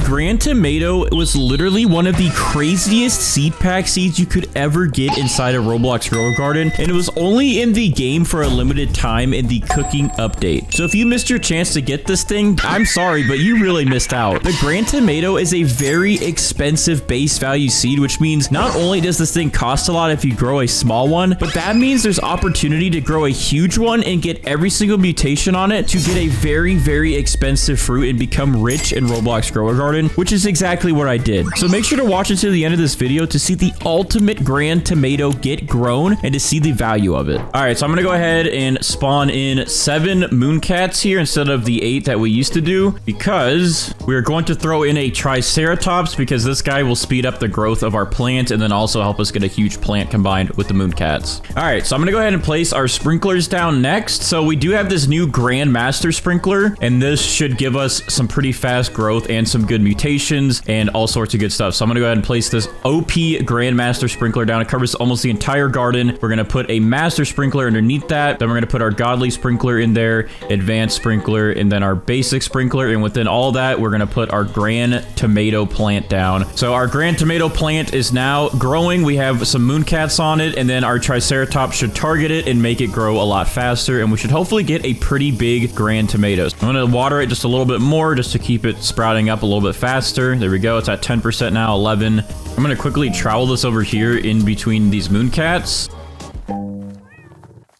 Grand Tomato was literally one of the craziest seed pack seeds you could ever get inside a Roblox Grow Garden, and it was only in the game for a limited time in the cooking update. So if you missed your chance to get this thing, I'm sorry, but you really missed out. The Grand Tomato is a very expensive base value seed, which means not only does this thing cost a lot if you grow a small one, but that means there's opportunity to grow a huge one and get every single mutation on it to get a very, very expensive fruit and become rich in Roblox Grow Garden, which is exactly what I did. So make sure to watch until the end of this video to see the ultimate Grand Tomato get grown and to see the value of it. All right, so I'm gonna go ahead and spawn in 7 mooncats here instead of the 8 that we used to do, because we're going to throw in a triceratops because this guy will speed up the growth of our plant and then also help us get a huge plant combined with the mooncats. All right, so I'm gonna go ahead and place our sprinklers down next. So we do have this new Grand Master sprinkler, and this should give us some pretty fast growth and some good mutations and all sorts of good stuff. So I'm gonna go ahead and place this OP Grand Master sprinkler down. It covers almost the entire garden. We're gonna put a master sprinkler underneath that. Then we're gonna put our godly sprinkler in there, advanced sprinkler, and then our basic sprinkler. And within all that, we're gonna put our Grand Tomato plant down. So our Grand Tomato plant is now growing. We have some mooncats on it, and then our triceratops should target it and make it grow a lot faster. And we should hopefully get a pretty big Grand Tomatoes. I'm gonna water it just a little bit more just to keep it sprouting up a little bit faster. There we go. It's at 10% now, 11. I'm gonna quickly trowel this over here in between these mooncats.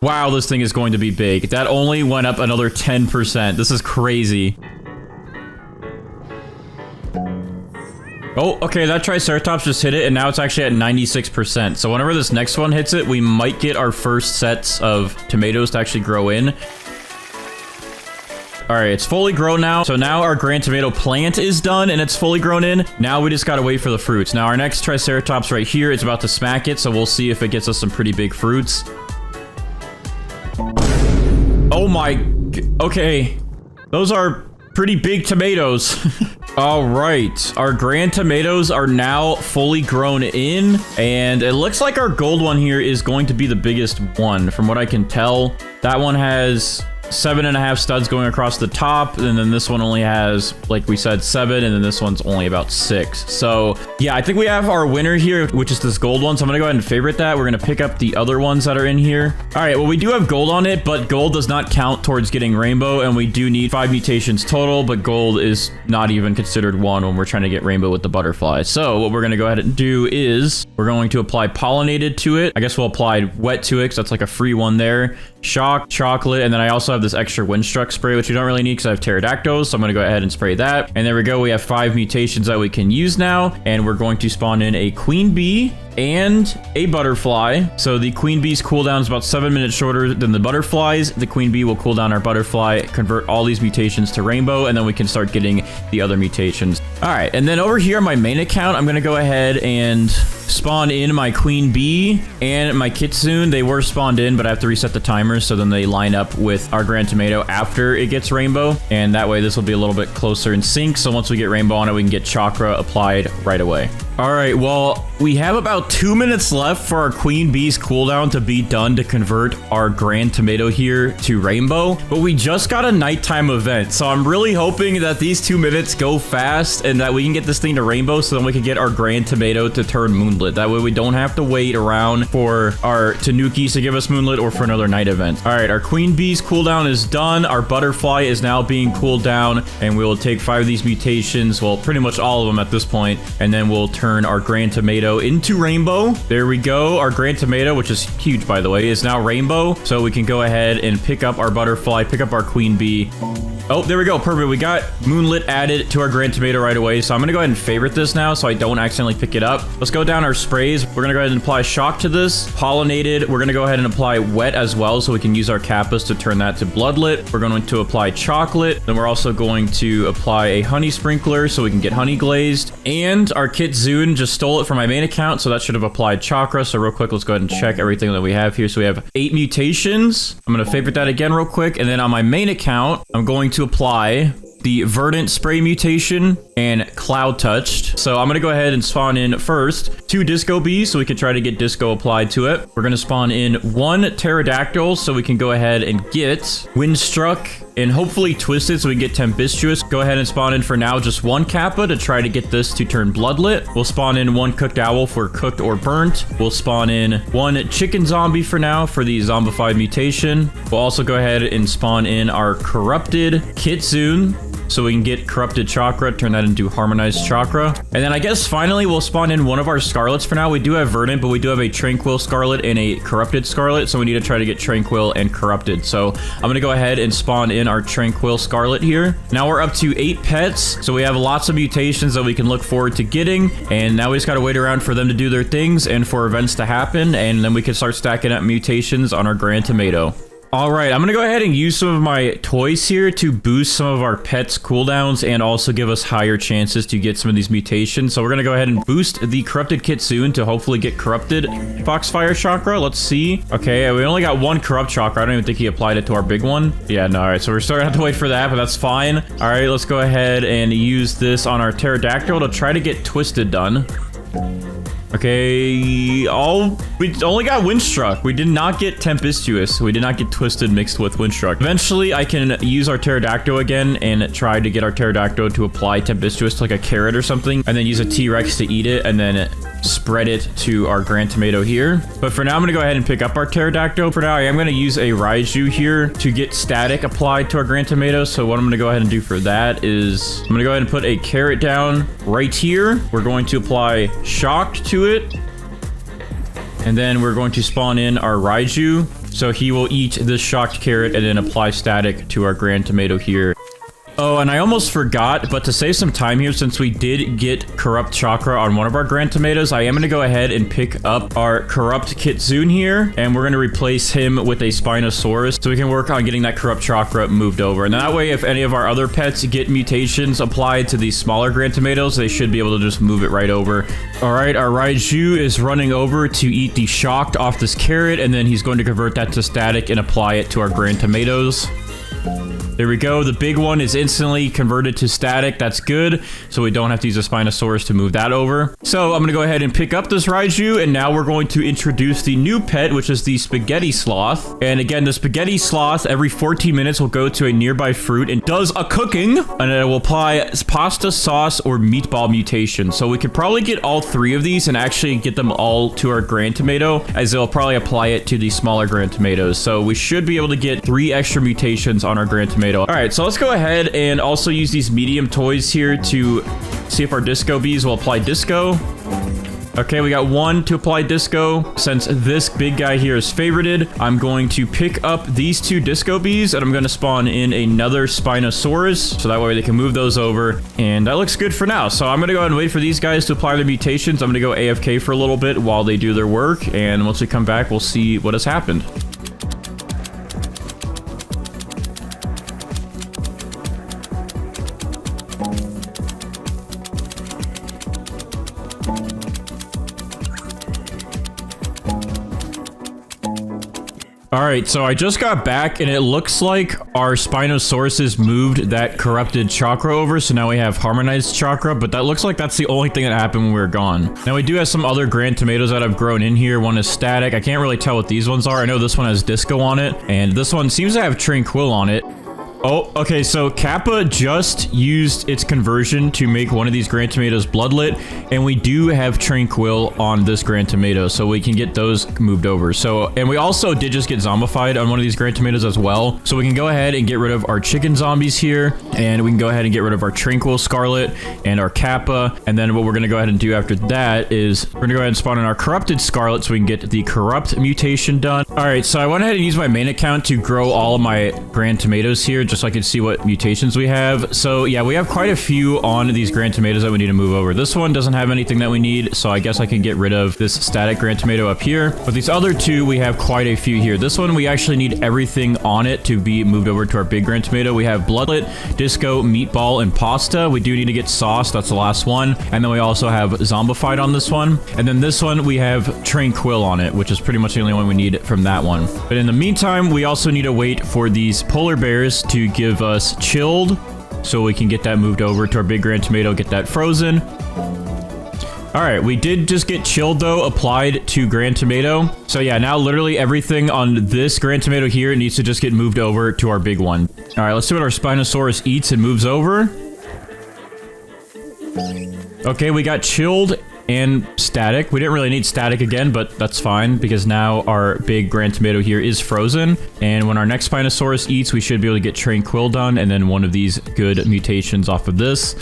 Wow, this thing is going to be big. That only went up another 10%. This is crazy. Oh, okay, that Triceratops just hit it, and now it's actually at 96%. So whenever this next one hits it, we might get our first sets of tomatoes to actually grow in. All right, it's fully grown now. So now our Grand Tomato plant is done and it's fully grown in. Now we just gotta wait for the fruits. Now our next Triceratops right here, it's about to smack it. So we'll see if it gets us some pretty big fruits. Oh my, okay. Those are pretty big tomatoes. All right, our Grand Tomatoes are now fully grown in, and it looks like our gold one here is going to be the biggest one from what I can tell. That one has 7.5 studs going across the top, and then this one only has, like we said, 7, and then this one's only about 6. So yeah, I think we have our winner here, which is this gold one. So I'm gonna go ahead and favorite that. We're gonna pick up the other ones that are in here. All right, well, we do have gold on it, but gold does not count towards getting rainbow, and we do need 5 mutations total, but gold is not even considered one when we're trying to get rainbow with the butterfly. So what we're gonna go ahead and do is we're going to apply pollinated to it. I guess we'll apply wet to it because that's like a free one there. Shock, chocolate, and then I also have this extra windstruck spray, which you don't really need because I have pterodactyls, so I'm gonna go ahead and spray that. And there we go, we have 5 mutations that we can use now, and we're going to spawn in a queen bee and a butterfly. So the queen bee's cooldown is about 7 minutes shorter than the butterflies. The queen bee will cool down our butterfly, convert all these mutations to rainbow, and then we can start getting the other mutations. All right, and then over here on my main account, I'm gonna go ahead and spawn in my queen bee and my kitsune. They were spawned in, but I have to reset the timer so then they line up with our Grand Tomato after it gets rainbow, and that way this will be a little bit closer in sync. So once we get rainbow on it, we can get chakra applied right away. All right, well, we have about 2 minutes left for our queen bee's cooldown to be done to convert our Grand Tomato here to rainbow, but we just got a nighttime event, so I'm really hoping that these 2 minutes go fast and that we can get this thing to rainbow so then we can get our Grand Tomato to turn moonlit. That way we don't have to wait around for our tanukis to give us moonlit or for another night event. All right, our queen bee's cooldown is done. Our butterfly is now being cooled down, and we will take 5 of these mutations, well, pretty much all of them at this point, and then we'll turn our Grand Tomato into rainbow. There we go. Our Grand Tomato, which is huge, by the way, is now rainbow. So we can go ahead and pick up our butterfly, pick up our queen bee. Oh, there we go. Perfect. We got moonlit added to our Grand Tomato right away. So I'm going to go ahead and favorite this now so I don't accidentally pick it up. Let's go down our sprays. We're going to go ahead and apply shock to this. Pollinated. We're going to go ahead and apply wet as well so we can use our kappas to turn that to bloodlit. We're going to apply chocolate. Then we're also going to apply a honey sprinkler so we can get honey glazed. And our kitsune just stole it from my main account, so that should have applied chakra. So real quick, let's go ahead and check everything that we have here. So we have 8 mutations. I'm going to favorite that again real quick. And then on my main account, I'm going to apply the verdant spray mutation and cloud touched. So I'm gonna go ahead and spawn in first 2 disco bees so we can try to get disco applied to it. We're gonna spawn in 1 pterodactyl so we can go ahead and get windstruck and hopefully twisted so we can get tempestuous. Go ahead and spawn in for now just 1 kappa to try to get this to turn bloodlit. We'll spawn in 1 cooked owl for cooked or burnt. We'll spawn in 1 chicken zombie for now for the zombified mutation. We'll also go ahead and spawn in our corrupted kitsune so we can get corrupted chakra, turn that into harmonized chakra. And then I guess finally we'll spawn in 1 of our scarlets for now. We do have verdant, but we do have a tranquil scarlet and a corrupted scarlet, so we need to try to get tranquil and corrupted. So I'm gonna go ahead and spawn in our tranquil scarlet here. Now we're up to 8 pets, so we have lots of mutations that we can look forward to getting, and now we just gotta wait around for them to do their things and for events to happen, and then we can start stacking up mutations on our grand tomato. All right, I'm gonna go ahead and use some of my toys here to boost some of our pets' cooldowns and also give us higher chances to get some of these mutations. So we're gonna go ahead and boost the corrupted kitsune to hopefully get corrupted foxfire chakra. Let's see. Okay, we only got 1 corrupt chakra. I don't even think he applied it to our big one. Yeah, no, all right, so we're still gonna have to wait for that, but that's fine. All right, let's go ahead and use this on our pterodactyl to try to get twisted done. Okay, we only got windstruck. We did not get tempestuous. We did not get twisted mixed with windstruck. Eventually, I can use our pterodactyl again and try to get our pterodactyl to apply tempestuous to like a carrot or something, and then use a T-Rex to eat it, and then spread it to our grand tomato here. But for now, I'm gonna go ahead and pick up our pterodactyl. For now, I am gonna use a raiju here to get static applied to our grand tomato. So what I'm gonna go ahead and do for that is I'm gonna go ahead and put a carrot down right here. We're going to apply shock to it. And then we're going to spawn in our raiju. So he will eat this shocked carrot and then apply static to our grand tomato here. Oh, and I almost forgot, but to save some time here, since we did get corrupt chakra on one of our grand tomatoes, I am going to go ahead and pick up our corrupt kitsune here, and we're going to replace him with a spinosaurus so we can work on getting that corrupt chakra moved over. And that way, if any of our other pets get mutations applied to these smaller grand tomatoes, they should be able to just move it right over. All right, our raiju is running over to eat the shocked off this carrot, and then he's going to convert that to static and apply it to our grand tomatoes. There we go. The big one is instantly converted to static. That's good. So we don't have to use a Spinosaurus to move that over. So I'm going to go ahead and pick up this Raiju. And now we're going to introduce the new pet, which is the Spaghetti Sloth. And again, the Spaghetti Sloth every 14 minutes will go to a nearby fruit and does a cooking. And it will apply pasta sauce or meatball mutation. So we could probably get all 3 of these and actually get them all to our Grand Tomato, as they'll probably apply it to the smaller Grand Tomatoes. So we should be able to get 3 extra mutations on our Grand Tomato. All right, so let's go ahead and also use these medium toys here to see if our disco bees will apply disco. Okay, we got 1 to apply disco. Since this big guy here is favorited, I'm going to pick up these 2 disco bees and I'm going to spawn in another Spinosaurus so that way they can move those over. And that looks good for now. So I'm going to go ahead and wait for these guys to apply their mutations. I'm going to go AFK for a little bit while they do their work. And once we come back, we'll see what has happened. All right, so I just got back and it looks like our Spinosauruses moved that corrupted chakra over. So now we have harmonized chakra, but that looks like that's the only thing that happened when we were gone. Now we do have some other grand tomatoes that have grown in here. One is static. I can't really tell what these ones are. I know this one has disco on it and this one seems to have tranquil on it. Oh, okay, so Kappa just used its conversion to make one of these Grand Tomatoes bloodlit, and we do have Tranquil on this Grand Tomato, so we can get those moved over. So, and we also did just get zombified on one of these Grand Tomatoes as well, so we can go ahead and get rid of our chicken zombies here, and we can go ahead and get rid of our Tranquil Scarlet and our Kappa, and then what we're gonna go ahead and do after that is we're gonna go ahead and spawn in our Corrupted Scarlet so we can get the Corrupt mutation done. All right, so I went ahead and used my main account to grow all of my Grand Tomatoes here, just so I could see what mutations we have. So yeah, we have quite a few on these Grand Tomatoes that we need to move over. This one doesn't have anything that we need, so I guess I can get rid of this static Grand Tomato up here. But these other 2, we have quite a few here. This one, we actually need everything on it to be moved over to our big Grand Tomato. We have Bloodlet, Disco, Meatball, and Pasta. We do need to get Sauce. That's the last one. And then we also have Zombified on this one. And then this one, we have Tranquil on it, which is pretty much the only one we need from that one. But in the meantime, we also need to wait for these polar bears to give us Chilled, so we can get that moved over to our big grand tomato, get that frozen. All right, we did just get chilled though, applied to grand tomato. So yeah, now literally everything on this grand tomato here needs to just get moved over to our big one. All right, let's see what our Spinosaurus eats and moves over. Okay, we got chilled and static. We didn't really need static again, but that's fine because now our big grand tomato here is frozen. And when our next Spinosaurus eats, we should be able to get tranquil done and then one of these good mutations off of this.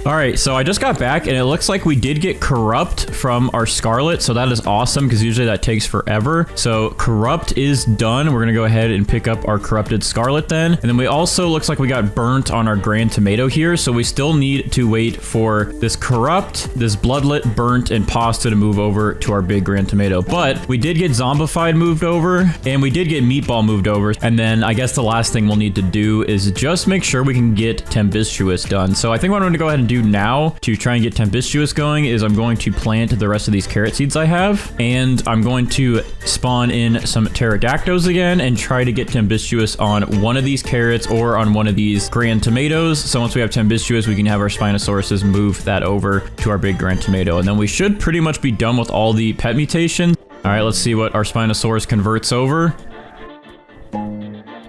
All right, so I just got back and it looks like we did get corrupt from our scarlet. So that is awesome because usually that takes forever. So corrupt is done. We're gonna go ahead and pick up our corrupted scarlet then. And then we also looks like we got burnt on our grand tomato here. So we still need to wait for this corrupt, this bloodlet, burnt, and pasta to move over to our big grand tomato. But we did get zombified moved over and we did get meatball moved over. And then I guess the last thing we'll need to do is just make sure we can get tempestuous done. So I think what I'm gonna go ahead and do now to try and get tempestuous going is I'm going to plant the rest of these carrot seeds I have, and I'm going to spawn in some pterodactyls again and try to get tempestuous on one of these carrots or on one of these grand tomatoes. So once we have tempestuous, we can have our Spinosauruses move that over to our big grand tomato, and then we should pretty much be done with all the pet mutations. All right, let's see what our Spinosaurus converts over.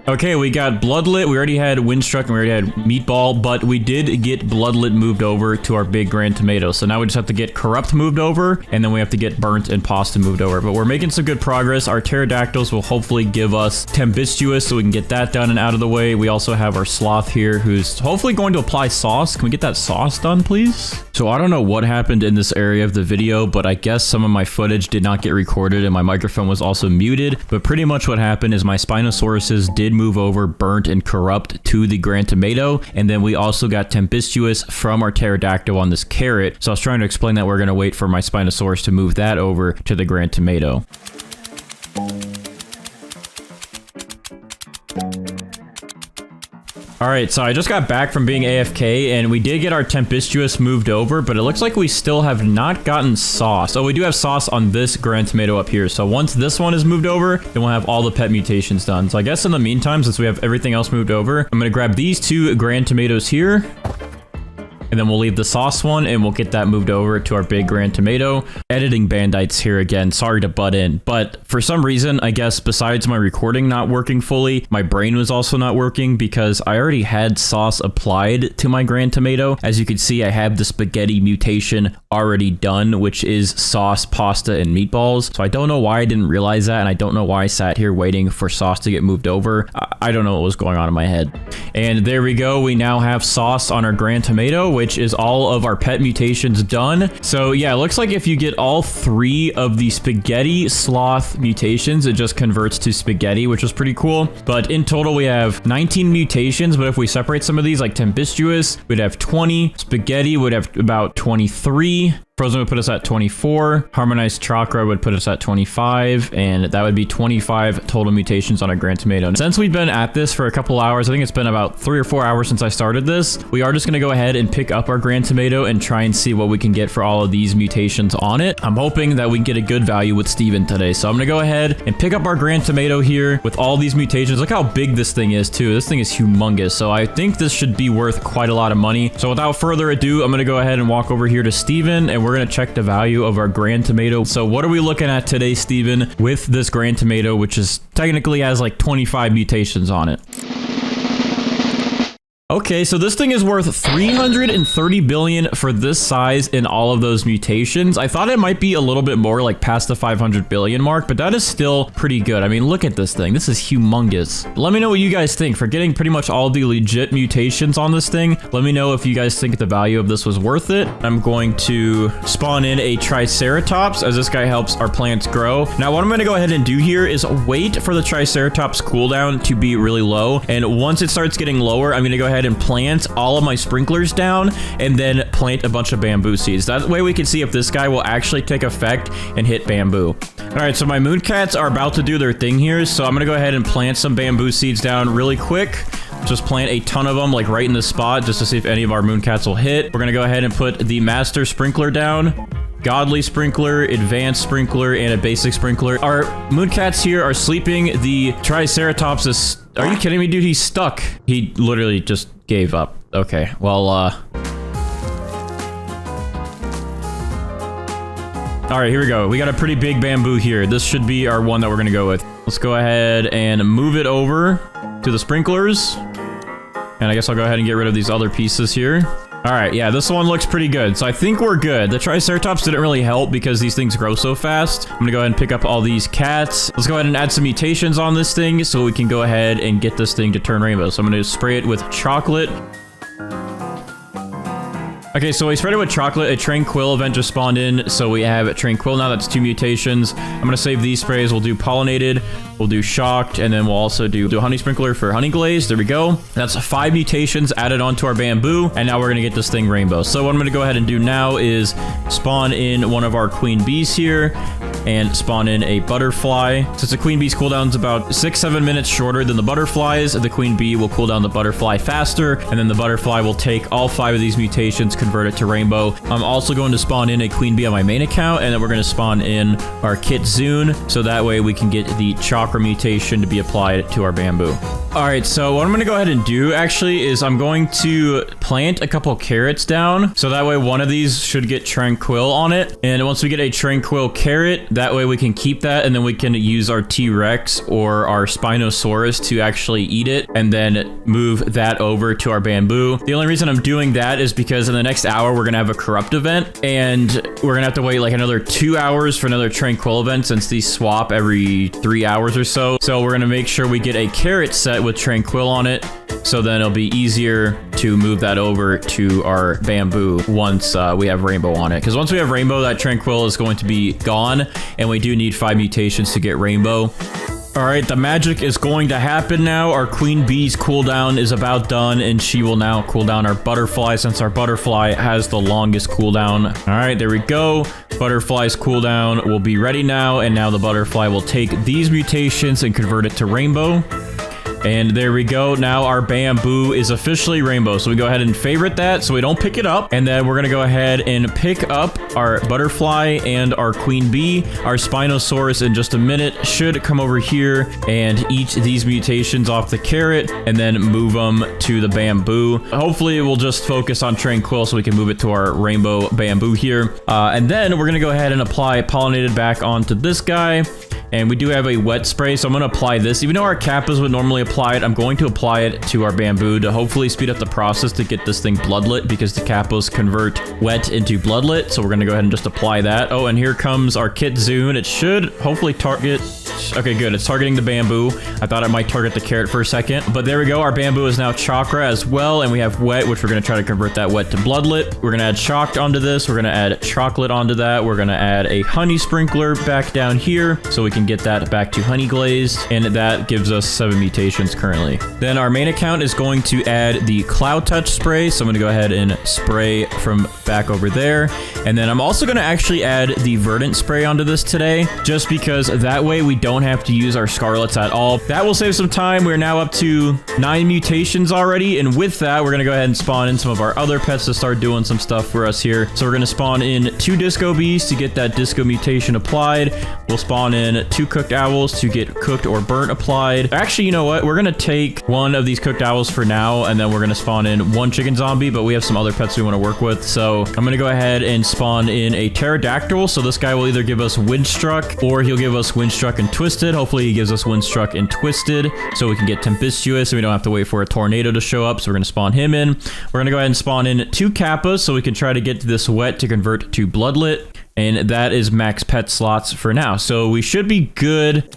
Okay, we got bloodlet. We already had windstruck and we already had meatball, but we did get bloodlet moved over to our big grand tomato. So now we just have to get corrupt moved over, and then we have to get burnt and pasta moved over. But we're making some good progress. Our pterodactyls will hopefully give us tempestuous, so we can get that done and out of the way. We also have our sloth here, who's hopefully going to apply sauce. Can we get that sauce done, please? So I don't know what happened in this area of the video, but I guess some of my footage did not get recorded and my microphone was also muted. But pretty much what happened is my Spinosauruses did move over burnt and corrupt to the grand tomato, and then we also got tempestuous from our pterodactyl on this carrot. So I was trying to explain that we're going to wait for my Spinosaurus to move that over to the grand tomato. All right, so I just got back from being AFK and we did get our tempestuous moved over, but it looks like we still have not gotten sauce. Oh, we do have sauce on this grand tomato up here. So once this one is moved over, then we'll have all the pet mutations done. So I guess in the meantime, since we have everything else moved over, I'm gonna grab these two grand tomatoes here. And then we'll leave the sauce one and we'll get that moved over to our big grand tomato. Editing Bandites here again. Sorry to butt in, but for some reason, I guess besides my recording not working fully, my brain was also not working because I already had sauce applied to my grand tomato. As you can see, I have the spaghetti mutation already done, which is sauce, pasta, and meatballs. So I don't know why I didn't realize that, and I don't know why I sat here waiting for sauce to get moved over. I don't know what was going on in my head. And there we go. We now have sauce on our grand tomato, which is all of our pet mutations done. So yeah, it looks like if you get all three of the spaghetti sloth mutations, it just converts to spaghetti, which is pretty cool. But in total, we have 19 mutations. But if we separate some of these, like tempestuous, we'd have 20. Spaghetti would have about 23. Frozen would put us at 24. Harmonized chakra would put us at 25. And that would be 25 total mutations on a grand tomato. Since we've been at this for a couple hours, I think it's been about 3 or 4 hours since I started this, we are just going to go ahead and pick up our grand tomato and try and see what we can get for all of these mutations on it. I'm hoping that we can get a good value with Steven today. So I'm going to go ahead and pick up our grand tomato here with all these mutations. Look how big this thing is too. This thing is humongous. So I think this should be worth quite a lot of money. So without further ado, I'm going to go ahead and walk over here to Steven and we're going to check the value of our grand tomato. So what are we looking at today, Steven, with this grand tomato, which is technically has like 25 mutations on it? Okay, so this thing is worth 330 billion for this size and all of those mutations. I thought it might be a little bit more, like past the 500 billion mark, but that is still pretty good. I mean, look at this thing. This is humongous. Let me know what you guys think. For getting pretty much all the legit mutations on this thing, let me know if you guys think the value of this was worth it. I'm going to spawn in a triceratops as this guy helps our plants grow. Now, what I'm going to go ahead and do here is wait for the triceratops cooldown to be really low. And once it starts getting lower, I'm going to go ahead and plant all of my sprinklers down and then plant a bunch of bamboo seeds. That way we can see if this guy will actually take effect and hit bamboo. All right, so my moon-cats are about to do their thing here, so I'm gonna go ahead and plant some bamboo seeds down really quick. Just plant a ton of them, like right in the spot, just to see if any of our moon-cats will hit. We're gonna go ahead and put the master sprinkler down. godly sprinkler, advanced sprinkler, and a basic sprinkler. Our mooncats here are sleeping. The Triceratops is... Are you kidding me, dude? He's stuck. He literally just gave up. Okay, well, all right, here we go. We got a pretty big bamboo here. This should be our one that we're gonna go with. Let's go ahead and move it over to the sprinklers. And I guess I'll go ahead and get rid of these other pieces here. All right, yeah, this one looks pretty good. So I think we're good. The Triceratops didn't really help because these things grow so fast. I'm gonna go ahead and pick up all these cats. Let's go ahead and add some mutations on this thing so we can go ahead and get this thing to turn rainbow. So I'm gonna spray it with chocolate. Okay, so we sprayed it with chocolate. A tranquil event just spawned in, so we have tranquil now. That's 2 mutations. I'm gonna save these sprays. We'll do pollinated, we'll do shocked, and then we'll also do honey sprinkler for honey glaze. There we go. That's 5 mutations added onto our bamboo, and now we're gonna get this thing rainbow. So what I'm gonna go ahead and do now is spawn in one of our queen bees here and spawn in a butterfly. Since the queen bee's cooldown's about 6-7 minutes shorter than the butterflies, the queen bee will cool down the butterfly faster, and then the butterfly will take all 5 of these mutations, convert it to rainbow. I'm also going to spawn in a queen bee on my main account, and then we're going to spawn in our kit Zune, so that way we can get the chakra mutation to be applied to our bamboo. All right, so what I'm going to go ahead and do actually is I'm going to plant a couple carrots down, so that way one of these should get tranquil on it. And once we get a tranquil carrot, that way we can keep that, and then we can use our T-Rex or our Spinosaurus to actually eat it, and then move that over to our bamboo. The only reason I'm doing that is because in the next hour, we're going to have a corrupt event, and we're going to have to wait like another 2 hours for another tranquil event since these swap every 3 hours or so. So we're going to make sure we get a carrot set with tranquil on it, so then it'll be easier to move that over to our bamboo once we have rainbow on it. Because once we have rainbow, that tranquil is going to be gone, and we do need 5 mutations to get rainbow. All right, the magic is going to happen now. Our queen bee's cooldown is about done, and she will now cool down our butterfly since our butterfly has the longest cooldown. All right, there we go. Butterfly's cooldown will be ready now, and now the butterfly will take these mutations and convert it to rainbow. And there we go. Now our bamboo is officially rainbow. So we go ahead and favorite that so we don't pick it up. And then we're going to go ahead and pick up our butterfly and our queen bee. Our Spinosaurus in just a minute should come over here and eat these mutations off the carrot and then move them to the bamboo. Hopefully it will just focus on tranquil so we can move it to our rainbow bamboo here. And then we're going to go ahead and apply pollinated back onto this guy. And we do have a wet spray, so I'm going to apply this. Even though our kappas would normally apply it, I'm going to apply it to our bamboo to hopefully speed up the process to get this thing bloodlit, because the kappas convert wet into bloodlit. So we're going to go ahead and just apply that. Oh, and here comes our kit Zune. It should hopefully target... Okay, good. It's targeting the bamboo. I thought it might target the carrot for a second. But there we go. Our bamboo is now chakra as well. And we have wet, which we're going to try to convert that wet to bloodlit. We're going to add shocked onto this. We're going to add chocolate onto that. We're going to add a honey sprinkler back down here so we can get that back to honey glazed. And that gives us 7 mutations currently. Then our main account is going to add the cloud touch spray. So I'm going to go ahead and spray from back over there. And then I'm also going to actually add the verdant spray onto this today, just because that way we don't have to use our scarlets at all. That will save some time. We're now up to 9 mutations already, and with that we're going to go ahead and spawn in some of our other pets to start doing some stuff for us here. So we're going to spawn in 2 disco bees to get that disco mutation applied. We'll spawn in 2 cooked owls to get cooked or burnt applied. Actually, you know what, we're going to take one of these cooked owls for now, and then we're going to spawn in 1 chicken zombie, but we have some other pets we want to work with. So I'm going to go ahead and spawn in a pterodactyl. So this guy will either give us windstruck or he'll give us windstruck and twisted. Hopefully he gives us windstruck and twisted so we can get tempestuous and we don't have to wait for a tornado to show up. So we're going to spawn him in. We're going to go ahead and spawn in 2 kappas so we can try to get this wet to convert to bloodlit. And that is max pet slots for now. So we should be good.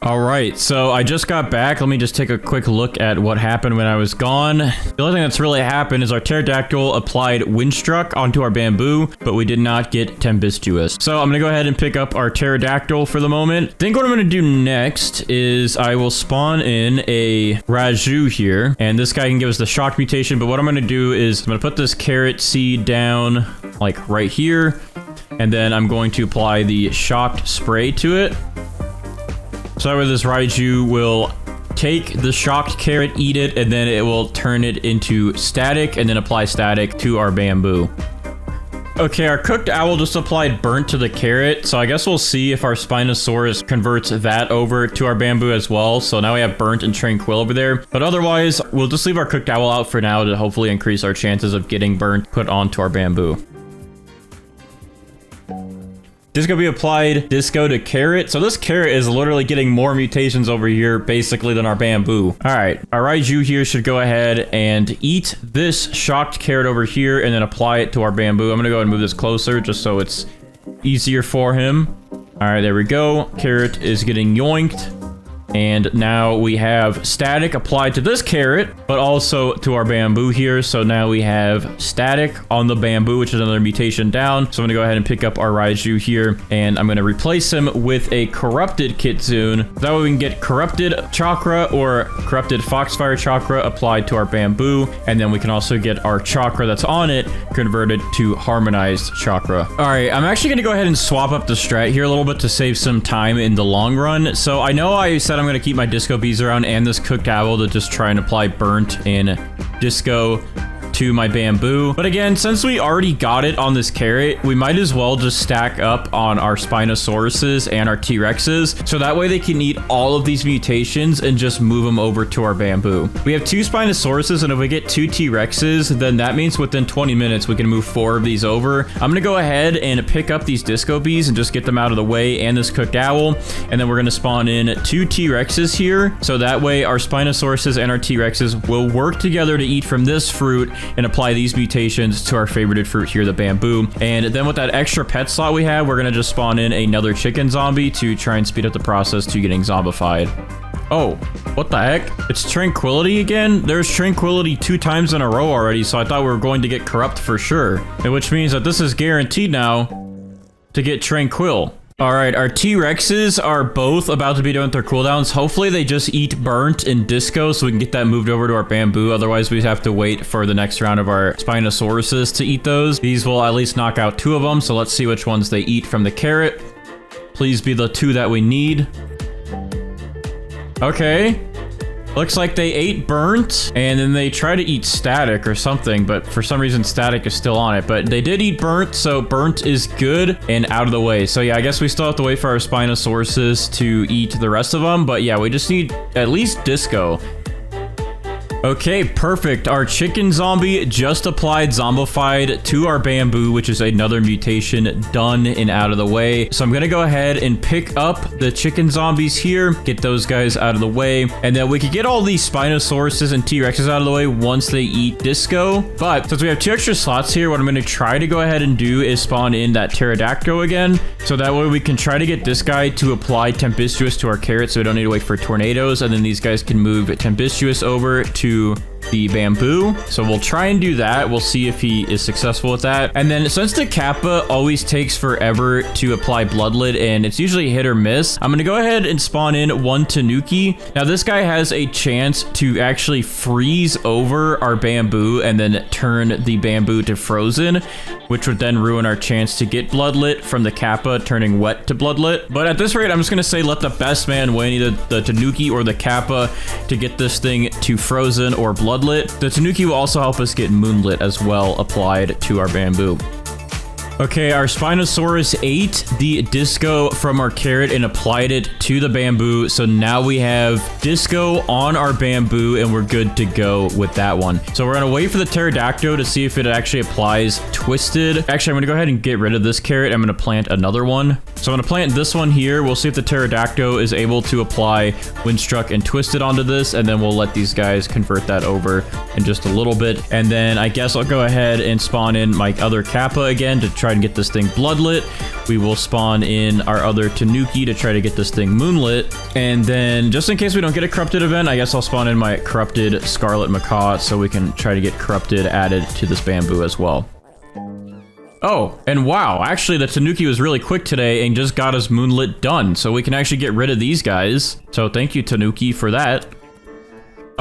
All right, so I just got back. Let me just take a quick look at what happened when I was gone. The only thing that's really happened is our pterodactyl applied windstruck onto our bamboo, but we did not get tempestuous. So I'm gonna go ahead and pick up our pterodactyl for the moment. I think what I'm gonna do next is I will spawn in a Raju here, and this guy can give us the shock mutation, but what I'm gonna do is I'm gonna put this carrot seed down like right here, and then I'm going to apply the shocked spray to it. So that way this Raiju will take the shocked carrot, eat it, and then it will turn it into static, and then apply static to our bamboo. Okay, our cooked owl just applied burnt to the carrot, so I guess we'll see if our Spinosaurus converts that over to our bamboo as well. So now we have burnt and tranquil over there, but otherwise, we'll just leave our cooked owl out for now to hopefully increase our chances of getting burnt put onto our bamboo. Disco be applied, disco to carrot. So this carrot is literally getting more mutations over here, basically, than our bamboo. All right, our Raiju here should go ahead and eat this shocked carrot over here and then apply it to our bamboo. I'm gonna go ahead and move this closer just so it's easier for him. All right, there we go. Carrot is getting yoinked. And now we have static applied to this carrot, but also to our bamboo here. So now we have static on the bamboo, which is another mutation down. So I'm gonna go ahead and pick up our Raiju here, and I'm gonna replace him with a corrupted Kitsune. That way we can get corrupted chakra or corrupted foxfire chakra applied to our bamboo. And then we can also get our chakra that's on it converted to harmonized chakra. All right, I'm actually gonna go ahead and swap up the strat here a little bit to save some time in the long run. So I know I said I'm going to keep my disco bees around and this cooked owl to just try and apply burnt and disco to my bamboo. But again, since we already got it on this carrot, we might as well just stack up on our Spinosauruses and our T-Rexes. So that way they can eat all of these mutations and just move them over to our bamboo. We have 2 Spinosauruses, and if we get 2 T-Rexes, then that means within 20 minutes, we can move 4 of these over. I'm going to go ahead and pick up these disco bees and just get them out of the way and this cooked owl. And then we're going to spawn in 2 T-Rexes here. So that way our Spinosauruses and our T-Rexes will work together to eat from this fruit and apply these mutations to our favorited fruit here, the bamboo. And then with that extra pet slot we have, we're gonna just spawn in another chicken zombie to try and speed up the process to getting zombified. Oh, what the heck? It's Tranquility again? There's Tranquility 2 times in a row already, so I thought we were going to get Corrupt for sure. Which means that this is guaranteed now to get Tranquil. All right, our T-Rexes are both about to be done with their cooldowns. Hopefully they just eat burnt and disco so we can get that moved over to our bamboo. Otherwise, we'd have to wait for the next round of our Spinosauruses to eat those. These will at least knock out 2 of them. So let's see which ones they eat from the carrot. Please be the 2 that we need. Okay. Looks like they ate burnt, and then they try to eat static or something, but for some reason static is still on it. But they did eat burnt, so burnt is good and out of the way. So yeah, I guess we still have to wait for our Spinosauruses to eat the rest of them. But yeah, we just need at least disco. Okay, perfect. Our chicken zombie just applied zombified to our bamboo, which is another mutation done and out of the way. So I'm gonna go ahead and pick up the chicken zombies here, get those guys out of the way, and then we could get all these Spinosauruses and T-Rexes out of the way once they eat disco. But since we have 2 extra slots here, what I'm gonna try to go ahead and do is spawn in that pterodactyl again. So that way we can try to get this guy to apply tempestuous to our carrot so we don't need to wait for tornadoes, and then these guys can move tempestuous over to the bamboo. So we'll try and do that. We'll see if he is successful with that. And then since the Kappa always takes forever to apply Bloodlet and it's usually hit or miss, I'm gonna go ahead and spawn in 1 Tanuki. Now this guy has a chance to actually freeze over our bamboo and then turn the bamboo to frozen, which would then ruin our chance to get Bloodlet from the Kappa turning wet to Bloodlet. But at this rate, I'm just gonna say let the best man win, either the Tanuki or the Kappa, to get this thing to frozen or Bloodlet. The Tanuki will also help us get Moonlit as well applied to our bamboo. Okay, our Spinosaurus ate the disco from our carrot and applied it to the bamboo. So now we have disco on our bamboo and we're good to go with that one. So we're gonna wait for the pterodactyl to see if it actually applies twisted. Actually, I'm gonna go ahead and get rid of this carrot. I'm gonna plant another one. So I'm gonna plant this one here. We'll see if the pterodactyl is able to apply Windstruck and Twisted onto this, and then we'll let these guys convert that over in just a little bit. And then I guess I'll go ahead and spawn in my other Kappa again to try and get this thing Bloodlit. We will spawn in our other Tanuki to try to get this thing Moonlit. And then just in case we don't get a Corrupted event, I guess I'll spawn in my Corrupted Scarlet Macaw so we can try to get Corrupted added to this bamboo as well. Oh, and wow, actually the Tanuki was really quick today and just got us Moonlit done. So we can actually get rid of these guys. So thank you, Tanuki, for that.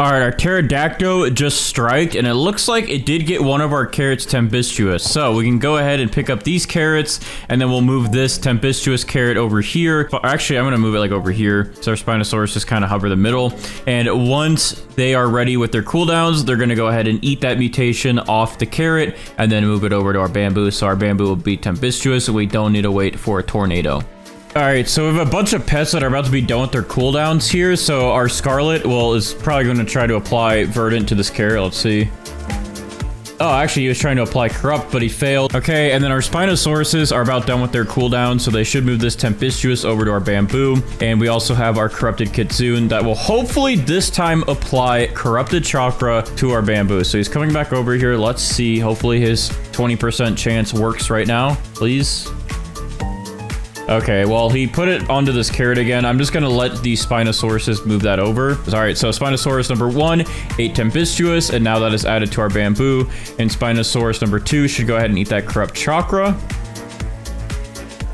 All right, our pterodactyl just striked, and it looks like it did get one of our carrots tempestuous. So we can go ahead and pick up these carrots, and then we'll move this tempestuous carrot over here. But actually, I'm gonna move it like over here, so our Spinosaurus just kind of hover the middle. And once they are ready with their cooldowns, they're gonna go ahead and eat that mutation off the carrot, and then move it over to our bamboo. So our bamboo will be tempestuous, and we don't need to wait for a tornado. All right, so we have a bunch of pets that are about to be done with their cooldowns here. So our Scarlet, well, is probably going to try to apply Verdant to this carrot. Let's see. Oh, actually, he was trying to apply Corrupt, but he failed. Okay, and then our Spinosauruses are about done with their cooldown, so they should move this Tempestuous over to our Bamboo. And we also have our Corrupted Kitsune that will hopefully this time apply Corrupted Chakra to our Bamboo. So he's coming back over here. Let's see. Hopefully his 20% chance works right now. Please. Okay, well, he put it onto this carrot again. I'm just going to let the Spinosauruses move that over. All right, so Spinosaurus number 1 ate Tempestuous, and now that is added to our Bamboo. And Spinosaurus number 2 should go ahead and eat that Corrupt Chakra.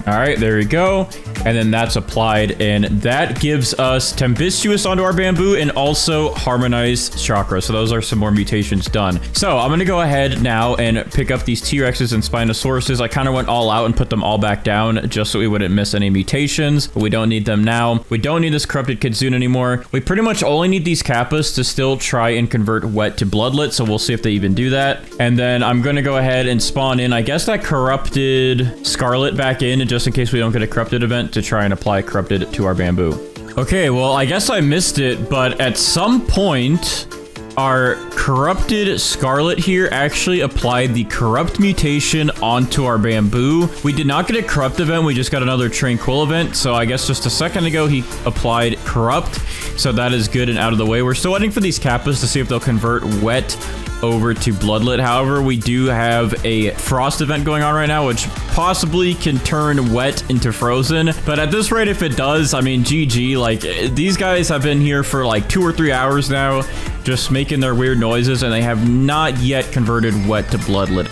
All right, there we go. And then that's applied, and that gives us Tempestuous onto our Bamboo and also Harmonized Chakra. So those are some more mutations done. So I'm going to go ahead now and pick up these T-Rexes and Spinosauruses. I kind of went all out and put them all back down just so we wouldn't miss any mutations, but we don't need them now. We don't need this Corrupted Kitsune anymore. We pretty much only need these Kappas to still try and convert Wet to Bloodlet, so we'll see if they even do that. And then I'm going to go ahead and spawn in, I guess, that Corrupted Scarlet back in, just in case we don't get a Corrupted event, to try and apply Corrupted to our Bamboo. Okay, well, I guess I missed it, but at some point, our Corrupted Scarlet here actually applied the Corrupt mutation onto our Bamboo. We did not get a Corrupt event, we just got another Tranquil event, so I guess just a second ago he applied Corrupt, so that is good and out of the way. We're still waiting for these Kappas to see if they'll convert Wet over to Bloodlet. However, we do have a Frost event going on right now, which possibly can turn Wet into Frozen. But at this rate, if it does, I mean, GG. Like, these guys have been here for like 2 or 3 hours now, just making their weird noises, and they have not yet converted Wet to Bloodlet.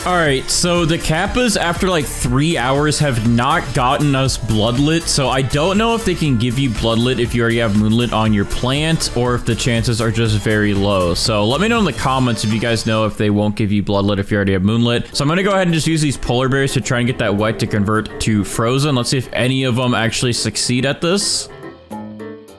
All right, so the Kappas, after like 3 hours, have not gotten us Bloodlet, so I don't know if they can give you Bloodlet if you already have Moonlit on your plant, or if the chances are just very low. So let me know in the comments if you guys know if they won't give you Bloodlet if you already have Moonlit. So I'm gonna go ahead and just use these polar bears to try and get that Wet to convert to Frozen. Let's see if any of them actually succeed at this.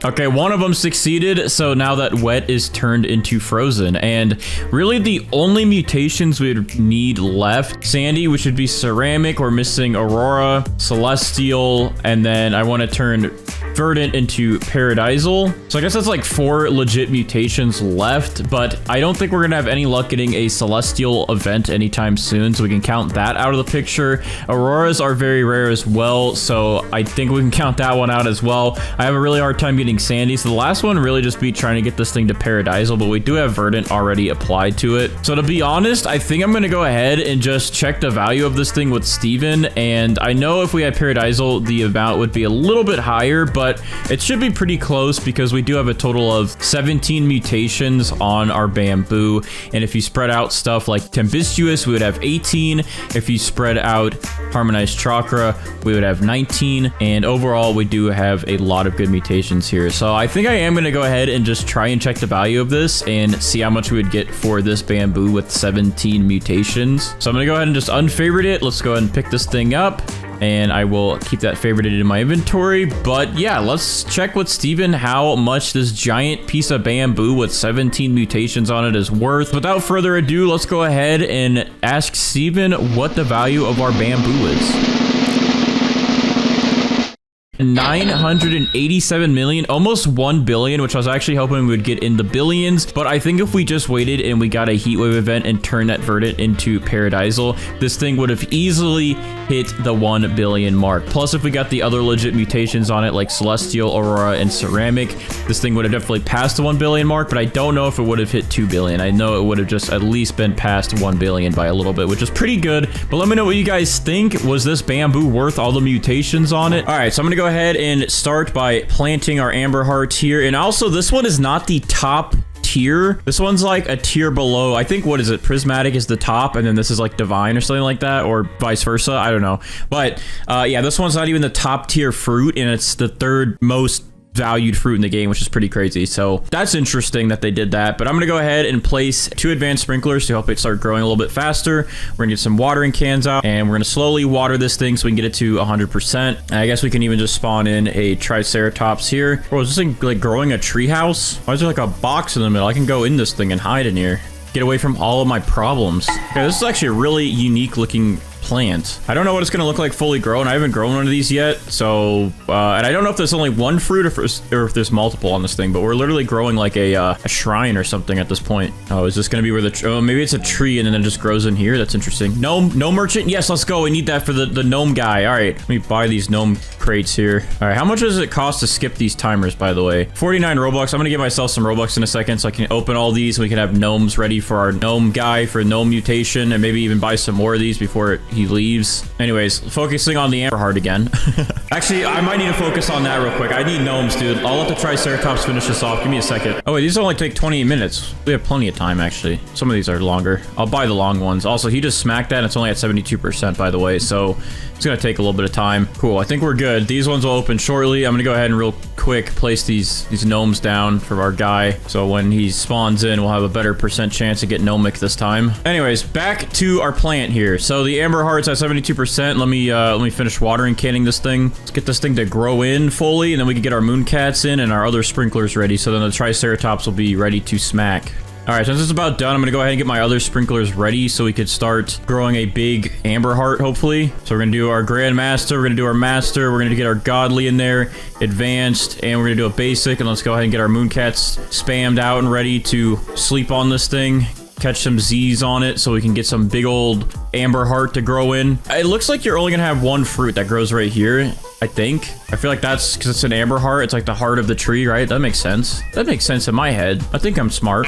Okay, one of them succeeded, so now that Wet is turned into Frozen. And really the only mutations we would need left, Sandy, which would be Ceramic, we're missing Aurora, Celestial, and then I want to turn Verdant into Paradisal. So I guess that's like 4 legit mutations left, but I don't think we're gonna have any luck getting a Celestial event anytime soon, so we can count that out of the picture. Auroras are very rare as well, so I think we can count that one out as well. I have a really hard time getting Sandy, so the last one really just be trying to get this thing to Paradisal, but we do have Verdant already applied to it. So to be honest, I think I'm gonna go ahead and just check the value of this thing with Steven, and I know if we had Paradisal, the amount would be a little bit higher, but it should be pretty close because we do have a total of 17 mutations on our Bamboo. And if you spread out stuff like Tempestuous, we would have 18. If you spread out Harmonized Chakra, we would have 19. And overall, we do have a lot of good mutations here. So I think I am going to go ahead and just try and check the value of this and see how much we would get for this Bamboo with 17 mutations. So I'm going to go ahead and just unfavorite it. Let's go ahead and pick this thing up, and I will keep that favorited in my inventory. But yeah, let's check with Steven how much this giant piece of Bamboo with 17 mutations on it is worth. Without further ado, let's go ahead and ask Steven what the value of our Bamboo is. 987 million, almost 1 billion, which I was actually hoping we would get in the billions, but I think if we just waited and we got a Heatwave event and turned that Verdant into Paradisal, this thing would have easily hit the 1 billion mark. Plus, if we got the other legit mutations on it, like Celestial, Aurora, and Ceramic, this thing would have definitely passed the 1 billion mark, but I don't know if it would have hit 2 billion. I know it would have just at least been past 1 billion by a little bit, which is pretty good, but let me know what you guys think. Was this Bamboo worth all the mutations on it? All right, so I'm gonna go ahead and start by planting our Amber Hearts here. And also, this one is not the top tier. This one's like a tier below. I think, what is it? Prismatic is the top, and then this is like Divine or something like that, or vice versa. I don't know. But yeah, this one's not even the top tier fruit, and it's the third most valued fruit in the game, which is pretty crazy. So that's interesting that they did that. But I'm going to go ahead and place 2 advanced sprinklers to help it start growing a little bit faster. We're going to get some watering cans out, and we're going to slowly water this thing so we can get it to 100%. And I guess we can even just spawn in a triceratops here. Bro, is this thing like growing a tree house? Why is there like a box in the middle? I can go in this thing and hide in here. Get away from all of my problems. Okay, this is actually a really unique looking plant. I don't know what it's going to look like fully grown. I haven't grown one of these yet. So, and I don't know if there's only one fruit or if there's multiple on this thing, but we're literally growing like a shrine or something at this point. Oh, is this going to be where the, oh, maybe it's a tree and then it just grows in here. That's interesting. Gnome merchant. Yes, let's go. We need that for the gnome guy. All right, let me buy these gnome crates here. All right, how much does it cost to skip these timers, by the way? 49 Robux. I'm going to give myself some Robux in a second so I can open all these and we can have gnomes ready for our gnome guy for gnome mutation, and maybe even buy some more of these before he leaves. Anyways, focusing on the amber heart again. Actually, I might need to focus on that real quick. I need gnomes, dude. I'll let the triceratops finish this off. Give me a second. Oh wait, these only take 28 minutes. We have plenty of time, actually. Some of these are longer. I'll buy the long ones. Also, he just smacked that and it's only at 72%, by the way, so it's gonna take a little bit of time. Cool, I think we're good. These ones will open shortly. I'm gonna go ahead and real quick place these gnomes down for our guy, so when he spawns in, we'll have a better percent chance to get gnomic this time. Anyways, back to our plant here. So the amber heart's at 72%. Let me finish watering canning this thing. Let's get this thing to grow in fully, and then we can get our moon cats in and our other sprinklers ready, so then the triceratops will be ready to smack. All right, since it's about done, I'm gonna go ahead and get my other sprinklers ready so we could start growing a big amber heart, hopefully. So we're gonna do our grandmaster, we're gonna do our master, we're gonna get our godly in there, advanced, and we're gonna do a basic, and let's go ahead and get our mooncats spammed out and ready to sleep on this thing. Catch some Z's on it so we can get some big old amber heart to grow in. It looks like you're only gonna have one fruit that grows right here, I think. I feel like that's because it's an amber heart. It's like the heart of the tree, right? That makes sense. That makes sense in my head. I think I'm smart.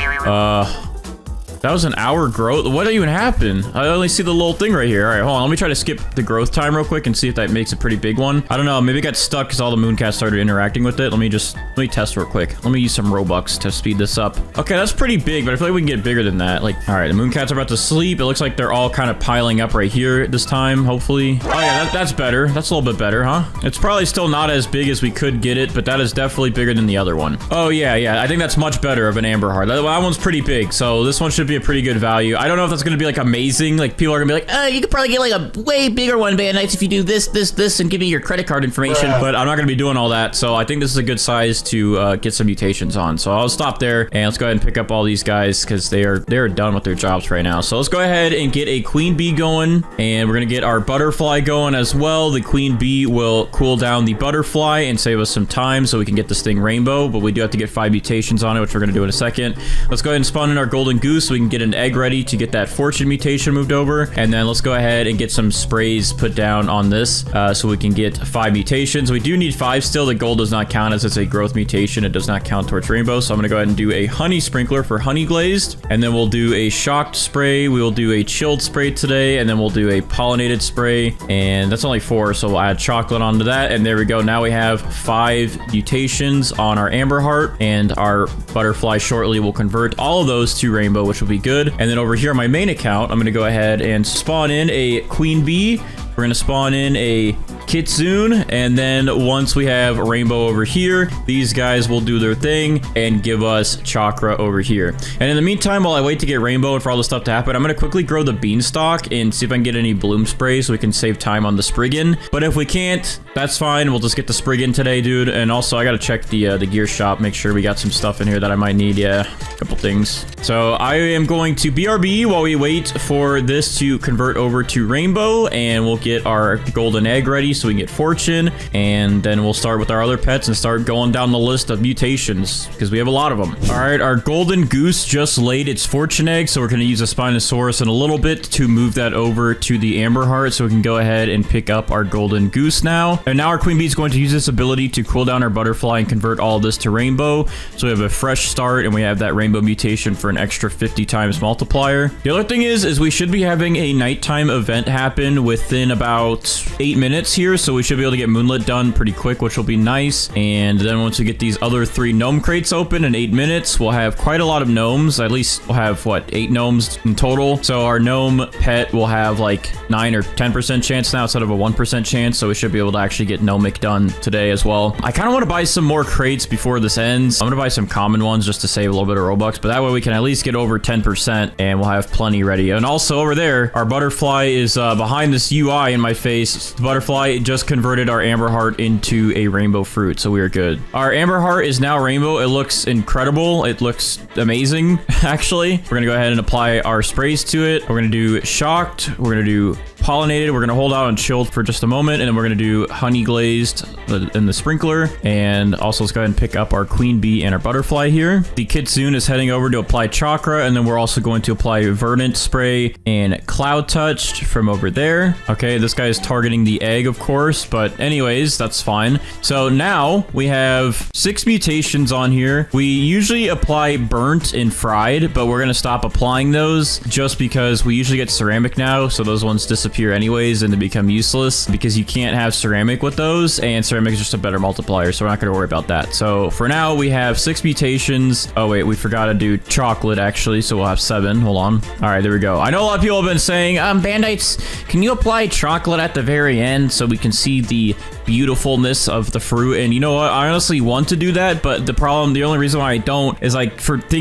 That was an hour growth. What even happened? I only see the little thing right here. All right, hold on. Let me try to skip the growth time real quick and see if that makes a pretty big one. I don't know. Maybe it got stuck because all the mooncats started interacting with it. Let me test real quick. Let me use some Robux to speed this up. Okay, that's pretty big, but I feel like we can get bigger than that. Like, all right, the mooncats are about to sleep. It looks like they're all kind of piling up right here this time, hopefully. Oh yeah, that's better. That's a little bit better, huh? It's probably still not as big as we could get it, but that is definitely bigger than the other one. Oh yeah. I think that's much better of an amber heart. That one's pretty big, so this one should be a pretty good value. I don't know if that's going to be like amazing. Like people are gonna be like, oh, you could probably get like a way bigger one, Bandites, if you do this, and give me your credit card information. But I'm not going to be doing all that. So I think this is a good size to get some mutations on. So I'll stop there and let's go ahead and pick up all these guys because they're done with their jobs right now. So let's go ahead and get a queen bee going, and we're going to get our butterfly going as well. The queen bee will cool down the butterfly and save us some time so we can get this thing rainbow, but we do have to get 5 mutations on it, which we're going to do in a second. Let's go ahead and spawn in our golden goose so we can get an egg ready to get that fortune mutation moved over, and then let's go ahead and get some sprays put down on this so we can get 5 mutations. We do need 5 still. The gold does not count as it's a growth mutation. It does not count towards rainbow, so I'm gonna go ahead and do a honey sprinkler for honey glazed, and then we'll do a shocked spray. We will do a chilled spray today, and then we'll do a pollinated spray, and that's only 4, so we'll add chocolate onto that, and there we go. Now we have 5 mutations on our amber heart, and our butterfly shortly will convert all of those to rainbow, which will be good. And then over here on my main account, I'm going to go ahead and spawn in a queen bee. We're going to spawn in a kitsune, and then once we have rainbow over here, these guys will do their thing and give us chakra over here. And in the meantime, while I wait to get rainbow and for all this stuff to happen, I'm going to quickly grow the beanstalk and see if I can get any bloom spray so we can save time on the spriggan. But if we can't, that's fine. We'll just get the spriggan today, dude. And also, I got to check the gear shop, make sure we got some stuff in here that I might need. Yeah, a couple things. So I am going to BRB while we wait for this to convert over to rainbow, and we'll get our golden egg ready so we can get fortune, and then we'll start with our other pets and start going down the list of mutations because we have a lot of them. All right, our golden goose just laid its fortune egg, so we're going to use a Spinosaurus in a little bit to move that over to the amber heart so we can go ahead and pick up our golden goose now. And now our queen bee is going to use this ability to cool down our butterfly and convert all of this to rainbow, so we have a fresh start, and we have that rainbow mutation for an extra 50 times multiplier. The other thing is we should be having a nighttime event happen within in about 8 minutes here, so we should be able to get moonlit done pretty quick, which will be nice. And then once we get these other 3 gnome crates open in 8 minutes, we'll have quite a lot of gnomes. At least we'll have, what, 8 gnomes in total. So our gnome pet will have like 9 or 10% chance now instead of a 1% chance, so we should be able to actually get gnomic done today as well. I kind of want to buy some more crates before this ends. I'm going to buy some common ones just to save a little bit of Robux, but that way we can at least get over 10% and we'll have plenty ready. And also over there, our butterfly is behind this UI in my face. The butterfly just converted our amber heart into a rainbow fruit, so we are good. Our amber heart is now rainbow. It looks incredible. It looks amazing, actually. We're going to go ahead and apply our sprays to it. We're going to do shocked. We're going to do pollinated. We're going to hold out on chilled for just a moment, and then we're going to do honey glazed in the sprinkler. And also let's go ahead and pick up our queen bee and our butterfly here. The kitsune is heading over to apply chakra, and then we're also going to apply verdant spray and cloud touched from over there. Okay, this guy is targeting the egg, of course, but anyways, that's fine. So now we have 6 mutations on here. We usually apply burnt and fried, but we're going to stop applying those just because we usually get ceramic now, so those ones disappear anyways and they become useless because you can't have ceramic with those, and ceramic is just a better multiplier, so we're not going to worry about that. So for now we have 6 mutations. Oh wait, we forgot to do chocolate actually, so we'll have 7. Hold on. All right, there we go. I know a lot of people have been saying, Bandites, can you apply chocolate at the very end so we can see the beautifulness of the fruit? And you know what, I honestly want to do that, but the only reason why I don't is I'm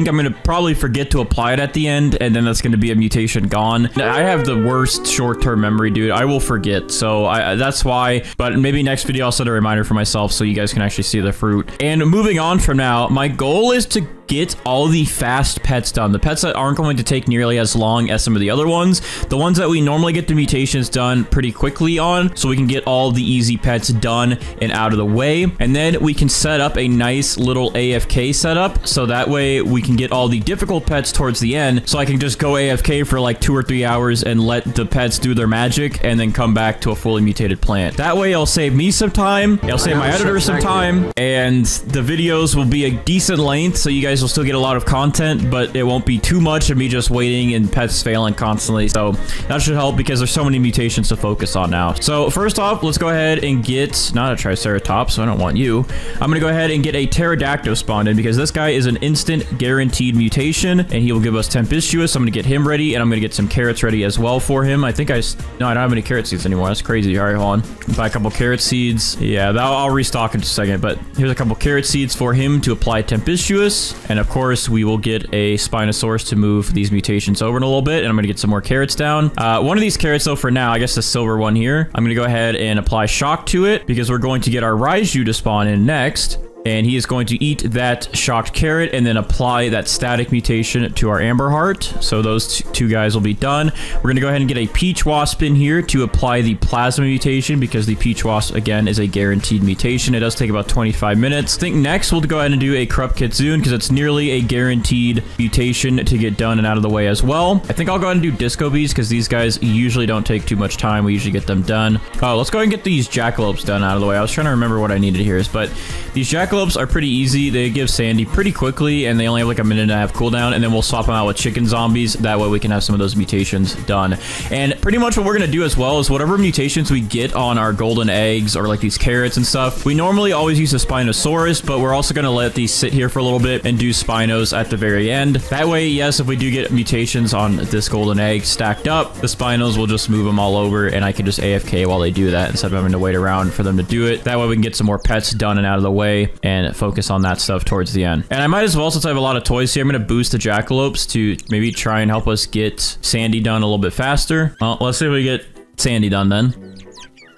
gonna probably forget to apply it at the end, and then that's gonna be a mutation gone. I have the worst short-term memory, dude. I will forget, so that's why. But maybe next video I'll set a reminder for myself so you guys can actually see the fruit. And moving on from now, my goal is to get all the fast pets done. The pets that aren't going to take nearly as long as some of the other ones. The ones that we normally get the mutations done pretty quickly on, so we can get all the easy pets done and out of the way. And then we can set up a nice little AFK setup, so that way we can get all the difficult pets towards the end, so I can just go AFK for like 2 or 3 hours and let the pets do their magic and then come back to a fully mutated plant. That way it'll save me some time, it'll save my editor some time, and the videos will be a decent length, so you guys will still get a lot of content, but it won't be too much of me just waiting and pets failing constantly. So that should help because there's so many mutations to focus on now. So first off, let's go ahead and get, not a triceratops, so I don't want you. I'm gonna go ahead and get a pterodactyl spawned in because this guy is an instant guaranteed mutation and he will give us tempestuous. I'm gonna get him ready, and I'm gonna get some carrots ready as well for him. I don't have any carrot seeds anymore. That's crazy. All right, hold on. Buy a couple carrot seeds. Yeah, I'll restock in just a second, but here's a couple carrot seeds for him to apply tempestuous. And of course, we will get a Spinosaurus to move these mutations over in a little bit, and I'm going to get some more carrots down. One of these carrots, though, for now, I guess the silver one here, I'm going to go ahead and apply shock to it because we're going to get our Raiju to spawn in next. And he is going to eat that shocked carrot and then apply that static mutation to our amber heart. So those two guys will be done. We're going to go ahead and get a peach wasp in here to apply the plasma mutation because the peach wasp, again, is a guaranteed mutation. It does take about 25 minutes. I think next we'll go ahead and do a corrupt kitsune because it's nearly a guaranteed mutation to get done and out of the way as well. I think I'll go ahead and do disco bees because these guys usually don't take too much time. We usually get them done. Oh, let's go ahead and get these jackalopes done out of the way. I was trying to remember what I needed here, but these jackalopes are pretty easy. They give Sandy pretty quickly, and they only have like a minute and a half cooldown, and then we'll swap them out with chicken zombies. That way we can have some of those mutations done. And pretty much what we're going to do as well is whatever mutations we get on our golden eggs or like these carrots and stuff, we normally always use a Spinosaurus, but we're also going to let these sit here for a little bit and do Spinos at the very end. That way, yes, if we do get mutations on this golden egg stacked up, the Spinos will just move them all over, and I can just AFK while they do that instead of having to wait around for them to do it. That way we can get some more pets done and out of the way and focus on that stuff towards the end. And I might as well, since I have a lot of toys here, I'm going to boost the jackalopes to maybe try and help us get Sandy done a little bit faster. Well, let's see if we get Sandy done then.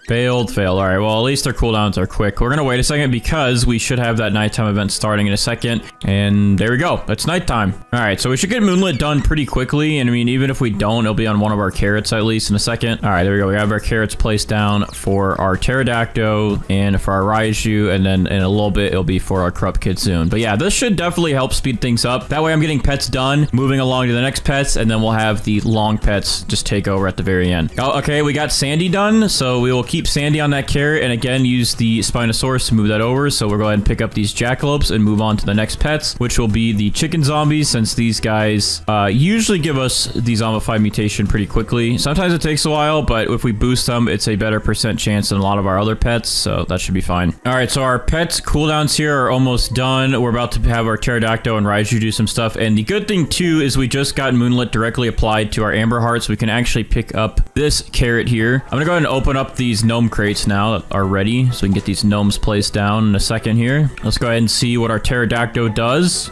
Failed. All right, well, at least their cooldowns are quick. We're gonna wait a second because we should have that nighttime event starting in a second. And there we go. It's nighttime. All right, so we should get moonlit done pretty quickly. And I mean, even if we don't, it'll be on one of our carrots at least in a second. All right, there we go. We have our carrots placed down for our pterodactyl and for our Raiju, and then in a little bit it'll be for our corrupt kitsune. But yeah, this should definitely help speed things up. That way I'm getting pets done, moving along to the next pets, and then we'll have the long pets just take over at the very end. Oh, okay, we got Sandy done, so we will keep keep Sandy on that carrot, and again, use the Spinosaurus to move that over. So we'll go ahead and pick up these jackalopes and move on to the next pets, which will be the chicken zombies, since these guys usually give us the zombified mutation pretty quickly. Sometimes it takes a while, but if we boost them, it's a better percent chance than a lot of our other pets, so that should be fine. All right, so our pets cooldowns here are almost done. We're about to have our pterodactyl and Raiju do some stuff, and the good thing too is we just got Moonlit directly applied to our amber heart, so we can actually pick up this carrot here. I'm gonna go ahead and open up these gnome crates now that are ready, so we can get these gnomes placed down in a second here. Let's go ahead and see what our pterodactyl does.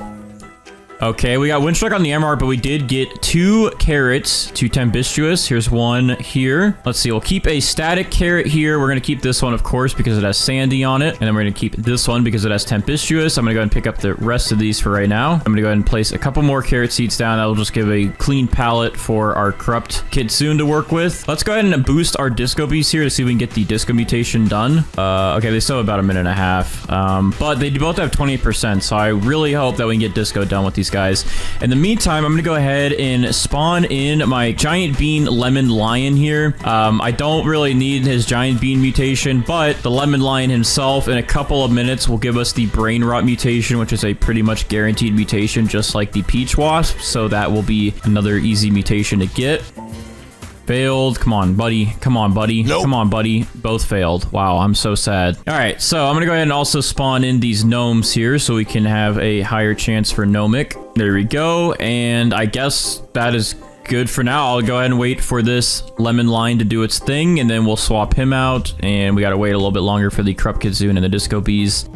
Okay, we got Windstruck on the amber heart, but we did get 2 carrots to Tempestuous. Here's one here. Let's see, we'll keep a static carrot here. We're going to keep this one, of course, because it has Sandy on it. And then we're going to keep this one because it has Tempestuous. I'm going to go ahead and pick up the rest of these for right now. I'm going to go ahead and place a couple more carrot seeds down. That'll just give a clean palette for our corrupt Kitsune to work with. Let's go ahead and boost our disco bees here to see if we can get the disco mutation done. Okay, they still have about a minute and a half. But they both have 20%, so I really hope that we can get disco done with these guys. In the meantime, I'm gonna go ahead and spawn in my giant bean lemon lion here. I don't really need his giant bean mutation, but the lemon lion himself in a couple of minutes will give us the brain rot mutation, which is a pretty much guaranteed mutation, just like the peach wasp. So that will be another easy mutation to get. Failed. Come on, buddy. Come on, buddy. Nope. Come on, buddy. Both failed. Wow, I'm so sad. All right, so I'm gonna go ahead and also spawn in these gnomes here so we can have a higher chance for gnomic. There we go. And I guess that is good for now. I'll go ahead and wait for this lemon line to do its thing, and then we'll swap him out. And we gotta wait a little bit longer for the corrupt Kitsune and the disco bees.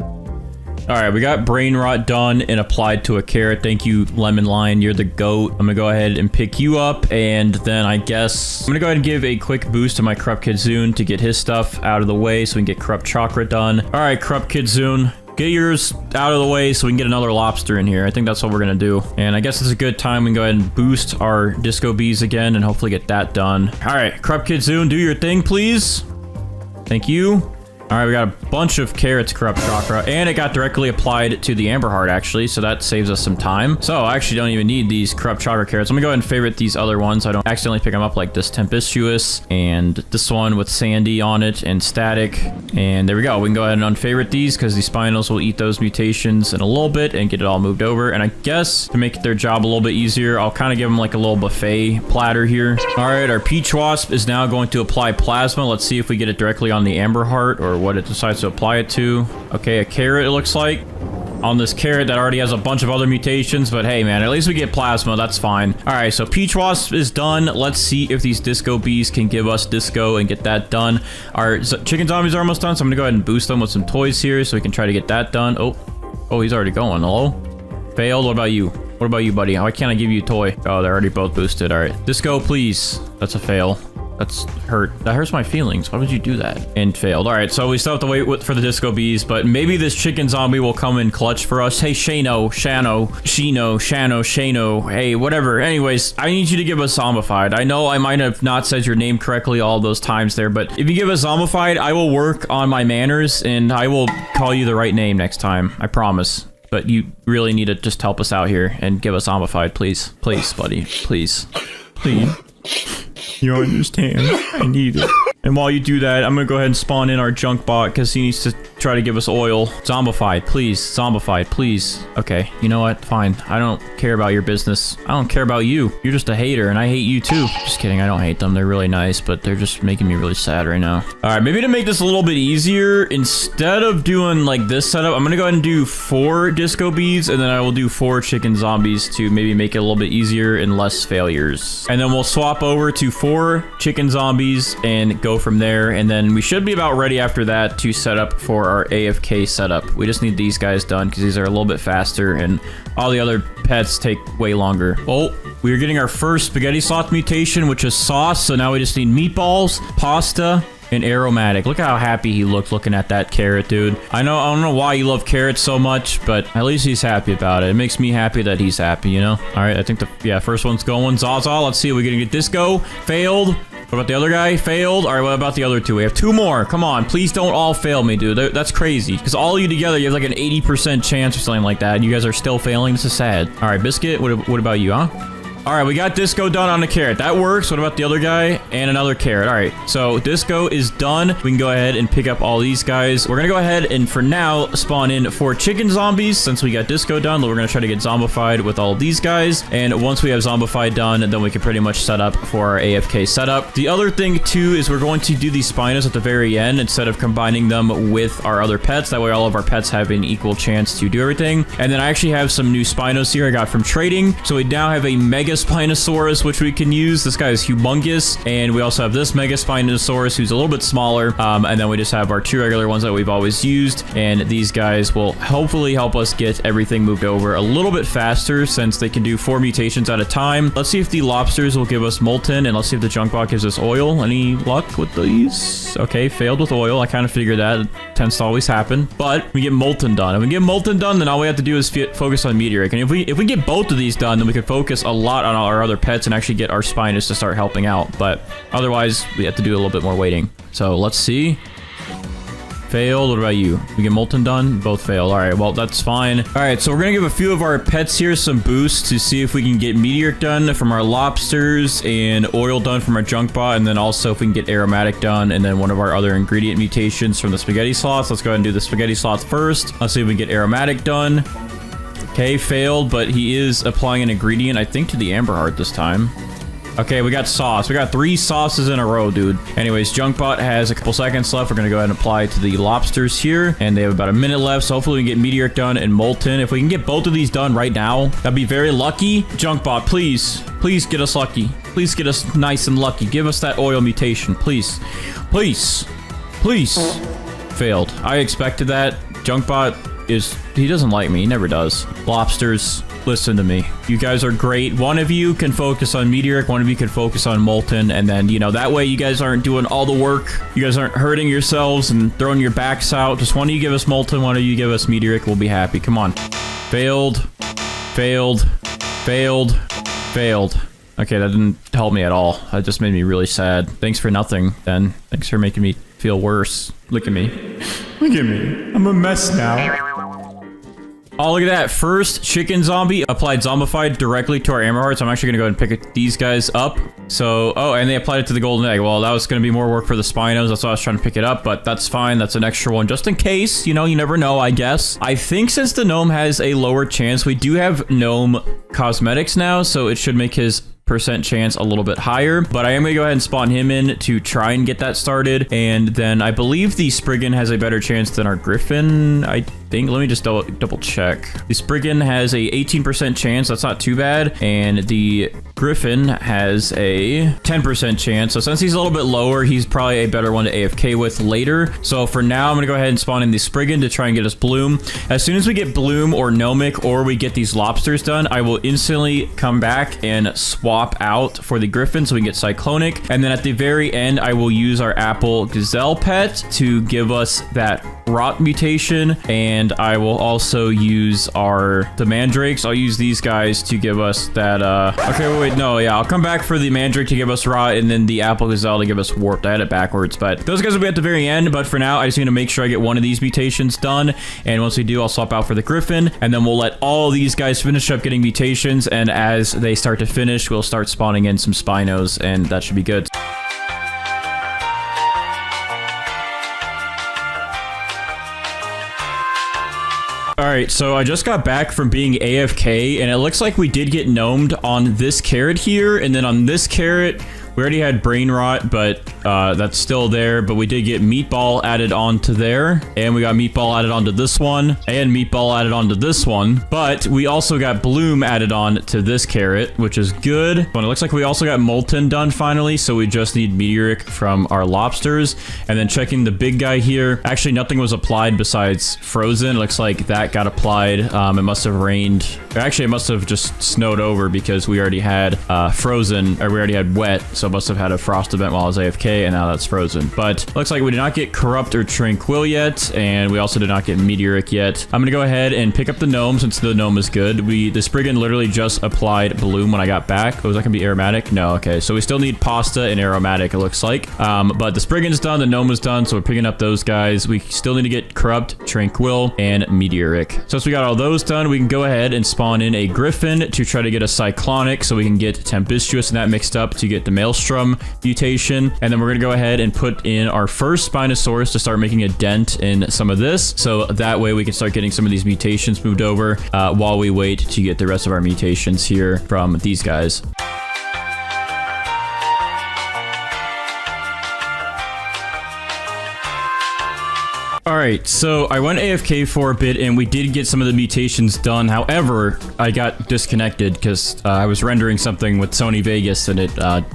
All right, we got brain rot done and applied to a carrot. Thank you, lemon lion. You're the goat. I'm gonna go ahead and pick you up, and then I guess I'm gonna go ahead and give a quick boost to my corrupt Kitsune to get his stuff out of the way so we can get corrupt chakra done. All right, corrupt Kitsune, get yours out of the way so we can get another lobster in here. I think that's what we're gonna do. And I guess it's a good time we can go ahead and boost our disco bees again and hopefully get that done. All right, corrupt Kitsune, do your thing, please. Thank you. All right, we got a bunch of carrots, corrupt chakra, and it got directly applied to the amber heart, actually, so that saves us some time. So I actually don't even need these corrupt chakra carrots. I'm gonna go ahead and favorite these other ones so I don't accidentally pick them up, like this Tempestuous and this one with Sandy on it and static. And there we go. We can go ahead and unfavorite these because the Spinos will eat those mutations in a little bit and get it all moved over. And I guess to make their job a little bit easier, I'll kind of give them like a little buffet platter here. All right, our peach wasp is now going to apply plasma. Let's see if we get it directly on the amber heart or what it decides to apply it to. Okay, a carrot, it looks like, on this carrot that already has a bunch of other mutations, but hey man, at least we get plasma, that's fine. All right, so peach wasp is done. Let's see if these disco bees can give us disco and get that done. Our chicken zombies are almost done, so I'm gonna go ahead and boost them with some toys here so we can try to get that done. Oh, he's already going. Hello? Failed. What about you? What about you, buddy? Why can't I give you a toy? Oh, they're already both boosted. All right, disco, please. That's a fail. That's hurt. That hurts my feelings. Why would you do that? And failed. All right, so we still have to wait for the disco bees, but maybe this chicken zombie will come in clutch for us. Hey, Shano. Hey, whatever. Anyways, I need you to give us zombified. I know I might have not said your name correctly all those times there, but if you give us zombified, I will work on my manners and I will call you the right name next time. I promise. But you really need to just help us out here and give us zombified, please. Please, buddy. Please. Please. You understand. I need it. And while you do that, I'm gonna go ahead and spawn in our junk bot because he needs to try to give us oil. Zombified, please. Zombified, please. Okay, you know what? Fine. I don't care about your business. I don't care about you. You're just a hater, and I hate you too. Just kidding. I don't hate them. They're really nice, but they're just making me really sad right now. All right, maybe to make this a little bit easier, instead of doing like this setup, I'm gonna go ahead and do 4 disco bees, and then I will do 4 chicken zombies to maybe make it a little bit easier and less failures. And then we'll swap over to 4 chicken zombies and go from there, and then we should be about ready after that to set up for our AFK setup. We just need these guys done because these are a little bit faster and all the other pets take way longer. Oh, we're getting our first spaghetti sloth mutation, which is sauce, so now we just need meatballs, pasta, and aromatic. Look how happy he looked looking at that carrot, dude. I don't know why you love carrots so much, but at least he's happy about it. It makes me happy that he's happy, you know? All right, I think first one's going. Zaza, let's see, are we gonna get disco? Failed. What about the other guy? Failed. All right, what about the other 2? We have 2 more. Come on, please don't all fail me, dude. That's crazy. Because all of you together, you have like an 80% chance or something like that. And you guys are still failing. This is sad. All right, Biscuit, what about you, huh? All right, we got Disco done on a carrot. That works. What about the other guy? And another carrot. All right, so Disco is done. We can go ahead and pick up all these guys. We're gonna go ahead and for now spawn in 4 chicken zombies since we got Disco done. We're gonna try to get zombified with all of these guys. And once we have zombified done, then we can pretty much set up for our AFK setup. The other thing too is we're going to do these Spinos at the very end instead of combining them with our other pets. That way all of our pets have an equal chance to do everything. And then I actually have some new Spinos here I got from trading. So we now have a Mega Spinosaurus, which we can use. This guy is humongous. And we also have this Mega Spinosaurus, who's a little bit smaller. And then we just have our 2 regular ones that we've always used. And these guys will hopefully help us get everything moved over a little bit faster since they can do 4 mutations at a time. Let's see if the lobsters will give us molten, and let's see if the junk bot gives us oil. Any luck with these? Okay, failed with oil. I kind of figured that. It tends to always happen. But we get molten done. If we get molten done, then all we have to do is focus on meteoric. And if we get both of these done, then we could focus a lot on our other pets and actually get our Spinos to start helping out. But otherwise, we have to do a little bit more waiting. So let's see. Failed. What about you? We get molten done? Both failed. All right, well, that's fine. All right, so we're gonna give a few of our pets here some boosts to see if we can get meteoric done from our lobsters and oil done from our junk bot, and then also if we can get aromatic done, and then one of our other ingredient mutations from the spaghetti sloths. Let's go ahead and do the spaghetti sloth first. Let's see if we can get aromatic done. Okay, failed, but he is applying an ingredient, I think, to the amber heart this time. Okay, we got sauce. We got 3 sauces in a row, dude. Anyways, Junkbot has a couple seconds left. We're gonna go ahead and apply to the lobsters here, and they have about a minute left, so hopefully we can get meteoric done and molten. If we can get both of these done right now, that'd be very lucky. Junkbot, please. Please get us lucky. Please get us nice and lucky. Give us that oil mutation, please. Please. Please. Failed. I expected that. Junkbot he doesn't like me. He never does. Lobsters, listen to me. You guys are great. One of you can focus on meteoric, one of you can focus on molten, and then, you know, that way you guys aren't doing all the work. You guys aren't hurting yourselves and throwing your backs out. Just one of you give us molten, one of you give us meteoric. We'll be happy. Come on. Failed. Failed. Failed. Failed. Okay, that didn't help me at all. That just made me really sad. Thanks for nothing, then. Thanks for making me feel worse. Look at me. Look at me. I'm a mess now. Oh, look at that. First chicken zombie applied zombified directly to our amber hearts. I'm actually going to go ahead and pick these guys up. So, oh, and they applied it to the golden egg. Well, that was going to be more work for the Spinos. That's why I was trying to pick it up, but that's fine. That's an extra one just in case. You know, you never know, I guess. I think since the gnome has a lower chance, we do have gnome cosmetics now, so it should make his percent chance a little bit higher, but I am gonna go ahead and spawn him in to try and get that started. And then I believe the Spriggan has a better chance than our Griffin, I think. Let me just double check. The Spriggan has a 18% chance. That's not too bad. And the Griffin has a 10% chance. So since he's a little bit lower, he's probably a better one to AFK with later. So for now, I'm gonna go ahead and spawn in the Spriggan to try and get us Bloom. As soon as we get Bloom or Gnomic, or we get these lobsters done, I will instantly come back and swap out for the Griffin so we can get Cyclonic. And then at the very end, I will use our Apple Gazelle pet to give us that Rot mutation. And I will also use the Mandrakes. I'll use these guys to give us that, okay, wait, no, yeah, I'll come back for the Mandrake to give us Rot, and then the Apple Gazelle to give us Warped. I had it backwards, but those guys will be at the very end. But for now, I just need to make sure I get one of these mutations done. And once we do, I'll swap out for the Griffin, and then we'll let all these guys finish up getting mutations. And as they start to finish, we'll start spawning in some Spinos, and that should be good. Alright, so I just got back from being AFK, and it looks like we did get gnomed on this carrot here, and then on this carrot, we already had brain rot, but that's still there. But we did get meatball added onto there, and we got meatball added onto this one, and meatball added onto this one. But we also got bloom added on to this carrot, which is good. But it looks like we also got molten done finally, so we just need meteoric from our lobsters. And then checking the big guy here, actually nothing was applied besides frozen. It looks like that got applied. It must have rained. Actually, it must have just snowed over because we already had frozen, or we already had wet. So it must have had a frost event while I was AFK. AFK, and now that's frozen. But looks like we did not get Corrupt or Tranquil yet, and we also did not get Meteoric yet. I'm gonna go ahead and pick up the Gnome since the Gnome is good. The Spriggan literally just applied Bloom when I got back. Oh, is that gonna be Aromatic? No, okay. So we still need Pasta and Aromatic, it looks like. But the Spriggan's done, the Gnome is done, so we're picking up those guys. We still need to get Corrupt, Tranquil, and Meteoric. So since we got all those done, we can go ahead and spawn in a Griffin to try to get a Cyclonic so we can get Tempestuous and that mixed up to get the Maelstrom mutation. And then we're going to go ahead and put in our first Spinosaurus to start making a dent in some of this. So that way we can start getting some of these mutations moved over while we wait to get the rest of our mutations here from these guys. All right, so I went AFK for a bit and we did get some of the mutations done. However, I got disconnected because I was rendering something with Sony Vegas and it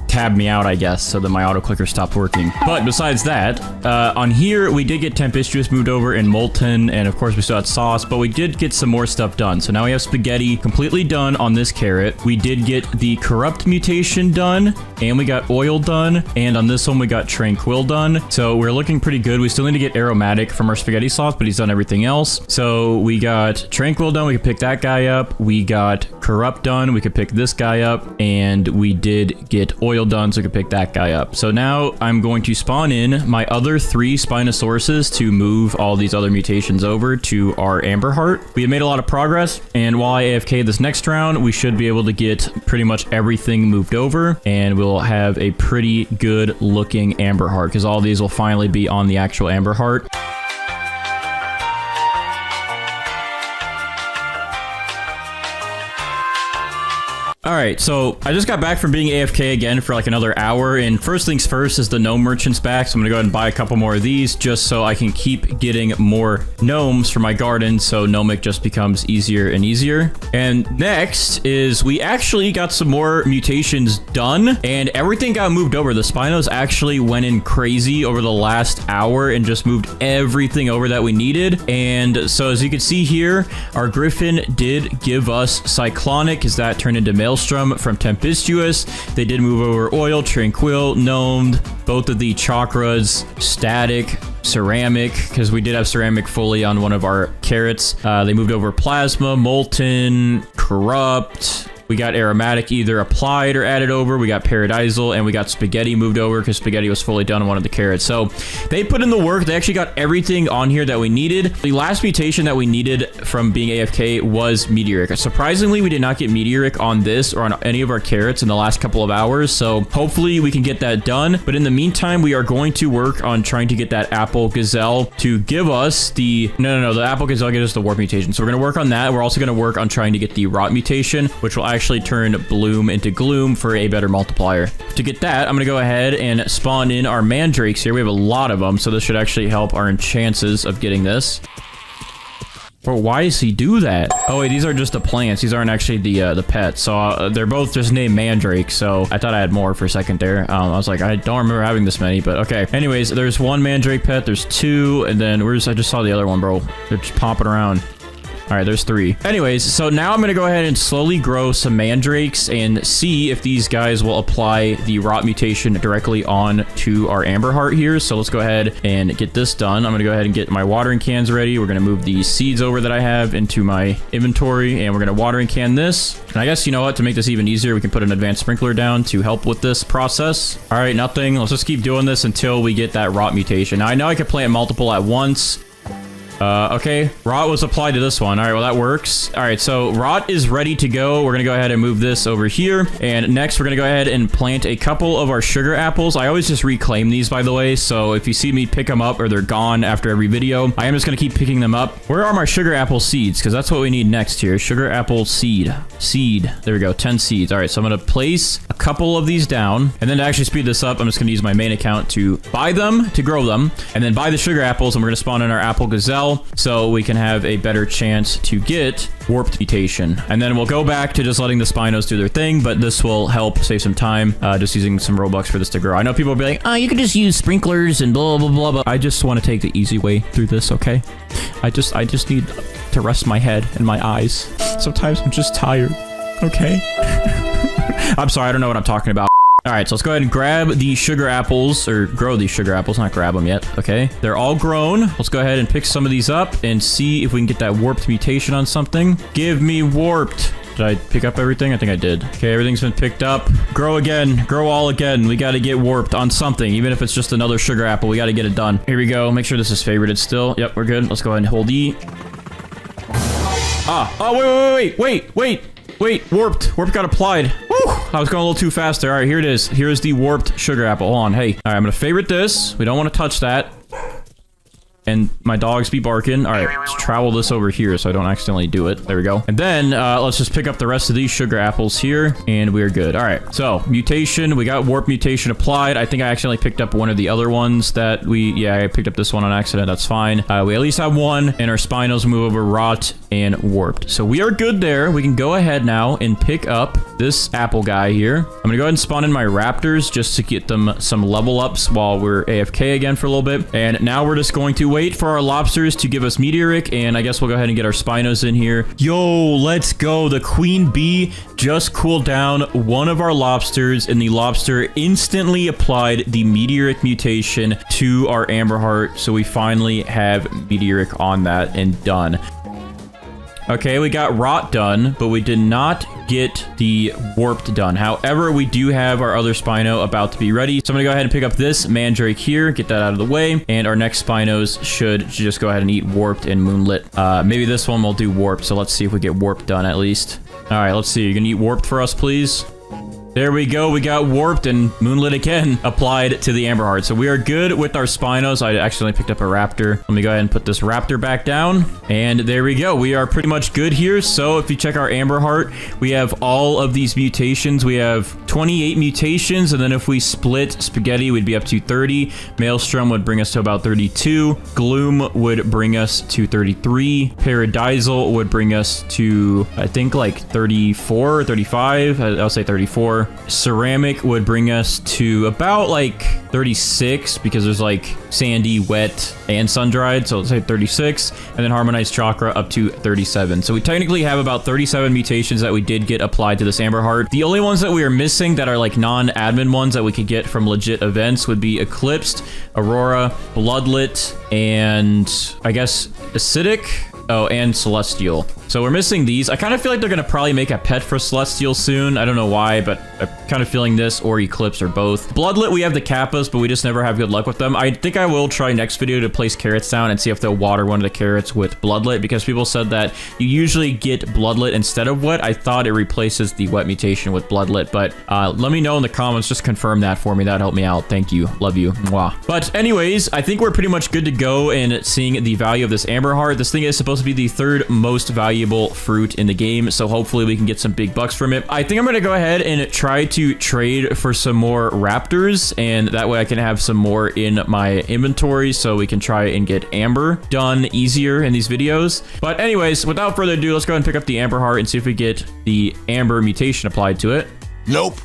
tabbed me out, I guess, so that my auto clicker stopped working. But besides that, on here, we did get Tempestuous moved over and Molten, and of course we still had Sauce, but we did get some more stuff done. So now we have Spaghetti completely done on this carrot. We did get the Corrupt mutation done, and we got Oil done, and on this one we got Tranquil done. So we're looking pretty good. We still need to get Aromatic from our spaghetti sauce, but he's done everything else. So we got Tranquil done, we could pick that guy up. We got Corrupt done, we could pick this guy up, and we did get Oil done, so we could pick that guy up. So now I'm going to spawn in my other 3 Spinosauruses to move all these other mutations over to our Amber Heart. We have made a lot of progress, and while I AFK this next round, we should be able to get pretty much everything moved over, and we'll have a pretty good looking Amber Heart, because all these will finally be on the actual Amber Heart. All right, so I just got back from being AFK again for like another hour, and first things first is the gnome merchants back, so I'm gonna go ahead and buy a couple more of these just so I can keep getting more gnomes for my garden, so gnomic just becomes easier and easier. And next is we actually got some more mutations done, and everything got moved over. The Spinos actually went in crazy over the last hour and just moved everything over that we needed. And so as you can see here, our Griffin did give us Cyclonic, as that turned into Maelstrom from Tempestuous. They did move over Oil, Tranquil, Gnomed, both of the Chakras, Static, Ceramic, because we did have Ceramic fully on one of our carrots. They moved over Plasma, Molten, Corrupt. We got Aromatic either applied or added over. We got Paradisal, and we got Spaghetti moved over because Spaghetti was fully done on one of the carrots. So they put in the work. They actually got everything on here that we needed. The last mutation that we needed from being AFK was Meteoric. Surprisingly, we did not get Meteoric on this or on any of our carrots in the last couple of hours. So hopefully we can get that done. But in the meantime, we are going to work on trying to get that Apple Gazelle to give us the... No, the Apple Gazelle gives us the Warp mutation. So we're going to work on that. We're also going to work on trying to get the Rot mutation, which will actually turn Bloom into Gloom for a better multiplier. To get that, I'm going to go ahead and spawn in our mandrakes here. We have a lot of them, so this should actually help our chances of getting this. But why does he do that? Oh, wait, these are just the plants. These aren't actually the pets. So they're both just named Mandrake. So I thought I had more for a second there. I was like, I don't remember having this many, but okay. Anyways, there's one Mandrake pet. There's 2. And then I just saw the other one, bro. They're just popping around. All right, there's 3. Anyways, so now I'm going to go ahead and slowly grow some mandrakes and see if these guys will apply the rot mutation directly on to our Amber Heart here. So let's go ahead and get this done. I'm going to go ahead and get my watering cans ready. We're going to move these seeds over that I have into my inventory, and we're going to watering can this. And I guess, you know what, to make this even easier, we can put an advanced sprinkler down to help with this process. All right, nothing. Let's just keep doing this until we get that rot mutation. Now, I know I can plant multiple at once. Okay, rot was applied to this one. All right, well, that works. All right, so rot is ready to go. We're gonna go ahead and move this over here. And next, we're gonna go ahead and plant a couple of our sugar apples. I always just reclaim these, by the way. So if you see me pick them up or they're gone after every video, I am just gonna keep picking them up. Where are my sugar apple seeds? Because that's what we need next here. Sugar apple seed. Seed. There we go, 10 seeds. All right, so I'm gonna place a couple of these down. And then to actually speed this up, I'm just gonna use my main account to buy them, to grow them, and then buy the sugar apples, and we're gonna spawn in our Apple Gazelle, so we can have a better chance to get warped mutation. And then we'll go back to just letting the Spinos do their thing, but this will help save some time, just using some Robux for this to grow. I know people will be like, oh, you could just use sprinklers and blah, blah, blah, but I just want to take the easy way through this, okay? I just need to rest my head and my eyes. Sometimes I'm just tired, okay? I'm sorry, I don't know what I'm talking about. All right, so let's go ahead and grab the sugar apples, or grow these sugar apples, not grab them yet. Okay, they're all grown. Let's go ahead and pick some of these up and see if we can get that warped mutation on something. Give me warped. Did I pick up everything? I think I did. Okay, everything's been picked up. Grow again. Grow all again. We got to get warped on something. Even if it's just another sugar apple, we got to get it done. Here we go. Make sure this is favorited still. Yep, we're good. Let's go ahead and hold E. Ah. Oh, wait. Warped. Warp got applied. Woo! I was going a little too fast there. All right, here it is. Here's the warped sugar apple. Hold on. Hey. All right, I'm going to favorite this. We don't want to touch that. And my dogs be barking. All right, let's travel this over here so I don't accidentally do it. There we go. And then let's just pick up the rest of these sugar apples here, and we're good. All right, so mutation. We got warp mutation applied. I think I accidentally picked up one of the other ones that yeah, I picked up this one on accident. That's fine. We at least have one, and our spinos move over rot and warped. So we are good there. We can go ahead now and pick up this apple guy here. I'm gonna go ahead and spawn in my raptors just to get them some level ups while we're AFK again for a little bit. And now we're just going to wait for our lobsters to give us meteoric, and I guess we'll go ahead and get our spinos in here. Yo, let's go. The queen bee just cooled down one of our lobsters, and the lobster instantly applied the meteoric mutation to our amber heart, so we finally have meteoric on that and done. Okay, we got rot done, but we did not get the warped done. However, we do have our other spino about to be ready. So I'm gonna go ahead and pick up this mandrake here, get that out of the way, and our next spinos should just go ahead and eat warped and moonlit. Maybe this one will do warped, so let's see if we get warped done at least. All right, let's see. You're gonna eat warped for us, please? There we go. We got warped and moonlit again applied to the amber heart. So we are good with our spinos. I accidentally picked up a raptor. Let me go ahead and put this raptor back down. And there we go. We are pretty much good here. So if you check our amber heart, we have all of these mutations. We have 28 mutations. And then if we split spaghetti, we'd be up to 30. Maelstrom would bring us to about 32. Gloom would bring us to 33. Paradisal would bring us to, I think, like 34 or 35. I'll say 34. Ceramic would bring us to about like 36 because there's like sandy, wet, and sun-dried, so let's say 36, and then harmonized chakra up to 37. So we technically have about 37 mutations that we did get applied to this amber heart. The only ones that we are missing that are like non-admin ones that we could get from legit events would be Eclipsed, Aurora, Bloodlit, and I guess Acidic. Oh, and Celestial. So we're missing these. I kind of feel like they're going to probably make a pet for Celestial soon. I don't know why, but I'm kind of feeling this or Eclipse or both. Bloodlit, we have the Kappas, but we just never have good luck with them. I think I will try next video to place carrots down and see if they'll water one of the carrots with Bloodlit, because people said that you usually get Bloodlit instead of wet. I thought it replaces the wet mutation with Bloodlit, but let me know in the comments. Just confirm that for me. That'd help me out. Thank you. Love you. Mwah. But anyways, I think we're pretty much good to go in seeing the value of this amber heart. This thing is supposed to be the third most valuable fruit in the game, so hopefully we can get some big bucks from it. I think I'm gonna go ahead and try to trade for some more raptors, and that way I can have some more in my inventory so we can try and get amber done easier in these videos. But anyways, without further ado, let's go ahead and pick up the amber heart and see if we get the amber mutation applied to it. Nope.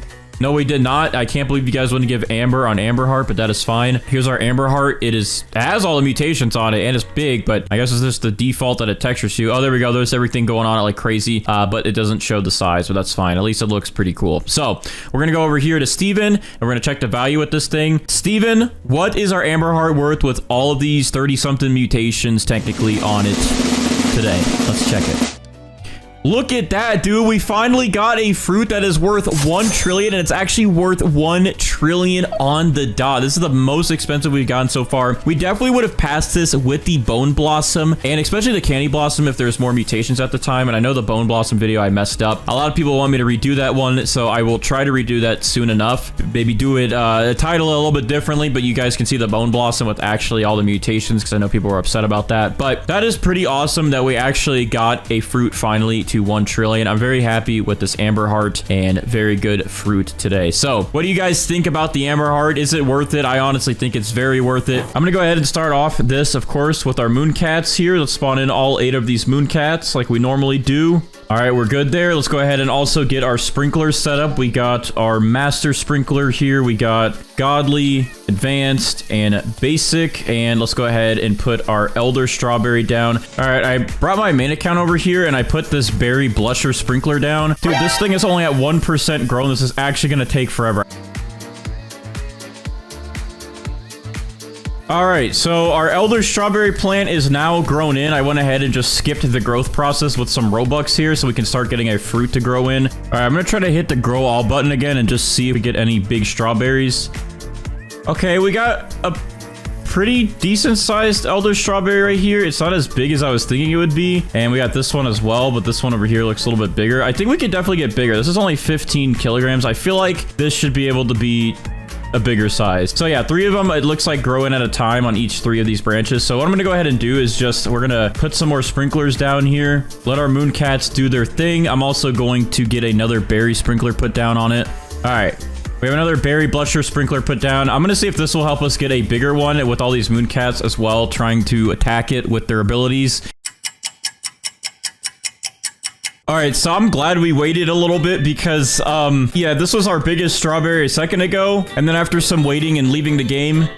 No, we did not. I can't believe you guys wouldn't give amber on amber heart, but that is fine. Here's our amber heart. It has all the mutations on it, and it's big, but I guess it's just the default that it textures to. Oh, there we go. There's everything going on like crazy, but it doesn't show the size, but that's fine. At least it looks pretty cool. So we're going to go over here to Steven, and we're going to check the value with this thing. Steven, what is our amber heart worth with all of these 30-something mutations technically on it today? Let's check it. Look at that, dude. We finally got a fruit that is worth 1 trillion, and it's actually worth 1 trillion on the dot. This is the most expensive we've gotten so far. We definitely would have passed this with the Bone Blossom, and especially the Candy Blossom if there's more mutations at the time. And I know the Bone Blossom video I messed up. A lot of people want me to redo that one, so I will try to redo that soon enough. Maybe do it, title it a little bit differently, but you guys can see the Bone Blossom with actually all the mutations, because I know people were upset about that. But that is pretty awesome that we actually got a fruit finally to 1 trillion. I'm very happy with this amber heart, and very good fruit today. So what do you guys think about the amber heart? Is it worth it? I honestly think it's very worth it. I'm gonna go ahead and start off this, of course, with our moon cats here. Let's spawn in all 8 of these moon cats like we normally do. All right, we're good there. Let's go ahead and also get our sprinklers set up. We got our master sprinkler here. We got godly, advanced, and basic. And let's go ahead and put our elder strawberry down. All right, I brought my main account over here, and I put this berry blusher sprinkler down. Dude, this thing is only at 1% grown. This is actually gonna take forever. All right, so our elder strawberry plant is now grown in. I went ahead and just skipped the growth process with some Robux here so we can start getting a fruit to grow in. All right, I'm gonna try to hit the grow all button again and just see if we get any big strawberries. Okay, we got a pretty decent sized elder strawberry right here. It's not as big as I was thinking it would be. And we got this one as well, but this one over here looks a little bit bigger. I think we could definitely get bigger. This is only 15 kilograms. I feel like this should be able to be a bigger size. So yeah, 3 of them, it looks like growing at a time on each 3 of these branches. So what I'm gonna go ahead and do is just, we're gonna put some more sprinklers down here. Let our moon cats do their thing. I'm also going to get another berry sprinkler put down on it. All right. We have another berry blusher sprinkler put down. I'm going to see if this will help us get a bigger one with all these moon cats as well, trying to attack it with their abilities. All right, so I'm glad we waited a little bit because, yeah, this was our biggest strawberry a second ago. And then after some waiting and leaving the game,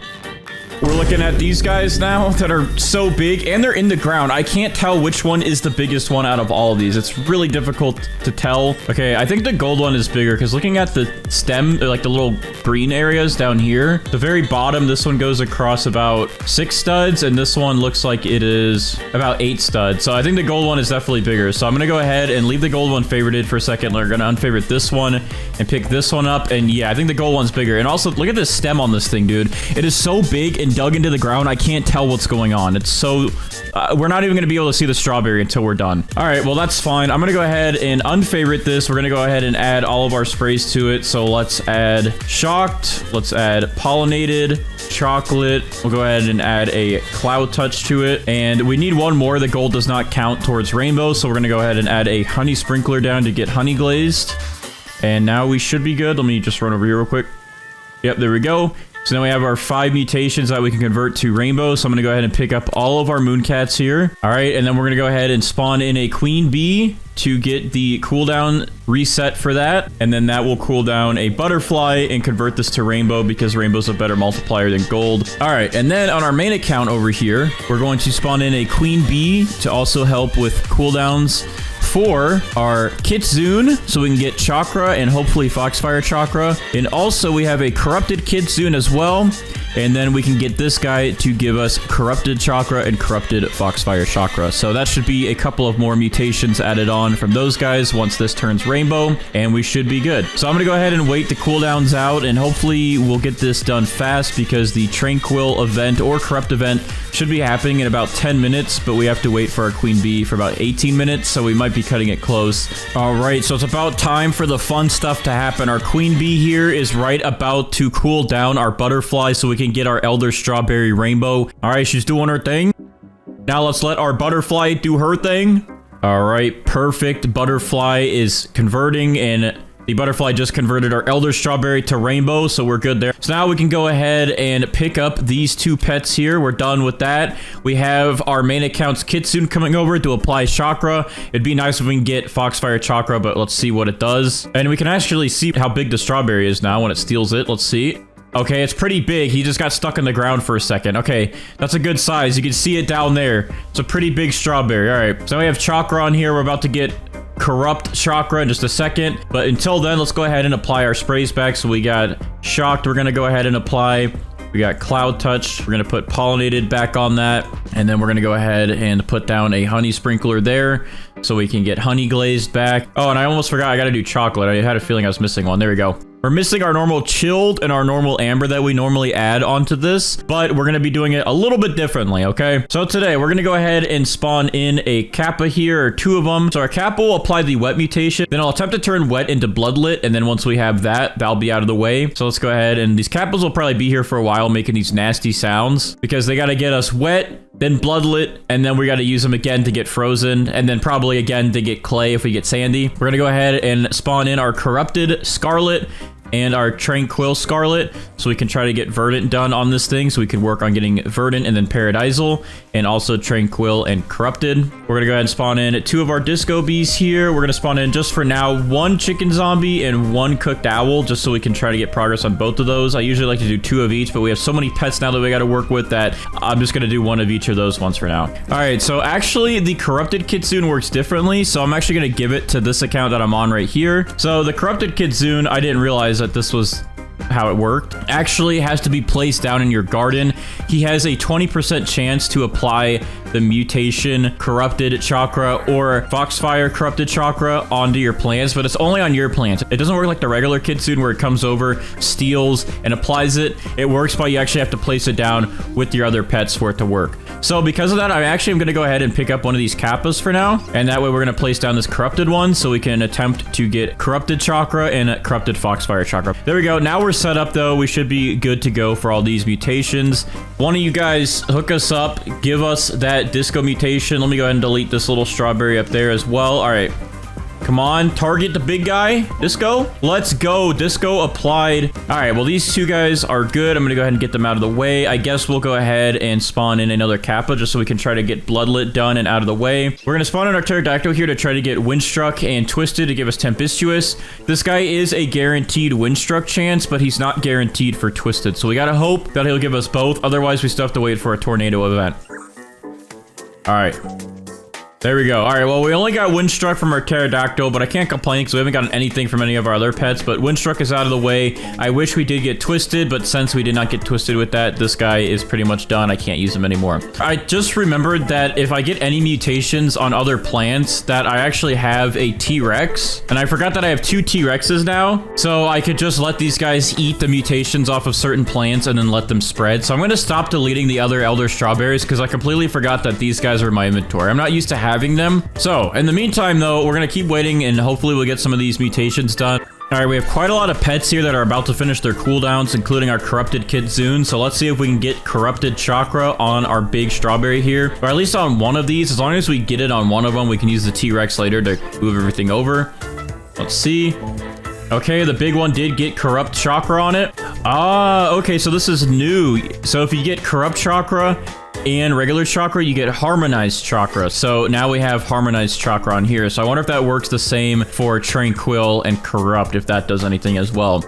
we're looking at these guys now that are so big and they're in the ground. I can't tell which one is the biggest one out of all of these. It's really difficult to tell. Okay, I think the gold one is bigger because looking at the stem, like the little green areas down here, the very bottom, this one goes across about 6 studs and this one looks like it is about 8 studs. So I think the gold one is definitely bigger. So I'm going to go ahead and leave the gold one favorited for a second. We're going to unfavorite this one and pick this one up. And yeah, I think the gold one's bigger. And also look at this stem on this thing, dude. It is so big and dug into the ground. I can't tell what's going on. It's so we're not even going to be able to see the strawberry until we're done. All right, well, that's fine. I'm going to go ahead and unfavorite this. We're going to go ahead and add all of our sprays to it. So let's add shocked. Let's add pollinated, chocolate. We'll go ahead and add a cloud touch to it. And we need one more. The gold does not count towards rainbow. So we're going to go ahead and add a honey sprinkler down to get honey glazed. And now we should be good. Let me just run over here real quick. Yep, there we go. So now we have our 5 mutations that we can convert to rainbow. So I'm going to go ahead and pick up all of our moon cats here. All right. And then we're going to go ahead and spawn in a queen bee to get the cooldown reset for that. And then that will cool down a butterfly and convert this to rainbow because rainbow's a better multiplier than gold. All right. And then on our main account over here, we're going to spawn in a queen bee to also help with cooldowns for our Kitsune, so we can get Chakra and hopefully Foxfire Chakra. And also we have a Corrupted Kitsune as well. And then we can get this guy to give us Corrupted Chakra and Corrupted Foxfire Chakra. So that should be a couple of more mutations added on from those guys once this turns rainbow, and we should be good. So I'm going to go ahead and wait the cooldowns out, and hopefully we'll get this done fast because the Tranquil event or Corrupt event should be happening in about 10 minutes, but we have to wait for our Queen Bee for about 18 minutes, so we might be cutting it close. All right, so it's about time for the fun stuff to happen. Our Queen Bee here is right about to cool down our butterfly so we can get our Elder Strawberry Rainbow. All right, she's doing her thing. Now let's let our butterfly do her thing. All right, perfect. Butterfly is converting, and the butterfly just converted our Elder Strawberry to Rainbow, so we're good there. So now we can go ahead and pick up these 2 pets here. We're done with that. We have our main account's Kitsune coming over to apply Chakra. It'd be nice if we can get Foxfire Chakra, but let's see what it does. And we can actually see how big the strawberry is now when it steals it. Let's see. Okay, it's pretty big. He just got stuck in the ground for a second. Okay, that's a good size. You can see it down there. It's a pretty big strawberry. All right, so we have Chakra on here. We're about to get Corrupt Chakra in just a second. But until then, let's go ahead and apply our sprays back. So we got Shocked. We're going to go ahead and apply. We got Cloud Touch. We're going to put Pollinated back on that. And then we're going to go ahead and put down a Honey Sprinkler there so we can get Honey Glazed back. Oh, and I almost forgot. I got to do Chocolate. I had a feeling I was missing one. There we go. We're missing our normal Chilled and our normal Amber that we normally add onto this, but we're going to be doing it a little bit differently, okay? So today, we're going to go ahead and spawn in a Kappa here, or 2 of them. So our Kappa will apply the Wet mutation. Then I'll attempt to turn Wet into Bloodlit, and then once we have that, that'll be out of the way. So let's go ahead, and these Kappas will probably be here for a while making these nasty sounds, because they got to get us Wet, then Bloodlit, and then we got to use them again to get Frozen, and then probably again to get Clay if we get Sandy. We're going to go ahead and spawn in our Corrupted Scarlet and our Tranquil Scarlet, so we can try to get Verdant done on this thing, so we can work on getting Verdant and then Paradisal, and also Tranquil and Corrupted. We're gonna go ahead and spawn in 2 of our Disco Bees here. We're gonna spawn in, just for now, 1 Chicken Zombie and 1 Cooked Owl, just so we can try to get progress on both of those. I usually like to do 2 of each, but we have so many pets now that we gotta work with that I'm just gonna do 1 of each of those ones for now. All right, so actually the Corrupted Kitsune works differently, so I'm actually gonna give it to this account that I'm on right here. So the Corrupted Kitsune, I didn't realize that this was how it worked. Actually has to be placed down in your garden. He has a 20% chance to apply the mutation corrupted chakra or foxfire corrupted chakra onto your plants, but it's only on your plants. It doesn't work like the regular kitsune where it comes over, steals, and applies it. It works by you actually have to place it down with your other pets for it to work. So because of that, I actually am going to go ahead and pick up one of these kappas for now, and that way we're going to place down this corrupted one so we can attempt to get corrupted chakra and corrupted foxfire chakra. There we go. Now we're set up though. We should be good to go for all these mutations. One of you guys hook us up, give us that disco mutation. Let me go ahead and delete this little strawberry up there as well. All right. Come on, target the big guy. Disco, let's go. Disco applied. All right, well, these two guys are good. I'm gonna go ahead and get them out of the way. I guess we'll go ahead and spawn in another kappa just so we can try to get bloodlet done and out of the way. We're gonna spawn in our pterodactyl here to try to get windstruck and twisted to give us tempestuous. This guy is a guaranteed windstruck chance, but he's not guaranteed for twisted. So we gotta hope that he'll give us both. Otherwise, we still have to wait for a tornado event. All right. There we go. All right, well, we only got windstruck from our pterodactyl, but I can't complain because we haven't gotten anything from any of our other pets, but windstruck is out of the way. I wish we did get twisted, but since we did not get twisted with that, this guy is pretty much done. I can't use him anymore. I just remembered that if I get any mutations on other plants, that I actually have a T-Rex, and I forgot that I have 2 T-Rexes now, so I could just let these guys eat the mutations off of certain plants and then let them spread. So I'm going to stop deleting the other elder strawberries because I completely forgot that these guys are in my inventory. I'm not used to having them. So in the meantime though, we're gonna keep waiting and hopefully we'll get some of these mutations done. All right, we have quite a lot of pets here that are about to finish their cooldowns, including our corrupted kitsune. So let's see if we can get corrupted chakra on our big strawberry here, or at least on one of these. As long as we get it on one of them, we can use the T-Rex later to move everything over. Let's see. Okay, the big one did get corrupt chakra on it. Ah, okay, so this is new. So if you get corrupt chakra and regular chakra, you get harmonized chakra. So now we have harmonized chakra on here. So I wonder if that works the same for tranquil and corrupt, if that does anything as well.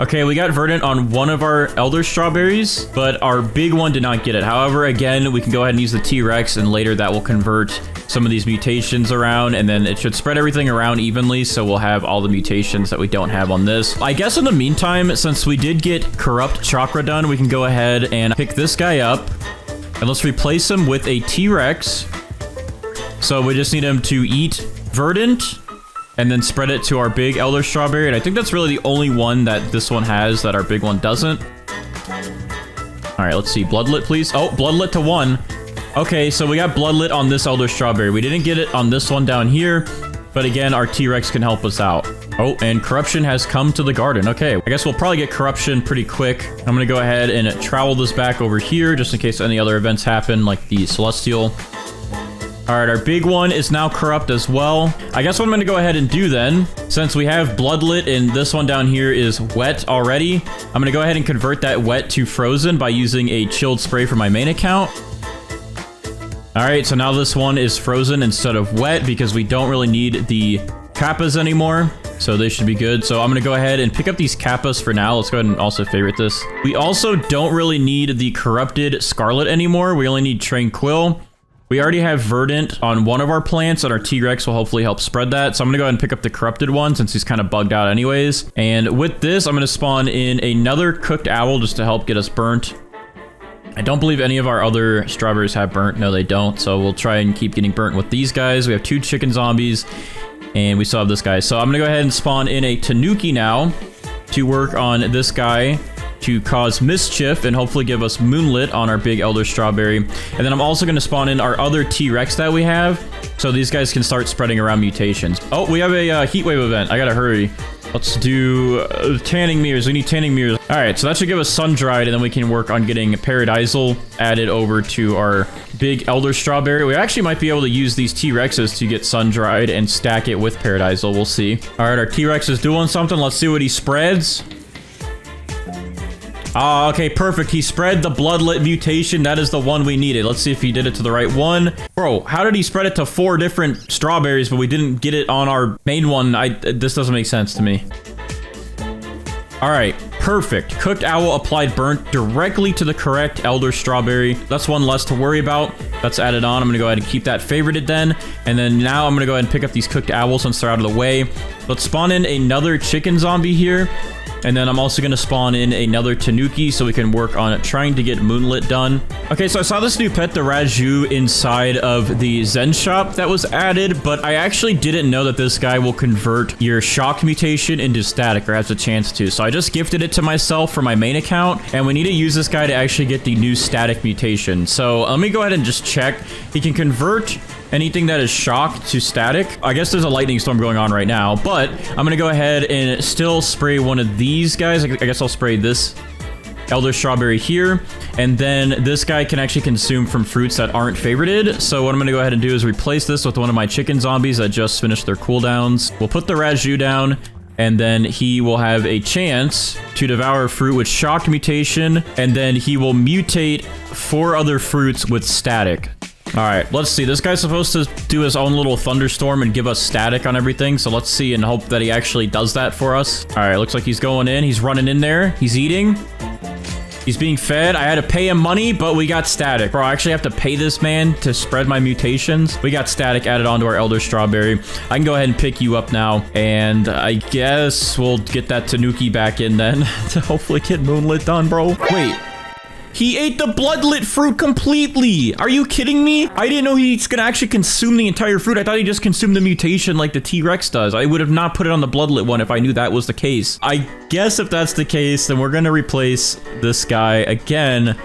Okay, we got verdant on one of our elder strawberries, but our big one did not get it. However, again, we can go ahead and use the T-Rex, and later that will convert some of these mutations around, and then it should spread everything around evenly, so we'll have all the mutations that we don't have on this. I guess in the meantime, since we did get corrupt chakra done, we can go ahead and pick this guy up, and let's replace him with a T-Rex. So we just need him to eat verdant, and then spread it to our big elder strawberry. And I think that's really the only one that this one has that our big one doesn't. All right, let's see. Bloodlet, please. Oh, bloodlet to 1. Okay, so we got bloodlet on this elder strawberry. We didn't get it on this one down here, but again, our T-Rex can help us out. Oh, and corruption has come to the garden. Okay, I guess we'll probably get corruption pretty quick. I'm gonna go ahead and travel this back over here just in case any other events happen, like the celestial. All right, our big one is now corrupt as well. I guess what I'm going to go ahead and do then, since we have bloodlet and this one down here is wet already, I'm going to go ahead and convert that wet to frozen by using a chilled spray for my main account. All right, so now this one is frozen instead of wet because we don't really need the kappas anymore. So they should be good. So I'm going to go ahead and pick up these kappas for now. Let's go ahead and also favorite this. We also don't really need the corrupted scarlet anymore. We only need tranquil. We already have verdant on one of our plants, and our T-Rex will hopefully help spread that. So I'm going to go ahead and pick up the corrupted one since he's kind of bugged out anyways. And with this, I'm going to spawn in another cooked owl just to help get us burnt. I don't believe any of our other strawberries have burnt. No, they don't. So we'll try and keep getting burnt with these guys. We have 2 chicken zombies, and we still have this guy. So I'm going to go ahead and spawn in a tanuki now to work on this guy, to cause mischief and hopefully give us moonlit on our big elder strawberry. And then I'm also going to spawn in our other T-Rex that we have, so these guys can start spreading around mutations. Oh, we have a heat wave event. I gotta hurry. Let's do tanning mirrors. We need tanning mirrors. All right, so that should give us sun-dried, and then we can work on getting paradisal added over to our big elder strawberry. We actually might be able to use these T-Rexes to get sun-dried and stack it with paradisal. We'll see. All right, our T-Rex is doing something. Let's see what he spreads. Ah, okay, perfect. He spread the bloodlet mutation. That is the one we needed. Let's see if he did it to the right one. Bro, how did he spread it to 4 different strawberries, but we didn't get it on our main one? This doesn't make sense to me. All right, perfect. Cooked owl applied burnt directly to the correct elder strawberry. That's one less to worry about. That's added on. I'm going to go ahead and keep that favorited then. And then now I'm going to go ahead and pick up these cooked owls since they're out of the way. Let's spawn in another chicken zombie here. And then I'm also going to spawn in another tanuki so we can work on trying to get moonlit done. Okay, so I saw this new pet, the Raju, inside of the Zen shop that was added, but I actually didn't know that this guy will convert your shock mutation into static, or has a chance to. So I just gifted it to myself for my main account, and we need to use this guy to actually get the new static mutation. So let me go ahead and just check. He can convert anything that is shocked to static. I guess there's a lightning storm going on right now, but I'm gonna go ahead and still spray one of these guys. I guess I'll spray this elder strawberry here, and then this guy can actually consume from fruits that aren't favorited. So what I'm gonna go ahead and do is replace this with one of my chicken zombies that just finished their cooldowns. We'll put the Raju down, and then he will have a chance to devour fruit with shock mutation, and then he will mutate 4 other fruits with static. All right, let's see. This guy's supposed to do his own little thunderstorm and give us static on everything. So let's see and hope that he actually does that for us. All right, looks like he's going in. He's running in there. He's eating. He's being fed. I had to pay him money, but we got static. Bro, I actually have to pay this man to spread my mutations. We got static added onto our elder strawberry. I can go ahead and pick you up now. And I guess we'll get that tanuki back in then to hopefully get moonlit done, bro. Wait. He ate the bloodlit fruit completely. Are you kidding me? I didn't know he's gonna actually consume the entire fruit. I thought he just consumed the mutation like the T-Rex does. I would have not put it on the bloodlit one if I knew that was the case. I guess if that's the case, then we're gonna replace this guy again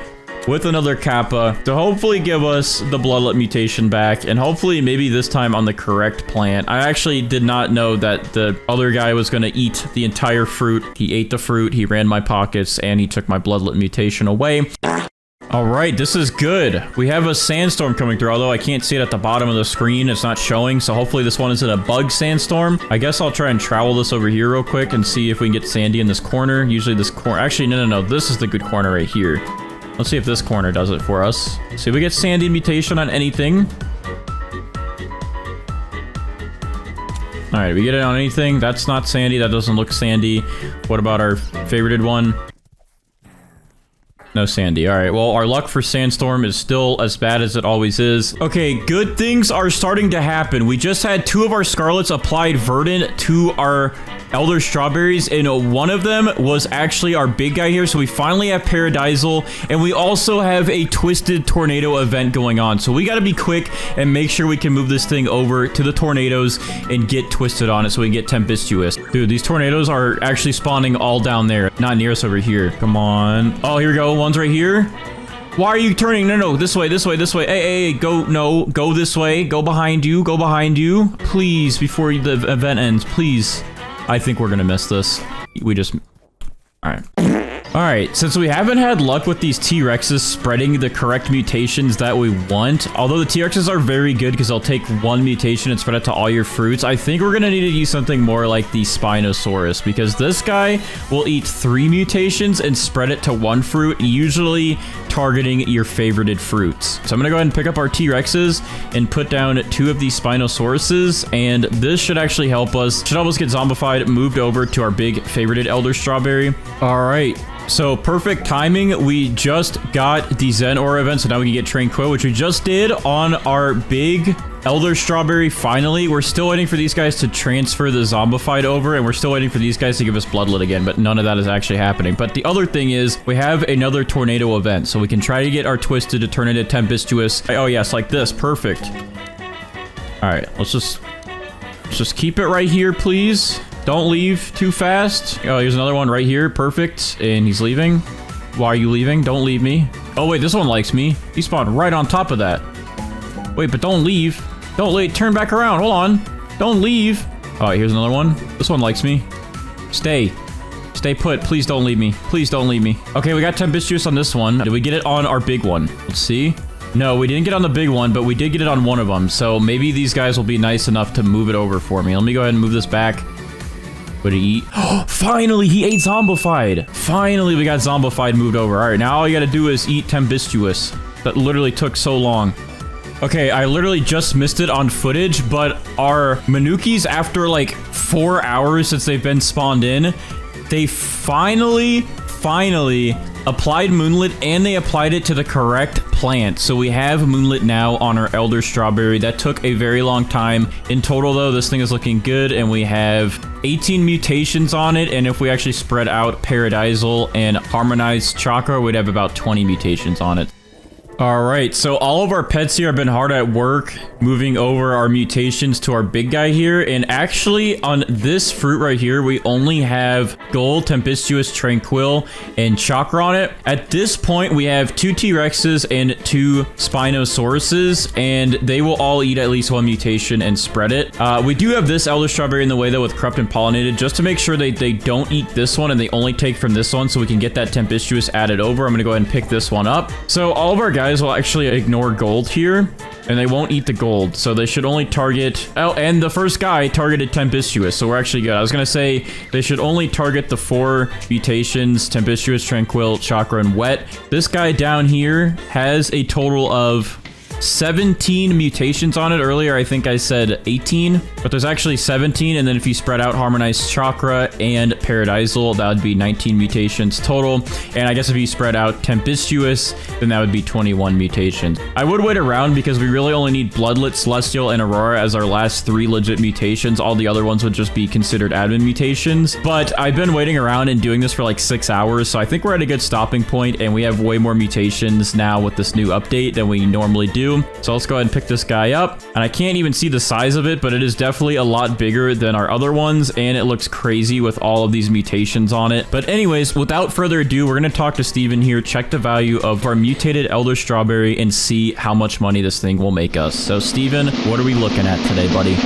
with another Kappa to hopefully give us the bloodlet mutation back, and hopefully maybe this time on the correct plant. I actually did not know that the other guy was going to eat the entire fruit. He ate the fruit, he ran my pockets, and he took my bloodlet mutation away. All right, this is good. We have a sandstorm coming through, although I can't see it at the bottom of the screen. It's not showing, so hopefully this one isn't a bug sandstorm. I guess I'll try and travel this over here real quick and see if we can get sandy in this corner. Usually this corner... Actually, no. This is the good corner right here. Let's see if this corner does it for us. See if we get sandy mutation on anything. All right, we get it on anything. That's not sandy. That doesn't look sandy. What about our favorited one? No sandy. All right, well, our luck for sandstorm is still as bad as it always is. Okay, good things are starting to happen. We just had 2 of our scarlets applied verdant to our elder strawberries, and one of them was actually our big guy here. So we finally have paradisal, and we also have a twisted tornado event going on. So we got to be quick and make sure we can move this thing over to the tornadoes and get twisted on it so we can get tempestuous. Dude, these tornadoes are actually spawning all down there, not near us over here. Come on. Oh, here we go. One's right here. Why are you turning? No, this way. Hey, go, no, go this way. Go behind you. Please, before the event ends, please. I think we're gonna miss this. We just... All right, since we haven't had luck with these T-Rexes spreading the correct mutations that we want, although the T-Rexes are very good because they'll take 1 mutation and spread it to all your fruits, I think we're gonna need to use something more like the Spinosaurus, because this guy will eat 3 mutations and spread it to 1 fruit, usually targeting your favorited fruits. So I'm gonna go ahead and pick up our T-Rexes and put down 2 of these Spinosauruses, and this should actually help us. Should help us get zombified, moved over to our big favorited elder strawberry. All right. So perfect timing. We just got the Zen Aura event, so now we can get Tranquil, which we just did on our big elder strawberry. Finally, we're still waiting for these guys to transfer the zombified over, and we're still waiting for these guys to give us bloodlet again, but none of that is actually happening. But the other thing is we have another tornado event, so we can try to get our twisted to turn into tempestuous. Oh yes, like this. Perfect. All right, let's just keep it right here, please. Don't leave too fast. Oh, here's another one right here. Perfect. And he's leaving. Why are you leaving? Don't leave me. Oh, wait, this one likes me. He spawned right on top of that. Wait, but don't leave. Don't leave. Turn back around. Hold on. Don't leave. Oh, here's another one. This one likes me. Stay. Stay put. Please don't leave me. Please don't leave me. Okay, we got tempestuous on this one. Did we get it on our big one? Let's see. No, we didn't get on the big one, but we did get it on one of them. So maybe these guys will be nice enough to move it over for me. Let me go ahead and move this back. What did he eat? Oh, finally, he ate zombified. Finally, we got zombified moved over. All right, now all you gotta do is eat tempestuous. That literally took so long. Okay, I literally just missed it on footage, but our Manukis, after like 4 hours since they've been spawned in, they finally applied moonlit, and they applied it to the correct plant. So we have moonlit now on our elder strawberry. That took a very long time. In total, though, this thing is looking good, and we have 18 mutations on it, and if we actually spread out paradisal and harmonized chakra, we'd have about 20 mutations on it. All right, so all of our pets here have been hard at work moving over our mutations to our big guy here. And actually on this fruit right here, we only have gold, tempestuous, tranquil, and chakra on it. At this point, we have 2 T-Rexes and 2 Spinosauruses, and they will all eat at least 1 mutation and spread it. We do have this elder strawberry in the way though with corrupt and pollinated, just to make sure they don't eat this one and they only take from this one so we can get that tempestuous added over. I'm gonna go ahead and pick this one up. So all of our guys will actually ignore gold here, and they won't eat the gold, so they should only target... Oh, and the first guy targeted tempestuous, so we're actually good. I was gonna say they should only target the 4 mutations: tempestuous, tranquil, chakra, and wet. This guy down here has a total of 17 mutations on it. Earlier, I think I said 18, but there's actually 17. And then if you spread out harmonized chakra and paradisal, that would be 19 mutations total. And I guess if you spread out tempestuous, then that would be 21 mutations. I would wait around because we really only need bloodlet, celestial, and aurora as our last 3 legit mutations. All the other ones would just be considered admin mutations. But I've been waiting around and doing this for like 6 hours, so I think we're at a good stopping point, and we have way more mutations now with this new update than we normally do. So let's go ahead and pick this guy up. And I can't even see the size of it, but it is definitely a lot bigger than our other ones, and it looks crazy with all of these mutations on it. But anyways, without further ado, we're going to talk to Steven here, check the value of our mutated elder strawberry, and see how much money this thing will make us. So Steven, what are we looking at today, buddy?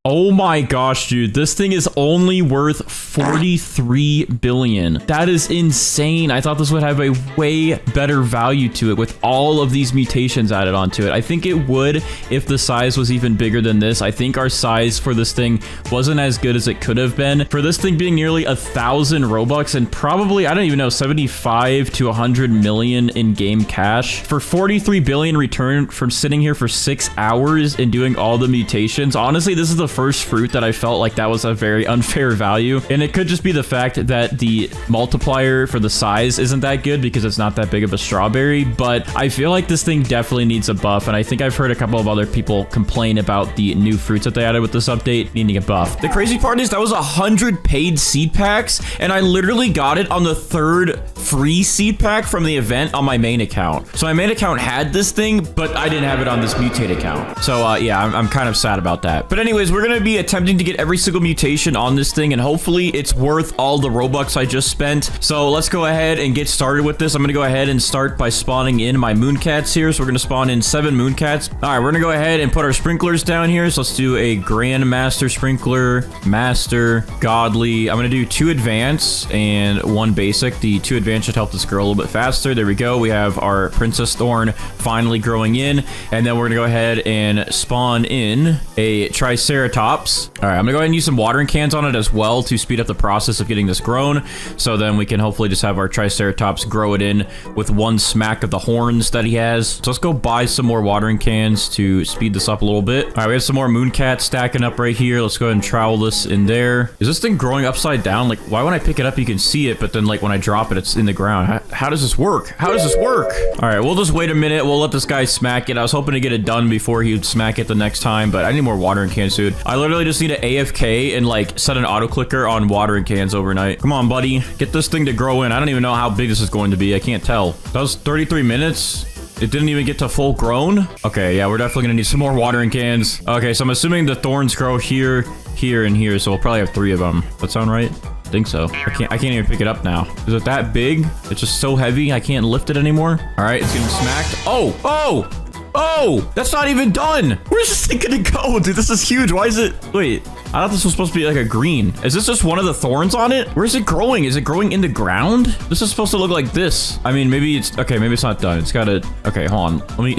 Oh my gosh, dude, this thing is only worth 43 billion. That is insane. I thought this would have a way better value to it with all of these mutations added onto it. I think it would if the size was even bigger than this. I think our size for this thing wasn't as good as it could have been. For this thing being nearly 1,000 Robux and probably, I don't even know, 75 to 100 million in-game cash. For 43 billion return from sitting here for 6 hours and doing all the mutations, honestly, this is the first fruit that I felt like that was a very unfair value. And it could just be the fact that the multiplier for the size isn't that good because it's not that big of a strawberry, but I feel like this thing definitely needs a buff. And I think I've heard a couple of other people complain about the new fruits that they added with this update needing a buff. The crazy part is that was 100 paid seed packs, and I literally got it on the 3rd free seed pack from the event on my main account. So my main account had this thing, but I didn't have it on this mutate account. So yeah, I'm kind of sad about that. But anyways, we're going to be attempting to get every single mutation on this thing, and hopefully it's worth all the Robux I just spent. So let's go ahead and get started with this. I'm going to go ahead and start by spawning in my mooncats here. So we're going to spawn in 7 mooncats. All right, we're going to go ahead and put our sprinklers down here. So let's do a grandmaster sprinkler, master, godly. I'm going to do 2 advanced and 1 basic. The 2 advanced should help this grow a little bit faster. There we go. We have our princess thorn finally growing in, and then we're going to go ahead and spawn in a triceratops. All right, I'm gonna go ahead and use some watering cans on it as well to speed up the process of getting this grown. So then we can hopefully just have our triceratops grow it in with 1 smack of the horns that he has. So let's go buy some more watering cans to speed this up a little bit. All right, we have some more mooncats stacking up right here. Let's go ahead and trowel this in there. Is this thing growing upside down? Like, why when I pick it up, you can see it, but then like when I drop it, it's in the ground. How does this work? How does this work? All right, we'll just wait a minute. We'll let this guy smack it. I was hoping to get it done before he would smack it the next time, but I need more watering cans, dude. I literally just need to AFK and like set an auto clicker on watering cans overnight. Come on, buddy. Get this thing to grow in. I don't even know how big this is going to be. I can't tell. That was 33 minutes. It didn't even get to full grown. Okay, yeah, we're definitely gonna need some more watering cans. Okay, so I'm assuming the thorns grow here, here, and here, so we'll probably have 3 of them. That sound right? I think so. I can't even pick it up now. Is it that big? It's just so heavy I can't lift it anymore. All right, it's getting smacked. Oh, that's not even done. Where's this thing gonna go, dude? This is huge. Why is it? Wait, I thought this was supposed to be like a green. Is this just one of the thorns on it? Where is it growing? Is it growing in the ground? This is supposed to look like this. I mean, maybe it's okay. Maybe it's not done. It's gotta. Okay, hold on. Let me.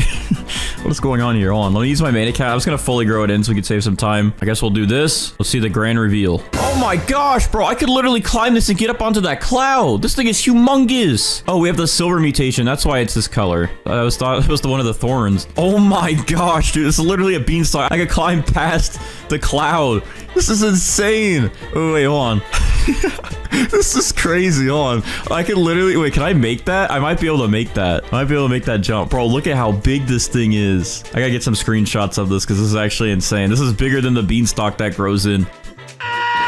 What's going on here? Hold on. Let me use my main account. I'm just gonna fully grow it in so we can save some time. I guess we'll do this. Let's see the grand reveal. Oh my gosh, bro! I could literally climb this and get up onto that cloud. This thing is humongous. Oh, we have the silver mutation. That's why it's this color. I thought it was the one of the thorns. Oh my gosh, dude! This is literally a beanstalk. I could climb past the cloud This is insane. Oh, wait, hold on. This is crazy. Hold on. I can literally... Wait, can I make that? I might be able to make that. I might be able to make that jump. Bro, look at how big this thing is. I gotta get some screenshots of this because this is actually insane. This is bigger than the beanstalk that grows in.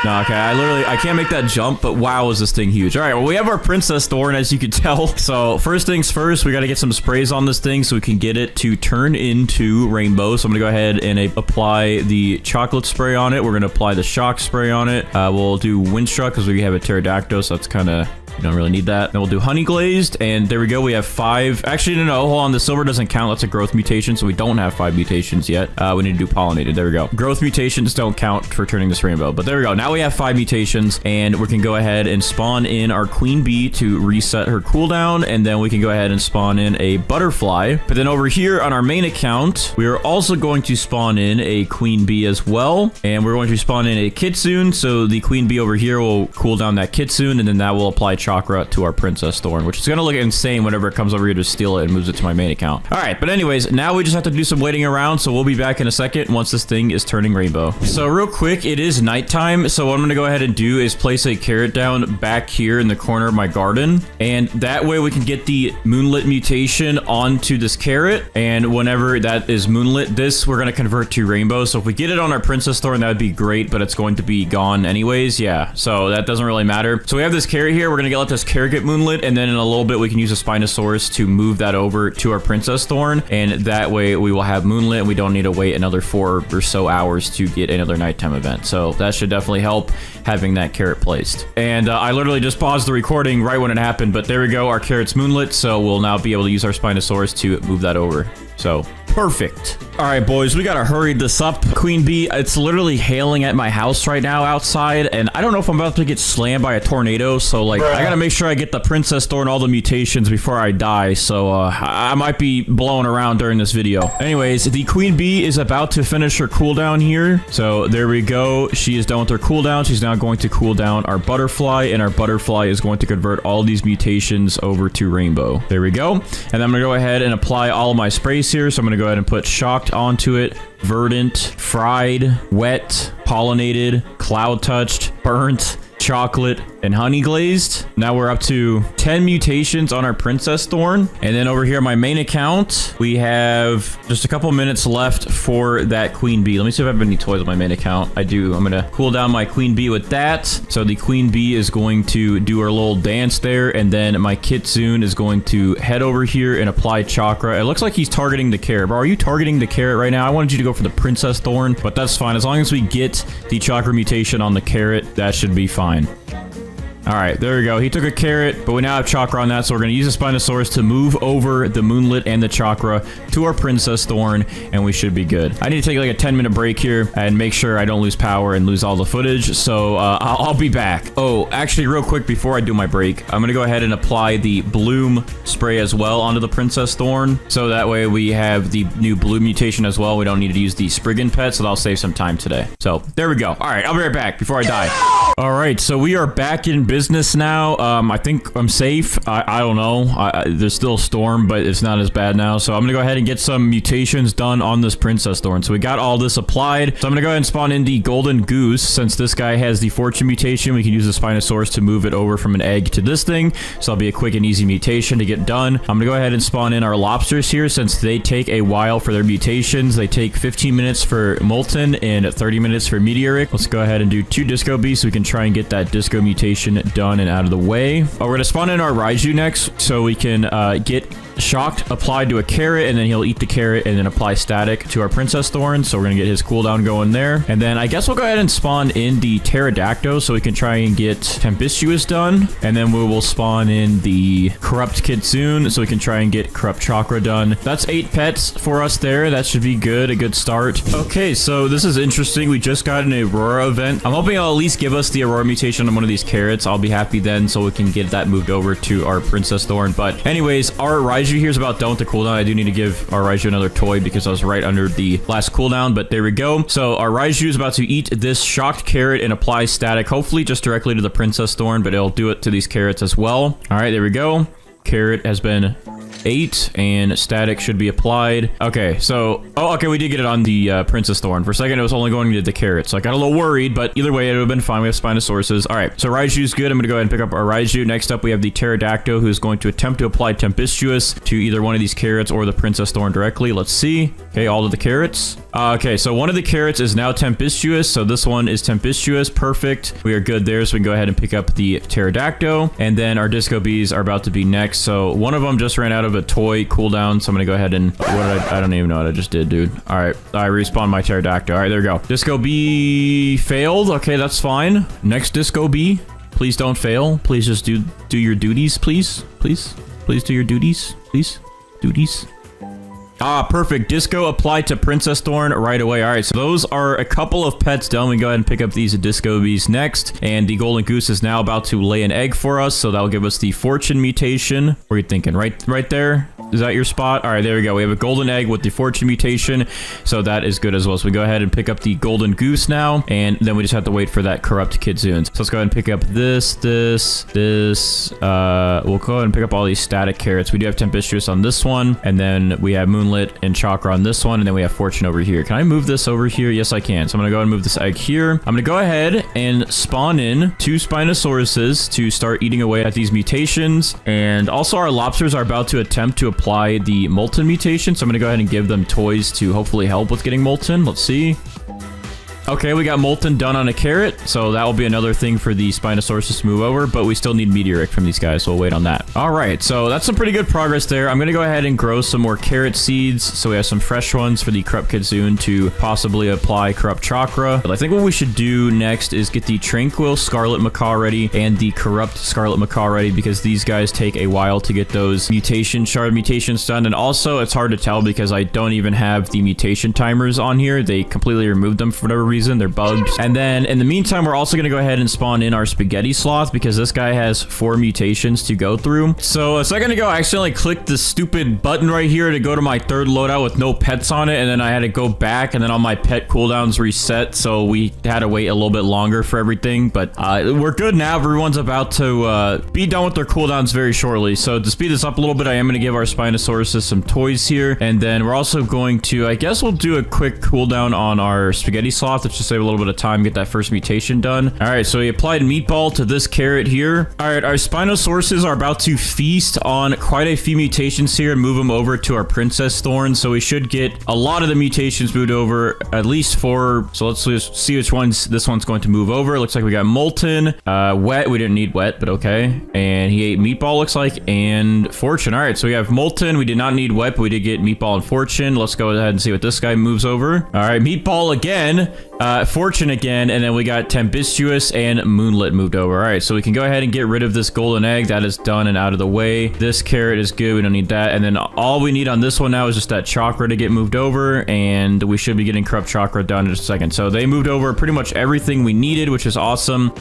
No, okay, I can't make that jump, but wow, is this thing huge. All right, well, we have our princess thorn, as you can tell. So first things first, we got to get some sprays on this thing so we can get it to turn into rainbow. So I'm going to go ahead and apply the chocolate spray on it. We're going to apply the shock spray on it. We'll do windstruck because we have a pterodactyl, so that's kind of... You don't really need that. Then we'll do honey glazed, and there we go. We have 5. Actually, no, hold on. The silver doesn't count. That's a growth mutation, so we don't have 5 mutations yet. We need to do pollinated. There we go. Growth mutations don't count for turning this rainbow, but there we go. Now we have 5 mutations, and we can go ahead and spawn in our queen bee to reset her cooldown, and then we can go ahead and spawn in a butterfly. But then over here on our main account, we are also going to spawn in a queen bee as well, and we're going to spawn in a kitsune, so the queen bee over here will cool down that kitsune, and then that will apply chakra to our princess thorn, which is going to look insane whenever it comes over here to steal it and moves it to my main account. All right, but anyways, now we just have to do some waiting around, so we'll be back in a second once this thing is turning rainbow. So real quick, it is nighttime, so what I'm going to go ahead and do is place a carrot down back here in the corner of my garden, and that way we can get the moonlit mutation onto this carrot, and whenever that is moonlit, this we're going to convert to rainbow. So if we get it on our princess thorn, that would be great, but it's going to be gone anyways. Yeah, so that doesn't really matter. So we have this carrot here. We're going to let this carrot get moonlit, and then in a little bit we can use a Spinosaurus to move that over to our princess thorn, and that way we will have moonlit and we don't need to wait another 4 or so hours to get another nighttime event. So that should definitely help having that carrot placed. And I literally just paused the recording right when it happened, but there we go, our carrot's moonlit, so we'll now be able to use our Spinosaurus to move that over. So perfect. All right, boys, we gotta hurry this up. Queen bee, it's literally hailing at my house right now outside, and I don't know if I'm about to get slammed by a tornado, so like I gotta make sure I get the princess thorn, all the mutations before I die. So I might be blowing around during this video. Anyways, the queen bee is about to finish her cooldown here. So there we go. She is done with her cooldown. She's now going to cool down our butterfly, and our butterfly is going to convert all these mutations over to rainbow. There we go. And I'm gonna go ahead and apply all of my sprays here. So I'm gonna go ahead and put shocked onto it, verdant, fried, wet, pollinated, cloud touched, burnt, chocolate, and honey glazed. Now we're up to 10 mutations on our princess thorn. And then over here on my main account, we have just a couple minutes left for that queen bee. Let me see if I have any toys on my main account. I do. I'm gonna cool down my queen bee with that. So the queen bee is going to do her little dance there, and then my kitsune is going to head over here and apply chakra. It looks like he's targeting the carrot. Bro, are you targeting the carrot right now? I wanted you to go for the princess thorn, but that's fine. As long as we get the chakra mutation on the carrot, that should be fine. All right, there we go. He took a carrot, but we now have chakra on that, so we're going to use the Spinosaurus to move over the moonlit and the chakra to our princess thorn, and we should be good. I need to take like a 10-minute break here and make sure I don't lose power and lose all the footage, so I'll be back. Oh, actually, real quick before I do my break, I'm going to go ahead and apply the bloom spray as well onto the princess thorn, so that way we have the new bloom mutation as well. We don't need to use the Spriggan pet, so that'll save some time today. So there we go. All right, I'll be right back before I die. All right, so we are back in business now. I think I'm safe. I don't know. There's still a storm, but it's not as bad now. So I'm going to go ahead and get some mutations done on this princess thorn. So we got all this applied. So I'm going to go ahead and spawn in the golden goose. Since this guy has the fortune mutation, we can use the Spinosaurus to move it over from an egg to this thing. So that'll be a quick and easy mutation to get done. I'm going to go ahead and spawn in our lobsters here. Since they take a while for their mutations, they take 15 minutes for molten and 30 minutes for meteoric. Let's go ahead and do 2 disco beasts so we can try and get that disco mutation done and out of the way. We're going to spawn in our Raiju next so we can get shocked applied to a carrot, and then he'll eat the carrot and then apply static to our princess thorn. So we're going to get his cooldown going there. And then I guess we'll go ahead and spawn in the pterodactyl so we can try and get tempestuous done. And then we will spawn in the corrupt kitsune so we can try and get corrupt chakra done. That's 8 pets for us there. That should be good. A good start. Okay, so this is interesting. We just got an Aurora event. I'm hoping it'll at least give us the Aurora mutation on one of these carrots. I'll be happy then, so we can get that moved over to our princess thorn. But anyways, our Raiju here is about done with the cooldown. I do need to give our Raiju another toy because I was right under the last cooldown, but there we go. So our Raiju is about to eat this shocked carrot and apply static, hopefully just directly to the princess thorn, but it'll do it to these carrots as well. All right, there we go. Carrot has been 8, and static should be applied. Okay, so... Oh, okay, we did get it on the Princess Thorn. For a second, it was only going to the carrot, so I got a little worried, but either way, it would have been fine. We have Spinosaurus. All right, so Raiju's good. I'm going to go ahead and pick up our Raiju. Next up, we have the Pterodactyl, who's going to attempt to apply Tempestuous to either one of these carrots or the Princess Thorn directly. Let's see. Okay, all of the carrots. Okay, so one of the carrots is now Tempestuous, so this one is Tempestuous. Perfect. We are good there, so we can go ahead and pick up the Pterodactyl, and then our Disco Bees are about to be next. So one of them just ran out of a toy cooldown, so I'm gonna go ahead and I don't even know what I just did, dude. All right, I respawned my Pterodactyl. All right, there we go. Disco Bee failed. Okay, that's fine. Next Disco Bee, please don't fail. Please just do your duties, please do your duties, please. Duties. Ah, perfect. Disco applied to Princess Thorn right away. All right, so those are a couple of pets done. We can go ahead and pick up these Disco Bees next. And the Golden Goose is now about to lay an egg for us, so that'll give us the Fortune mutation. What are you thinking? Right there? Is that your spot? All right, there we go. We have a golden egg with the Fortune mutation, so that is good as well. So we go ahead and pick up the Golden Goose now, and then we just have to wait for that corrupt Kitsune. So let's go ahead and pick up this. We'll go ahead and pick up all these static carrots. We do have Tempestuous on this one, and then we have Moonlit and Chakra on this one, and then we have Fortune over here. Can I move this over here? Yes, I can. So I'm gonna go ahead and move this egg here. I'm gonna go ahead and spawn in 2 Spinosauruses to start eating away at these mutations, and also our lobsters are about to attempt to apply the Molten mutation, so I'm gonna go ahead and give them toys to hopefully help with getting Molten. Let's see. Okay, we got Molten done on a carrot, so that will be another thing for the Spinosaurus to move over, but we still need Meteoric from these guys, so we'll wait on that. All right, so that's some pretty good progress there. I'm going to go ahead and grow some more carrot seeds, so we have some fresh ones for the Corrupt Kitsune to possibly apply Corrupt Chakra. But I think what we should do next is get the Tranquil Scarlet Macaw ready and the Corrupt Scarlet Macaw ready, because these guys take a while to get those shard mutations done. And also, it's hard to tell because I don't even have the mutation timers on here. They completely removed them for whatever reason. They're bugged. And then in the meantime, we're also going to go ahead and spawn in our Spaghetti Sloth because this guy has 4 mutations to go through. So a second ago, I accidentally clicked the stupid button right here to go to my 3rd loadout with no pets on it, and then I had to go back, and then all my pet cooldowns reset, so we had to wait a little bit longer for everything. But we're good now. Everyone's about to be done with their cooldowns very shortly. So to speed this up a little bit, I am going to give our Spinosaurus some toys here, and then we're also going to, I guess we'll do a quick cooldown on our Spaghetti Sloth. Let's just save a little bit of time, get that first mutation done. All right, so we applied Meatball to this carrot here. All right, our Spinosauruses are about to feast on quite a few mutations here and move them over to our Princess Thorn. So we should get a lot of the mutations moved over, at least 4. So let's just see which ones this one's going to move over. Looks like we got Molten, Wet. We didn't need Wet, but okay. And he ate Meatball, looks like, and Fortune. All right, so we have Molten. We did not need Wet, but we did get Meatball and Fortune. Let's go ahead and see what this guy moves over. All right, Meatball again. Fortune again, and then we got Tempestuous and Moonlit moved over. All right, so we can go ahead and get rid of this golden egg. That is done and out of the way. This carrot is good. We don't need that. And then all we need on this one now is just that chakra to get moved over, and we should be getting Corrupt Chakra done in just a second. So they moved over pretty much everything we needed, which is awesome.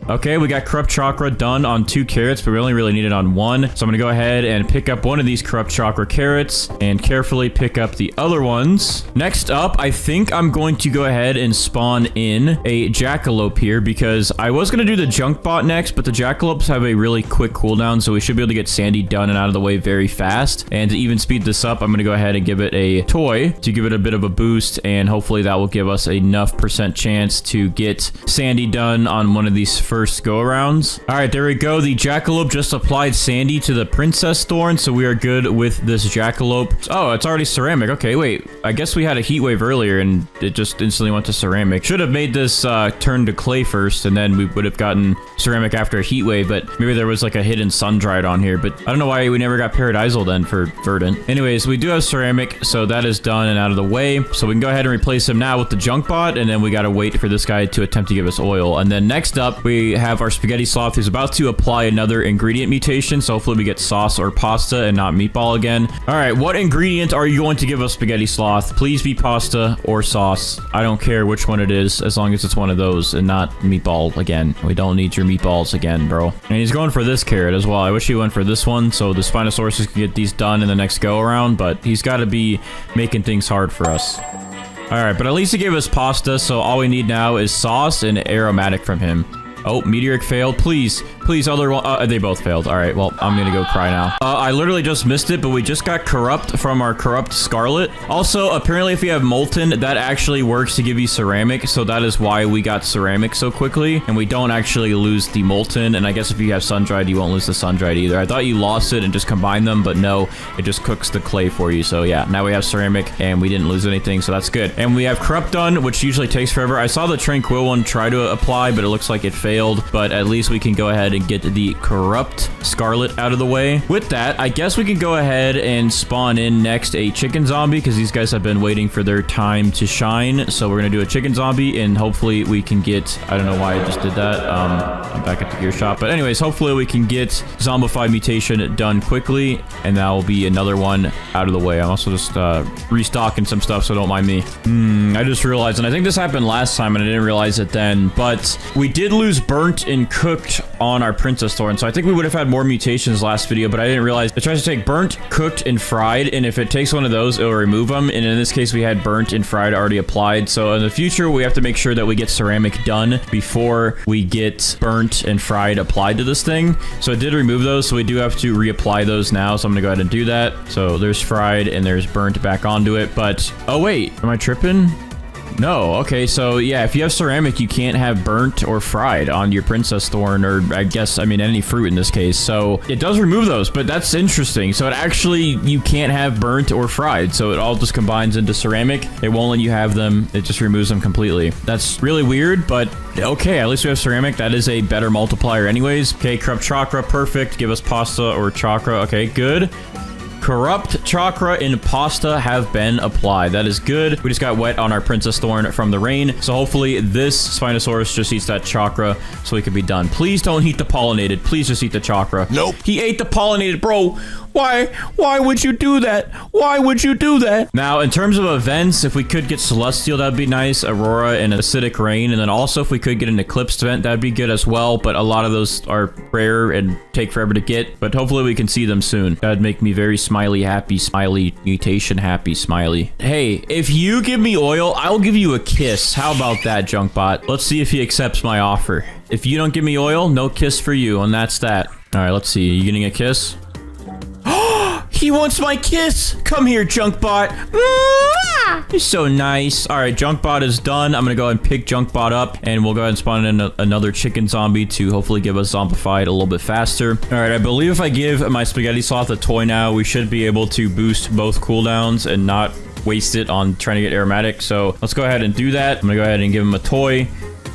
Okay, we got Corrupt Chakra done on 2 carrots, but we only really need it on 1. So I'm going to go ahead and pick up one of these Corrupt Chakra carrots and carefully pick up the other ones. Next up, I think I'm going to go ahead and spawn in a Jackalope here because I was going to do the Junk Bot next, but the Jackalopes have a really quick cooldown, so we should be able to get Sandy done and out of the way very fast. And to even speed this up, I'm going to go ahead and give it a toy to give it a bit of a boost, and hopefully that will give us enough % chance to get Sandy done on one of these first go-arounds. All right, there we go. The Jackalope just applied Sandy to the Princess Thorn, so we are good with this Jackalope. Oh, it's already ceramic. Okay, wait. I guess we had a heat wave earlier, and it just instantly went to ceramic. Should have made this turn to clay first, and then we would have gotten ceramic after a heat wave, but maybe there was like a hidden sun-dried on here, but I don't know why we never got Paradisal then for Verdant. Anyways, we do have ceramic, so that is done and out of the way. So we can go ahead and replace him now with the Junk Bot, and then we got to wait for this guy to attempt to give us oil. And then next up, we have our Spaghetti Sloth who's about to apply another ingredient mutation, so hopefully we get sauce or pasta and not meatball again. All right, what ingredient are you going to give us, Spaghetti Sloth? Please be pasta or sauce. I don't care which one it is, as long as it's one of those and not meatball again. We don't need your meatballs again, bro. And he's going for this carrot as well. I wish he went for this one, so the Spinosaurus can get these done in the next go-around, but he's got to be making things hard for us. All right, but at least he gave us pasta, so all we need now is sauce and aromatic from him. Oh, Meteoric failed. Please Please, other one. They both failed. All right, well, I'm gonna go cry now. I literally just missed it, but we just got corrupt from our corrupt scarlet. Also, apparently, if you have molten, that actually works to give you ceramic. So that is why we got ceramic so quickly, and we don't actually lose the molten. And I guess if you have sun-dried, you won't lose the sun-dried either. I thought you lost it and just combined them, but no, it just cooks the clay for you. So yeah, now we have ceramic, and we didn't lose anything, so that's good. And we have corrupt done, which usually takes forever. I saw the tranquil one try to apply, but it looks like it failed. But at least we can go ahead and get the corrupt scarlet out of the way. With that, I guess we can go ahead and spawn in next a chicken zombie, because these guys have been waiting for their time to shine. So we're gonna do a chicken zombie, and hopefully we can get, I don't know why I just did that. I'm back at the gear shop, but anyways, hopefully we can get zombified mutation done quickly, and that will be another one out of the way. I'm also just restocking some stuff, so don't mind me. I just realized, and I think this happened last time and I didn't realize it then, but we did lose burnt and cooked on our princess thorn, so I think we would have had more mutations last video, but I didn't realize it tries to take burnt, cooked, and fried, and if it takes one of those, it'll remove them. And in this case, we had burnt and fried already applied, so in the future, we have to make sure that we get ceramic done before we get burnt and fried applied to this thing. So it did remove those, so we do have to reapply those now, so I'm gonna go ahead and do that. So there's fried and there's burnt back onto it, but oh wait, am I tripping? No, okay, so yeah, if you have ceramic, you can't have burnt or fried on your princess thorn, or I guess, I mean, any fruit in this case. So it does remove those, but that's interesting. So it actually, you can't have burnt or fried, so it all just combines into ceramic. It won't let you have them. It just removes them completely. That's really weird, but okay, at least we have ceramic. That is a better multiplier anyways. Okay, corrupt chakra, perfect. Give us pasta or chakra. Okay, good. Corrupt chakra and pasta have been applied. That is good. We just got wet on our princess thorn from the rain, so hopefully this Spinosaurus just eats that chakra so we can be done. Please don't eat the pollinated. Please just eat the chakra. Nope. He ate the pollinated, bro. Why would you do that? Why would you do that? Now, in terms of events, if we could get celestial, that'd be nice. Aurora and acidic rain. And then also if we could get an eclipse event, that'd be good as well. But a lot of those are rare and take forever to get. But hopefully we can see them soon. That'd make me very smiley, happy, smiley, mutation, happy, smiley. Hey, if you give me oil, I'll give you a kiss. How about that, Junkbot? Let's see if he accepts my offer. If you don't give me oil, no kiss for you. And that's that. All right, let's see. Are you getting a kiss? He wants my kiss. Come here, Junkbot. You're so nice. All right, Junkbot is done. I'm going to go ahead and pick Junkbot up, and we'll go ahead and spawn in another chicken zombie to hopefully give us zombified a little bit faster. All right, I believe if I give my spaghetti sloth a toy now, we should be able to boost both cooldowns and not waste it on trying to get aromatic. So let's go ahead and do that. I'm going to go ahead and give him a toy,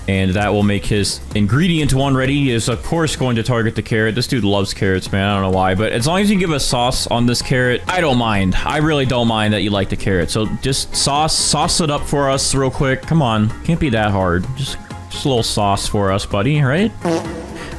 and that will make his ingredient one ready. He is, of course, going to target the carrot. This dude loves carrots, man. I don't know why, but as long as you give us sauce on this carrot, I don't mind. I really don't mind that you like the carrot. So just sauce it up for us real quick. Come on. Can't be that hard. Just a little sauce for us, buddy, right?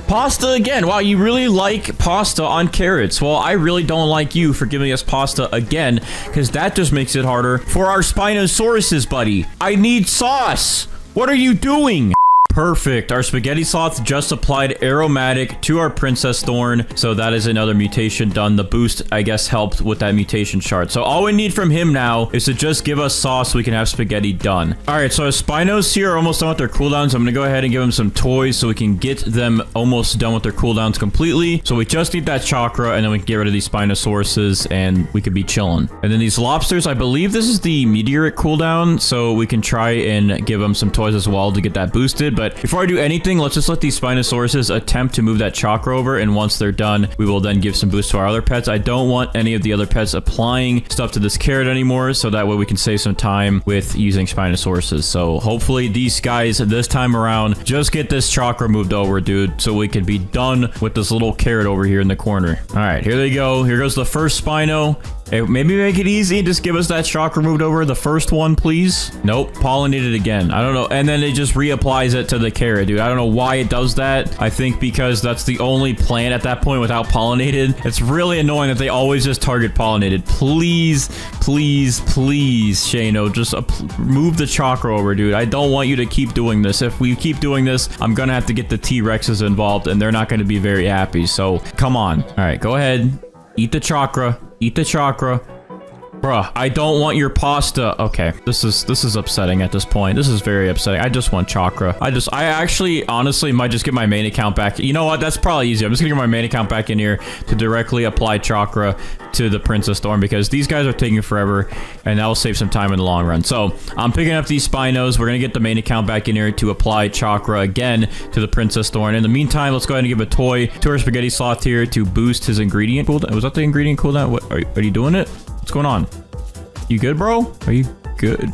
Pasta again. Wow, you really like pasta on carrots. Well, I really don't like you for giving us pasta again, because that just makes it harder for our Spinosauruses, buddy. I need sauce. What are you doing? Perfect. Our spaghetti sloth just applied aromatic to our princess thorn, so that is another mutation done. The boost, I guess, helped with that mutation chart. So all we need from him now is to just give us sauce so we can have spaghetti done. All right, so our Spinos here are almost done with their cooldowns. I'm gonna go ahead and give them some toys so we can get them almost done with their cooldowns completely. So we just need that chakra, and then we can get rid of these Spinosauruses, and we could be chilling. And then these lobsters, I believe this is the meteoric cooldown, so we can try and give them some toys as well to get that boosted. But before I do anything, let's just let these Spinosauruses attempt to move that chakra over, and once they're done, we will then give some boost to our other pets. I don't want any of the other pets applying stuff to this carrot anymore, so that way we can save some time with using Spinosauruses. So hopefully these guys this time around just get this chakra moved over, dude, so we can be done with this little carrot over here in the corner. All right, here they go. Here goes the first Spino. Hey, maybe make it easy and just give us that chakra moved over. The first one, please. Nope, pollinated again. I don't know. And then it just reapplies it to the carrot, dude. I don't know why it does that. I think because that's the only plant at that point without pollinated. It's really annoying that they always just target pollinated. Please, please, please, Shano, just move the chakra over, dude. I don't want you to keep doing this. If we keep doing this, I'm gonna have to get the T-Rexes involved, and they're not gonna be very happy. So, come on. All right, go ahead. Eat the chakra. Eat the chakra. Bruh, I don't want your pasta. Okay, this is upsetting at this point. This is very upsetting. I just want chakra. I actually, honestly, might just get my main account back. You know what? That's probably easy. I'm just gonna get my main account back in here to directly apply chakra to the Princess Thorn because these guys are taking forever and that will save some time in the long run. So I'm picking up these Spinos. We're gonna get the main account back in here to apply chakra again to the Princess Thorn. In the meantime, let's go ahead and give a toy to our spaghetti sloth here to boost his ingredient cooldown. Was that the ingredient cooldown? What are you doing it? What's going on? You good, bro? Are you good?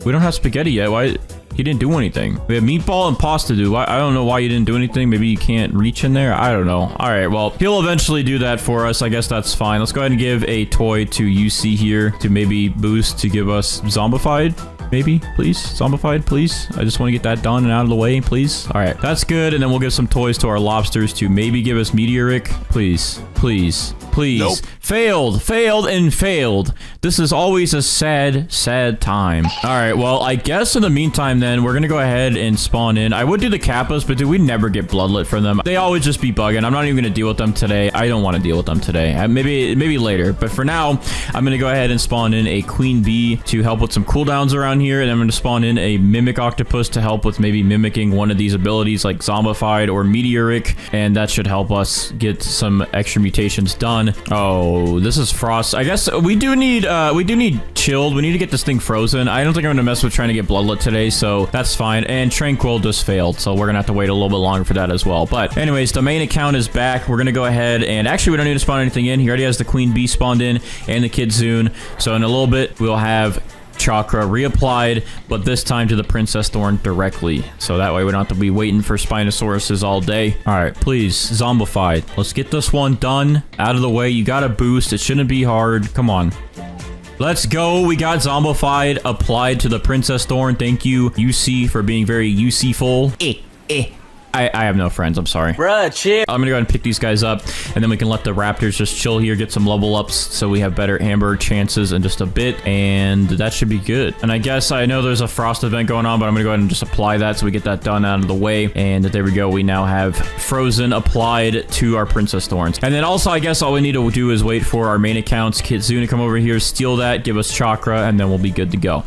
We don't have spaghetti yet. Why? He didn't do anything. We have meatball and pasta, dude. I don't know why you didn't do anything. Maybe you can't reach in there. I don't know. All right, well, he'll eventually do that for us. I guess that's fine. Let's go ahead and give a toy to UC here to maybe boost to give us zombified. Maybe, please. Zombified, please. I just want to get that done and out of the way, please. All right, that's good. And then we'll give some toys to our lobsters to maybe give us meteoric. Please, please, please. Nope. Failed, and failed. This is always a sad, sad time. All right, well, I guess in the meantime, then, we're going to go ahead and spawn in. I would do the Kappas, but dude, we never get bloodlet from them. They always just be bugging. I'm not even going to deal with them today. I don't want to deal with them today. Maybe later. But for now, I'm going to go ahead and spawn in a queen bee to help with some cooldowns around here. And I'm going to spawn in a mimic octopus to help with maybe mimicking one of these abilities like zombified or meteoric. And that should help us get some extra mutations done. Oh, this is frost. I guess we do need chilled. We need to get this thing frozen. I don't think I'm going to mess with trying to get bloodlet today, so that's fine. And tranquil just failed, so we're going to have to wait a little bit longer for that as well. But anyways, the main account is back. We're going to go ahead and actually we don't need to spawn anything in. He already has the queen bee spawned in and the kitsune. So in a little bit, we'll have chakra reapplied, but this time to the Princess Thorn directly. So that way we don't have to be waiting for Spinosauruses all day. All right, please, zombified. Let's get this one done, out of the way. You got a boost. It shouldn't be hard. Come on. Let's go. We got zombified applied to the Princess Thorn. Thank you, UC, for being very UC-ful. I have no friends. I'm sorry. Bruh, chill. I'm gonna go ahead and pick these guys up, and then we can let the raptors just chill here, get some level ups, so we have better amber chances in just a bit, and that should be good. And I guess I know there's a frost event going on, but I'm gonna go ahead and just apply that so we get that done out of the way. And there we go. We now have frozen applied to our Princess Thorns. And then also, I guess all we need to do is wait for our main accounts, Kitsune, to come over here, steal that, give us chakra, and then we'll be good to go.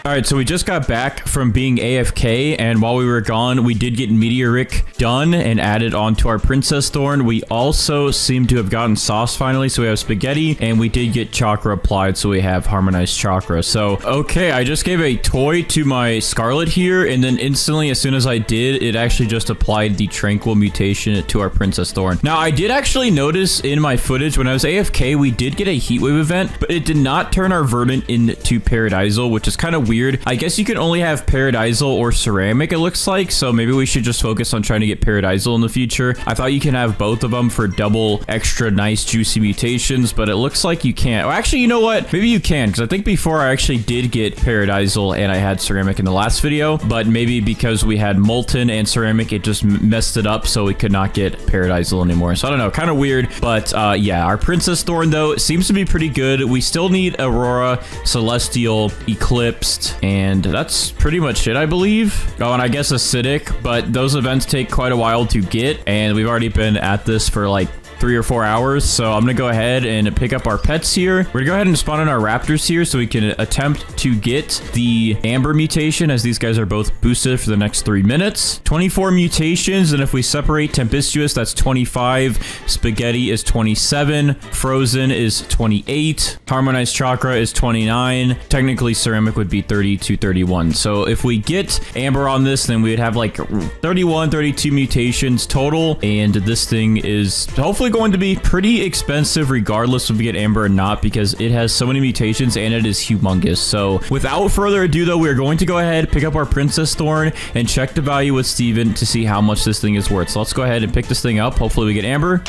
All right, so we just got back from being AFK, and while we were gone, we did get Meteoric done and added onto our Princess Thorn. We also seem to have gotten sauce finally, so we have spaghetti, and we did get chakra applied, so we have harmonized chakra. So, okay, I just gave a toy to my Scarlet here, and then instantly, as soon as I did, it actually just applied the Tranquil mutation to our Princess Thorn. Now, I did actually notice in my footage, when I was AFK, we did get a Heatwave event, but it did not turn our Verdant into Paradisal, which is kind of weird. I guess you can only have Paradisal or Ceramic, it looks like, so maybe we should just focus on trying to get Paradisal in the future. I thought you can have both of them for double extra nice juicy mutations, but it looks like you can't. Well, actually, you know what? Maybe you can, because I think before I actually did get Paradisal and I had Ceramic in the last video, but maybe because we had Molten and Ceramic, it just messed it up, so we could not get Paradisal anymore. So I don't know, kind of weird, but yeah, our Princess Thorn, though, seems to be pretty good. We still need Aurora, Celestial, Eclipsed, and that's pretty much it, I believe. Oh, and I guess Acidic, but those events take quite a while to get, and we've already been at this for like 3 or 4 hours, so I'm gonna go ahead and pick up our pets here. We're gonna go ahead and spawn in our raptors here so we can attempt to get the amber mutation, as these guys are both boosted for the next 3 minutes. 24 mutations, and if we separate tempestuous, that's 25. Spaghetti is 27. Frozen is 28. Harmonized chakra is 29. Technically, ceramic would be 30 to 31. So if we get amber on this, then we'd have like 31, 32 mutations total, and this thing is hopefully going to be pretty expensive regardless if we get amber or not, because it has so many mutations and it is humongous. So without further ado, though, we're going to go ahead, pick up our Princess Thorn, and check the value with Steven to see how much this thing is worth. So let's go ahead and pick this thing up. Hopefully we get amber.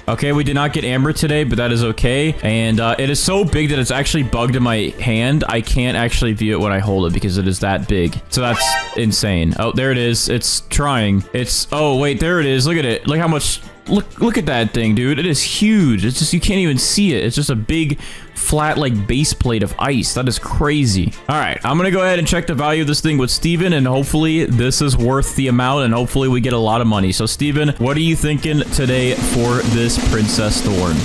Okay, we did not get amber today, but that is okay. And it is so big that it's actually bugged in my hand. I can't actually view it when I hold it because it is that big. So that's insane. Oh, there it is. It's trying. Oh, wait, there it is. Look at it. Look how much Look at that thing, dude. It is huge. It's just, you can't even see it. It's just a big flat like base plate of ice. That is crazy. All right, I'm gonna go ahead and check the value of this thing with Steven, and hopefully this is worth the amount, and hopefully we get a lot of money. So Steven, what are you thinking today for this Princess Thorn?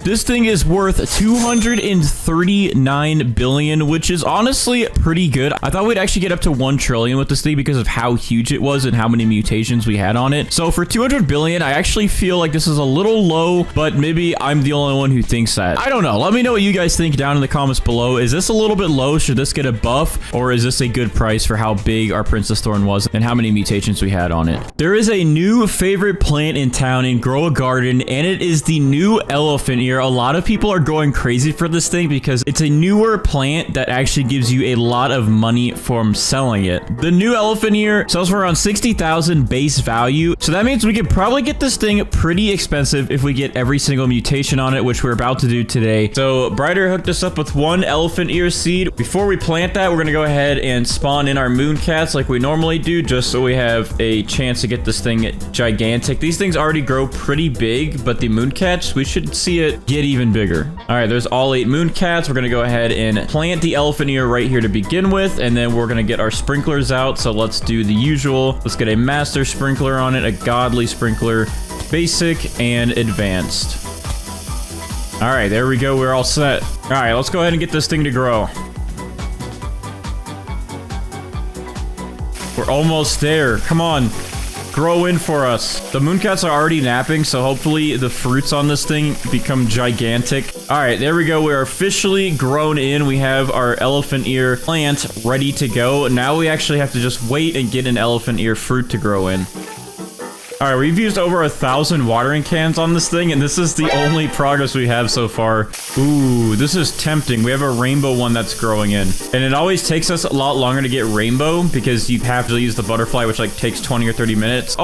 This thing is worth 239 billion, which is honestly pretty good. I thought we'd actually get up to 1 trillion with this thing because of how huge it was and how many mutations we had on it. So for 200 billion, I actually feel like this is a little low, but maybe I'm the only one who thinks that. I don't know. Let me know what you guys think down in the comments below. Is this a little bit low? Should this get a buff? Or is this a good price for how big our Princess Thorn was and how many mutations we had on it? There is a new favorite plant in town in Grow a Garden, and it is the new elephant ear. A lot of people are going crazy for this thing because it's a newer plant that actually gives you a lot of money from selling it. The new elephant ear sells for around 60,000 base value. So that means we could probably get this thing pretty expensive if we get every single mutation on it, which we're about to do today. So Brighter hooked us up with 1 elephant ear seed. Before we plant that, we're going to go ahead and spawn in our moon cats like we normally do, just so we have a chance to get this thing gigantic. These things already grow pretty big, but the moon cats, we should see it get even bigger. All right, there's all 8 moon cats. We're gonna go ahead and plant the elephant ear right here to begin with, and then we're gonna get our sprinklers out. So let's do the usual. Let's get a master sprinkler on it, a godly sprinkler, basic, and advanced. All right, there we go. We're all set. All right, let's go ahead and get this thing to grow. We're almost there. Come on. Grow in for us. The mooncats are already napping, so hopefully the fruits on this thing become gigantic. All right, there we go. We are officially grown in. We have our elephant ear plant ready to go. Now we actually have to just wait and get an elephant ear fruit to grow in. All right, we've used over 1,000 watering cans on this thing, and this is the only progress we have so far. Ooh, this is tempting. We have a rainbow one that's growing in, and it always takes us a lot longer to get rainbow because you have to use the butterfly, which like takes 20 or 30 minutes.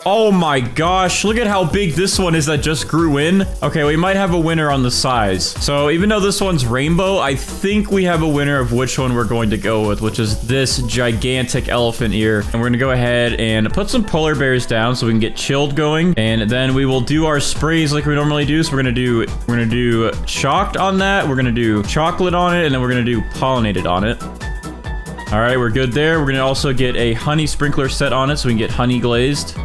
Oh my gosh, look at how big this one is that just grew in. Okay, we might have a winner on the size. So even though this one's rainbow, I think we have a winner of which one we're going to go with, which is this gigantic elephant ear. And we're gonna go ahead and put some polar bears down so we can get chilled going. And then we will do our sprays like we normally do. So we're gonna do chalked on that. We're gonna do chocolate on it, and then we're gonna do pollinated on it. All right, we're good there. We're gonna also get a honey sprinkler set on it so we can get honey glazed.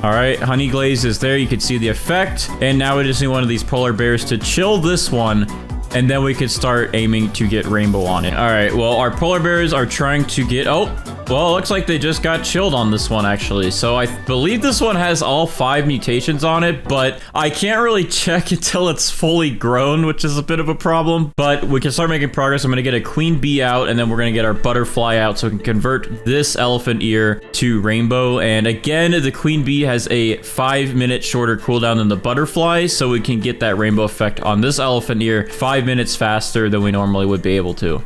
All right, honey glaze is there. You can see the effect. And now we just need one of these polar bears to chill this one, and then we could start aiming to get rainbow on it. All right, well, our polar bears are trying to get... Oh, well, it looks like they just got chilled on this one, actually. So I believe this one has all 5 mutations on it, but I can't really check until it's fully grown, which is a bit of a problem. But we can start making progress. I'm going to get a queen bee out, and then we're going to get our butterfly out so we can convert this elephant ear to rainbow. And again, the queen bee has a 5-minute shorter cooldown than the butterfly, so we can get that rainbow effect on this elephant ear 5 minutes faster than we normally would be able to.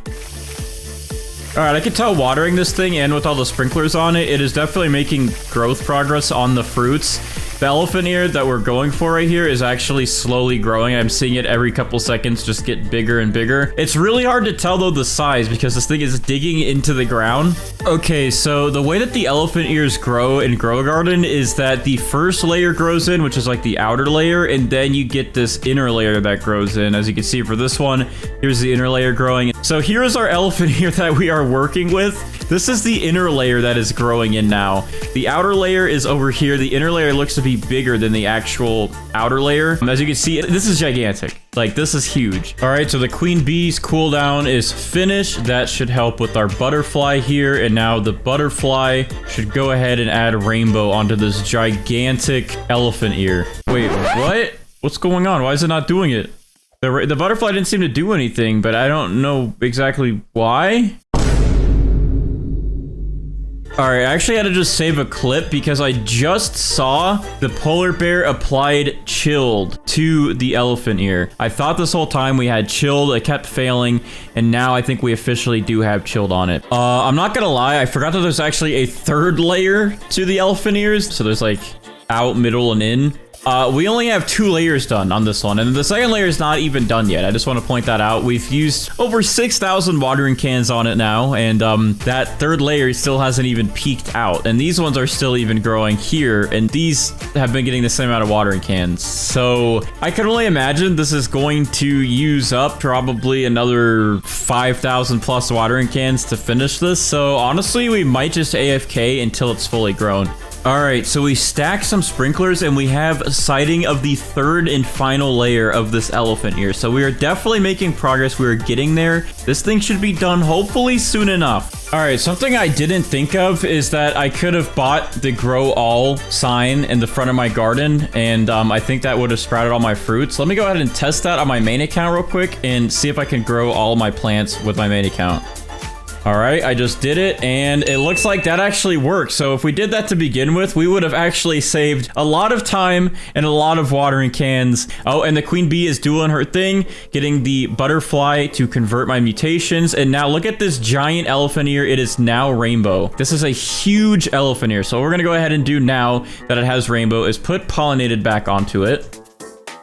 All right, I can tell watering this thing and with all the sprinklers on it, it is definitely making growth progress on the fruits. The elephant ear that we're going for right here is actually slowly growing. I'm seeing it every couple seconds just get bigger and bigger. It's really hard to tell though the size because this thing is digging into the ground. Okay, so the way that the elephant ears grow in Grow a Garden is that the first layer grows in, which is like the outer layer, and then you get this inner layer that grows in. As you can see for this one, here's the inner layer growing. So here's our elephant ear that we are working with. This is the inner layer that is growing in now. The outer layer is over here. The inner layer looks to be bigger than the actual outer layer. As you can see, this is gigantic. Like, this is huge. All right, so the queen bee's cooldown is finished. That should help with our butterfly here. And now the butterfly should go ahead and add rainbow onto this gigantic elephant ear. Wait, what? What's going on? Why is it not doing it? The butterfly didn't seem to do anything, but I don't know exactly why. All right, I actually had to just save a clip because I just saw the polar bear applied chilled to the elephant ear. I thought this whole time we had chilled, it kept failing, and now I think we officially do have chilled on it. I'm not gonna lie, I forgot that there's actually a 3rd layer to the elephant ears. So there's like out, middle, and in. we only have 2 layers done on this one, and the second layer is not even done yet. I just want to point that out. We've used over 6,000 watering cans on it now, and that third layer still hasn't even peaked out, and these ones are still even growing here, and these have been getting the same amount of watering cans. So I can only imagine this is going to use up probably another 5,000 plus watering cans to finish this. So honestly, we might just AFK until it's fully grown. All right, so we stacked some sprinklers and we have a sighting of the third and final layer of this elephant ear. So we are definitely making progress. We are getting there. This thing should be done hopefully soon enough. All right, something I didn't think of is that I could have bought the grow all sign in the front of my garden, and I think that would have sprouted all my fruits. Let me go ahead and test that on my main account real quick and see if I can grow all my plants with my main account. All right, I just did it, and it looks like that actually worked. So if we did that to begin with, we would have actually saved a lot of time and a lot of watering cans. Oh, and the queen bee is doing her thing, getting the butterfly to convert my mutations. And now look at this giant elephant ear. It is now rainbow. This is a huge elephant ear. So what we're gonna go ahead and do now that it has rainbow is put pollinated back onto it.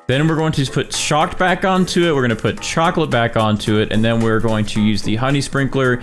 Then we're going to put shocked back onto it. We're going to put chocolate back onto it. And then we're going to use the honey sprinkler.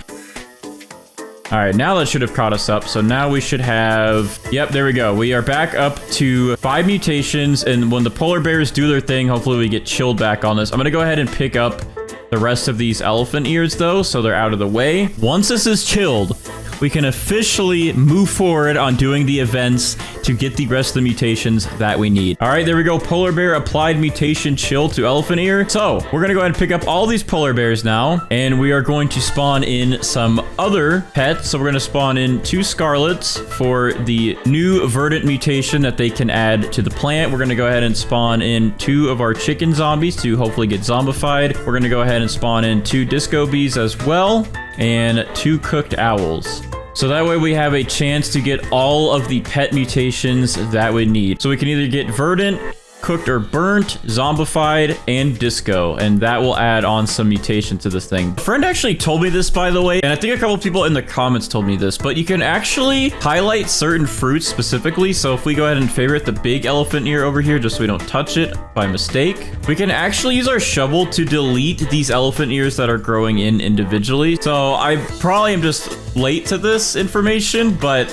All right, now that should have caught us up. So now we should have, yep, there we go. We are back up to 5 mutations. And when the polar bears do their thing, hopefully we get chilled back on this. I'm going to go ahead and pick up the rest of these elephant ears though, so they're out of the way. Once this is chilled, we can officially move forward on doing the events to get the rest of the mutations that we need. All right, there we go. Polar bear applied mutation chill to elephant ear. So we're going to go ahead and pick up all these polar bears now, and we are going to spawn in some other pets. So we're going to spawn in 2 scarlets for the new verdant mutation that they can add to the plant. We're going to go ahead and spawn in 2 of our chicken zombies to hopefully get zombified. We're going to go ahead and spawn in 2 disco bees as well, and 2 cooked owls. So that way we have a chance to get all of the pet mutations that we need. So we can either get verdant, cooked or burnt, zombified, and disco, and that will add on some mutation to this thing. A friend actually told me this, by the way, and I think a couple people in the comments told me this, but you can actually highlight certain fruits specifically. So if we go ahead and favorite the big elephant ear over here, just so we don't touch it by mistake, we can actually use our shovel to delete these elephant ears that are growing in individually. So I probably am just late to this information, but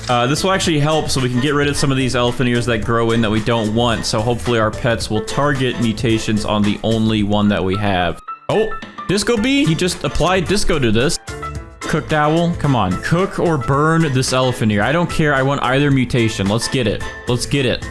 this will actually help so we can get rid of some of these elephant ears that grow in that we don't want. So hopefully our pets will target mutations on the only one that we have. Oh, disco bee, he just applied disco to this. Cooked owl, come on. Cook or burn this elephant ear. I don't care. I want either mutation. Let's get it. Let's get it.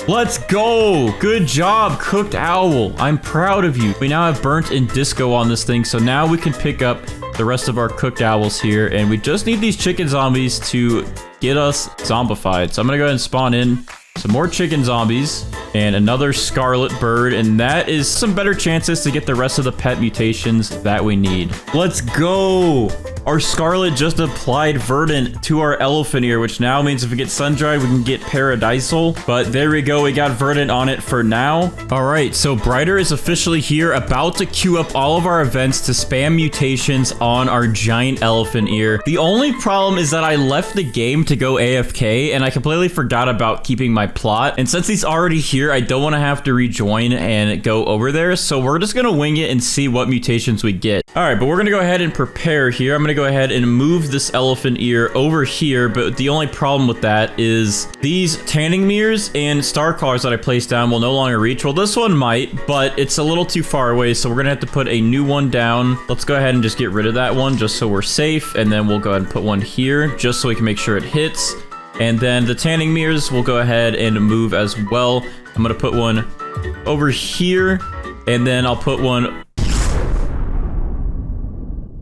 Let's go. Good job, cooked owl. I'm proud of you. We now have burnt and disco on this thing. So now we can pick up the rest of our cooked owls here, and we just need these chicken zombies to get us zombified. So I'm gonna go ahead and spawn in some more chicken zombies and another scarlet bird, and that is some better chances to get the rest of the pet mutations that we need. Let's go. Our scarlet just applied verdant to our elephant ear, which now means if we get sun-dried, we can get paradisal. But there we go. We got verdant on it for now. All right, so Brighter is officially here, about to queue up all of our events to spam mutations on our giant elephant ear. The only problem is that I left the game to go AFK, and I completely forgot about keeping my plot. And since he's already here, I don't want to have to rejoin and go over there. So we're just going to wing it and see what mutations we get. All right, but we're going to go ahead and prepare here. I'm going to go ahead and move this elephant ear over here, but the only problem with that is these tanning mirrors and star collars that I placed down will no longer reach. Well, this one might, but it's a little too far away, so we're gonna have to put a new one down. Let's go ahead and just get rid of that one just so we're safe, and then we'll go ahead and put one here just so we can make sure it hits. And then the tanning mirrors will go ahead and move as well. I'm gonna put one over here, and then I'll put one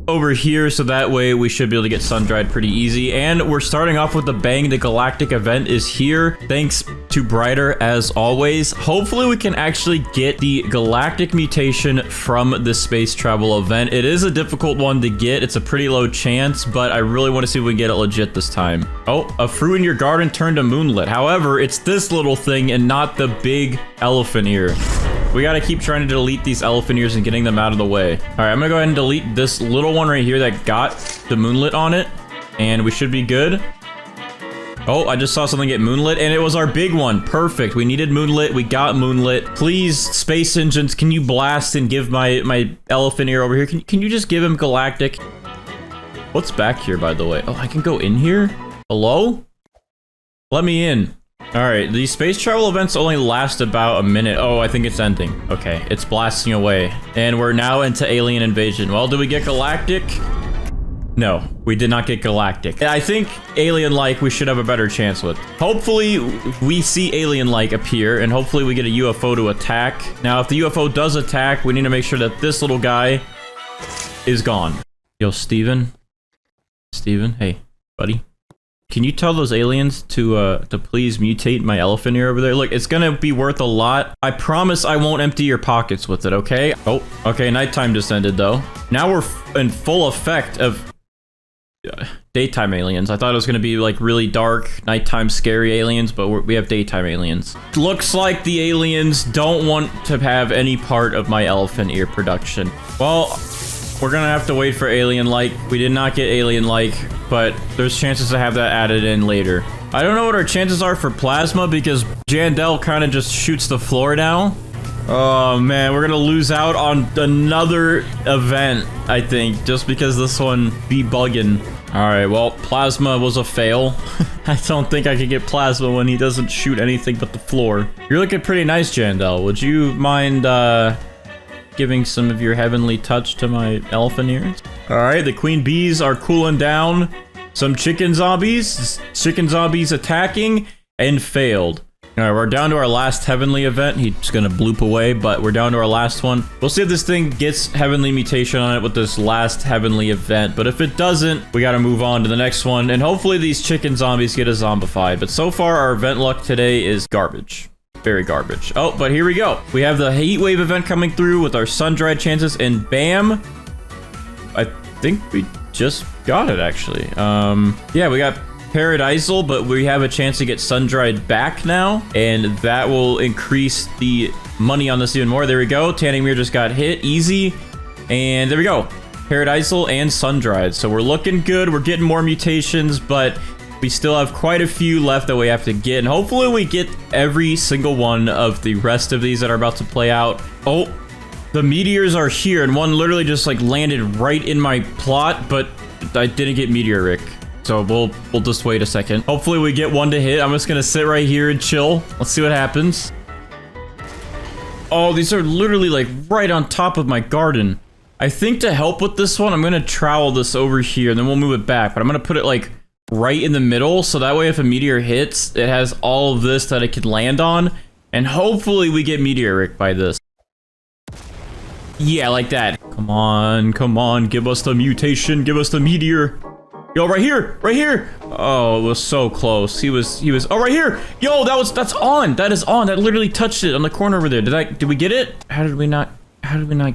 over here, so that way we should be able to get sun-dried pretty easy. And we're starting off with the bang. The galactic event is here, thanks to Brighter as always. Hopefully we can actually get the galactic mutation from the space travel event. It is a difficult one to get. It's a pretty low chance, but I really want to see if we can get it legit this time. Oh, a fruit in your garden turned to moonlit. However, it's this little thing and not the big elephant ear. We gotta keep trying to delete these elephant ears and getting them out of the way. All right, I'm gonna go ahead and delete this little one right here that got the moonlit on it, and we should be good. Oh, I just saw something get moonlit, and it was our big one. Perfect. We needed moonlit. We got moonlit. Please, space engines, can you blast and give my elephant ear over here? Can you just give him galactic? What's back here, by the way? Oh, I can go in here? Hello? Let me in. All right, these space travel events only last about a minute. Oh, I think it's ending. Okay, it's blasting away. And we're now into alien invasion. Well, did we get galactic? No, we did not get galactic. I think alien-like we should have a better chance with. Hopefully, we see alien-like appear, and hopefully we get a UFO to attack. Now, if the UFO does attack, we need to make sure that this little guy is gone. Yo, Steven? Steven? Hey, buddy. Can you tell those aliens to please mutate my elephant ear over there? Look, it's gonna be worth a lot. I promise I won't empty your pockets with it, okay? Oh, okay, nighttime just ended, though. Now we're in full effect of daytime aliens. I thought it was gonna be, like, really dark, nighttime scary aliens, but we have daytime aliens. Looks like the aliens don't want to have any part of my elephant ear production. Well, we're gonna have to wait for alien-like. We did not get alien-like, but there's chances to have that added in later. I don't know what our chances are for plasma because Jandel kind of just shoots the floor now. Oh man, we're gonna lose out on another event, I think, just because this one be bugging. All right, well, plasma was a fail. I don't think I can get plasma when he doesn't shoot anything but the floor. You're looking pretty nice, Jandel. Would you mind, giving some of your heavenly touch to my elephant ears? All right, the queen bees are cooling down. Some chicken zombies attacking and failed. All right, we're down to our last heavenly event. He's gonna bloop away, but we're down to our last one. We'll see if this thing gets heavenly mutation on it with this last heavenly event, but if it doesn't, we gotta move on to the next one, and hopefully these chicken zombies get us zombified. But so far, our event luck today is garbage. Very garbage. Oh, but here we go. We have the heat wave event coming through with our sun-dried chances, and bam! I think we just got it, actually. Yeah, we got Paradisal, but we have a chance to get sun-dried back now, and that will increase the money on this even more. There we go. Tanning Mirror just got hit. Easy. And there we go. Paradisal and sun-dried. So we're looking good. We're getting more mutations, but we still have quite a few left that we have to get, and hopefully we get every single one of the rest of these that are about to play out. Oh, the meteors are here, and one literally just like landed right in my plot, but I didn't get meteoric. So we'll just wait a second. Hopefully we get one to hit. I'm just gonna sit right here and chill. Let's see what happens. Oh, these are literally like right on top of my garden. I think to help with this one, I'm gonna trowel this over here, and then we'll move it back, but I'm gonna put it like right in the middle, so that way if a meteor hits, it has all of this that it could land on, and hopefully we get meteoric by this. Yeah, like that. Come on, give us the mutation, give us the meteor. Yo, right here, right here. Oh, it was so close. He was, oh, right here. Yo, that's on, that is on. That literally touched it on the corner over there. Did we get it? How did we not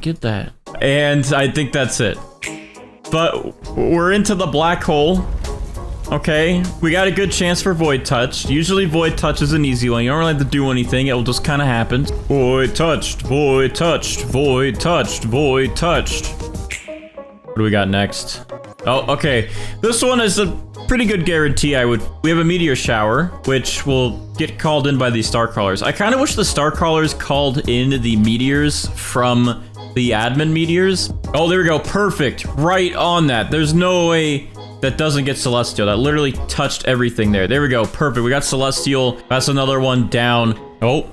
get that? And I think that's it. But we're into the black hole. Okay, we got a good chance for Void Touch. Usually Void Touch is an easy one. You don't really have to do anything. It will just kind of happen. Void touched, void touched, void touched, void touched. What do we got next? Oh, okay. This one is a pretty good guarantee. We have a meteor shower, which will get called in by these star crawlers. I kind of wish the star crawlers called in the meteors from the admin meteors. Oh, there we go. Perfect. Right on that. There's no way that doesn't get Celestial. That literally touched everything there. There we go. Perfect. We got Celestial. That's another one down. Oh,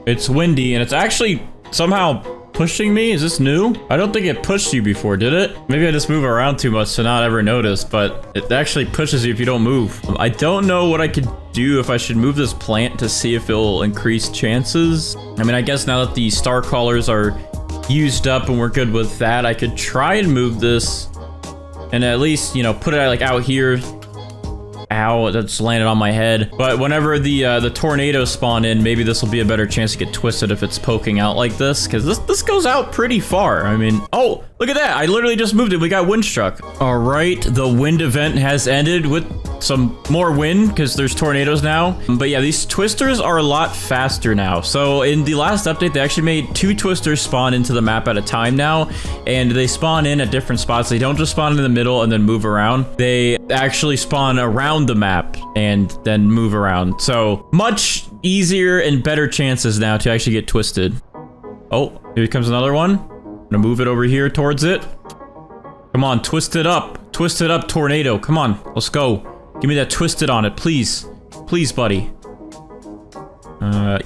it's windy, and it's actually somehow pushing me. Is this new? I don't think it pushed you before, did it? Maybe I just move around too much to not ever notice, but it actually pushes you if you don't move. I don't know what I could do, if I should move this plant to see if it'll increase chances. I mean, I guess now that the star crawlers are used up and we're good with that, I could try and move this and at least, you know, put it like out here. Ow, that just landed on my head. But whenever the tornadoes spawn in, maybe this will be a better chance to get twisted if it's poking out like this, because this goes out pretty far. I mean, oh, look at that. I literally just moved it. We got wind struck. All right, the wind event has ended with some more wind because there's tornadoes now. But yeah, these twisters are a lot faster now. So in the last update, they actually made 2 twisters spawn into the map at a time now, and they spawn in at different spots. They don't just spawn in the middle and then move around. They actually spawn around the map and then move around. So much easier and better chances now to actually get twisted. Oh, here comes another one. I'm gonna move it over here towards it. Come on, twist it up. Twist it up, tornado. Come on, let's go. Give me that twisted on it, please. Please, buddy.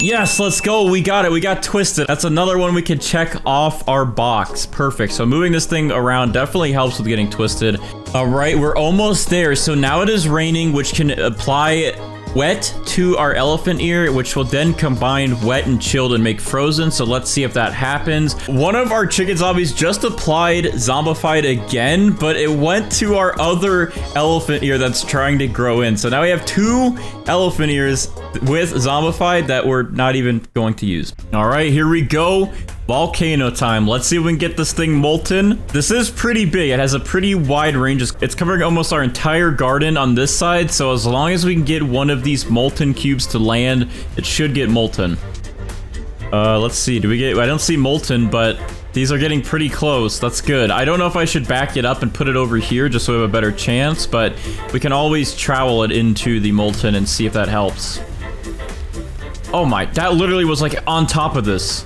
Yes, let's go. We got it. We got twisted. That's another one we can check off our box. Perfect. So moving this thing around definitely helps with getting twisted. All right, we're almost there. So now it is raining, which can apply wet to our elephant ear, which will then combine wet and chilled and make frozen. So let's see if that happens. One of our chicken zombies just applied zombified again, but it went to our other elephant ear that's trying to grow in. So now we have 2 elephant ears with zombified that we're not even going to use. All right, here we go. Volcano time. Let's see if we can get this thing molten. This is pretty big. It has a pretty wide range. It's covering almost our entire garden on this side. So as long as we can get one of these molten cubes to land, it should get molten. Let's see. Do we get... I don't see molten, but these are getting pretty close. That's good. I don't know if I should back it up and put it over here just so we have a better chance, but we can always trowel it into the molten and see if that helps. Oh my, that literally was like on top of this.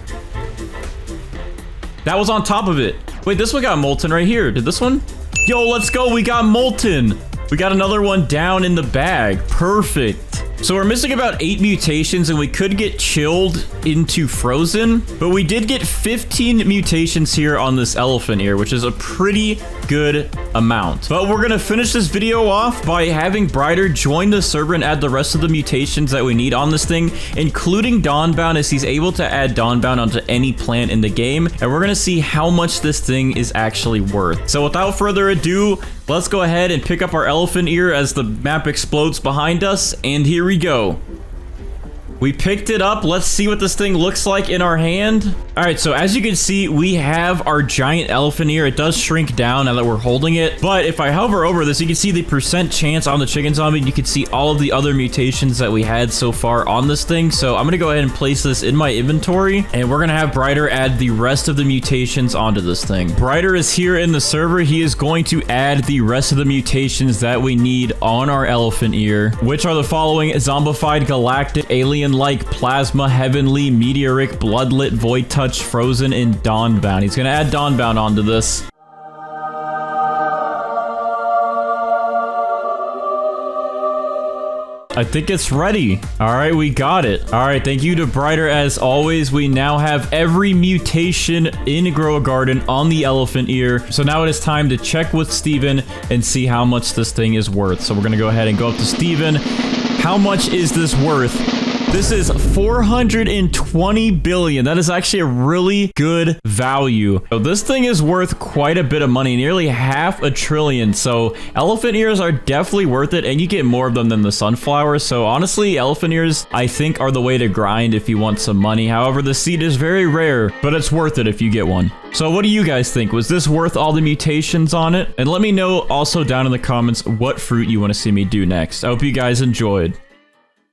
That was on top of it. Wait, this one got molten right here. Did this one? Yo, let's go. We got molten. We got another one down in the bag. Perfect. So we're missing about 8 mutations and we could get chilled into frozen, but we did get 15 mutations here on this elephant ear, which is a pretty good amount. But we're gonna finish this video off by having Brighter join the server and add the rest of the mutations that we need on this thing, including Dawnbound, as he's able to add Dawnbound onto any plant in the game. And we're gonna see how much this thing is actually worth. So without further ado, let's go ahead and pick up our elephant ear as the map explodes behind us. And here we go. We picked it up. Let's see what this thing looks like in our hand. All right, so as you can see, we have our giant elephant ear. It does shrink down now that we're holding it. But if I hover over this, you can see the percent chance on the chicken zombie. And you can see all of the other mutations that we had so far on this thing. So I'm gonna go ahead and place this in my inventory. And we're gonna have Brighter add the rest of the mutations onto this thing. Brighter is here in the server. He is going to add the rest of the mutations that we need on our elephant ear, which are the following: zombified, galactic, alien-like, plasma, heavenly, meteoric, bloodlit, void touch, frozen, and Dawnbound. He's gonna add Dawnbound onto this. I think it's ready. All right, we got it. All right, thank you to Brighter as always. We now have every mutation in Grow a Garden on the elephant ear. So now it is time to check with Steven and see how much this thing is worth. So we're gonna go ahead and go up to Steven. How much is this worth? This is 420 billion. That is actually a really good value. So this thing is worth quite a bit of money, nearly $500 billion. So elephant ears are definitely worth it, and you get more of them than the sunflower. So honestly, elephant ears, I think, are the way to grind if you want some money. However, the seed is very rare, but it's worth it if you get one. So what do you guys think? Was this worth all the mutations on it? And let me know also down in the comments what fruit you want to see me do next. I hope you guys enjoyed.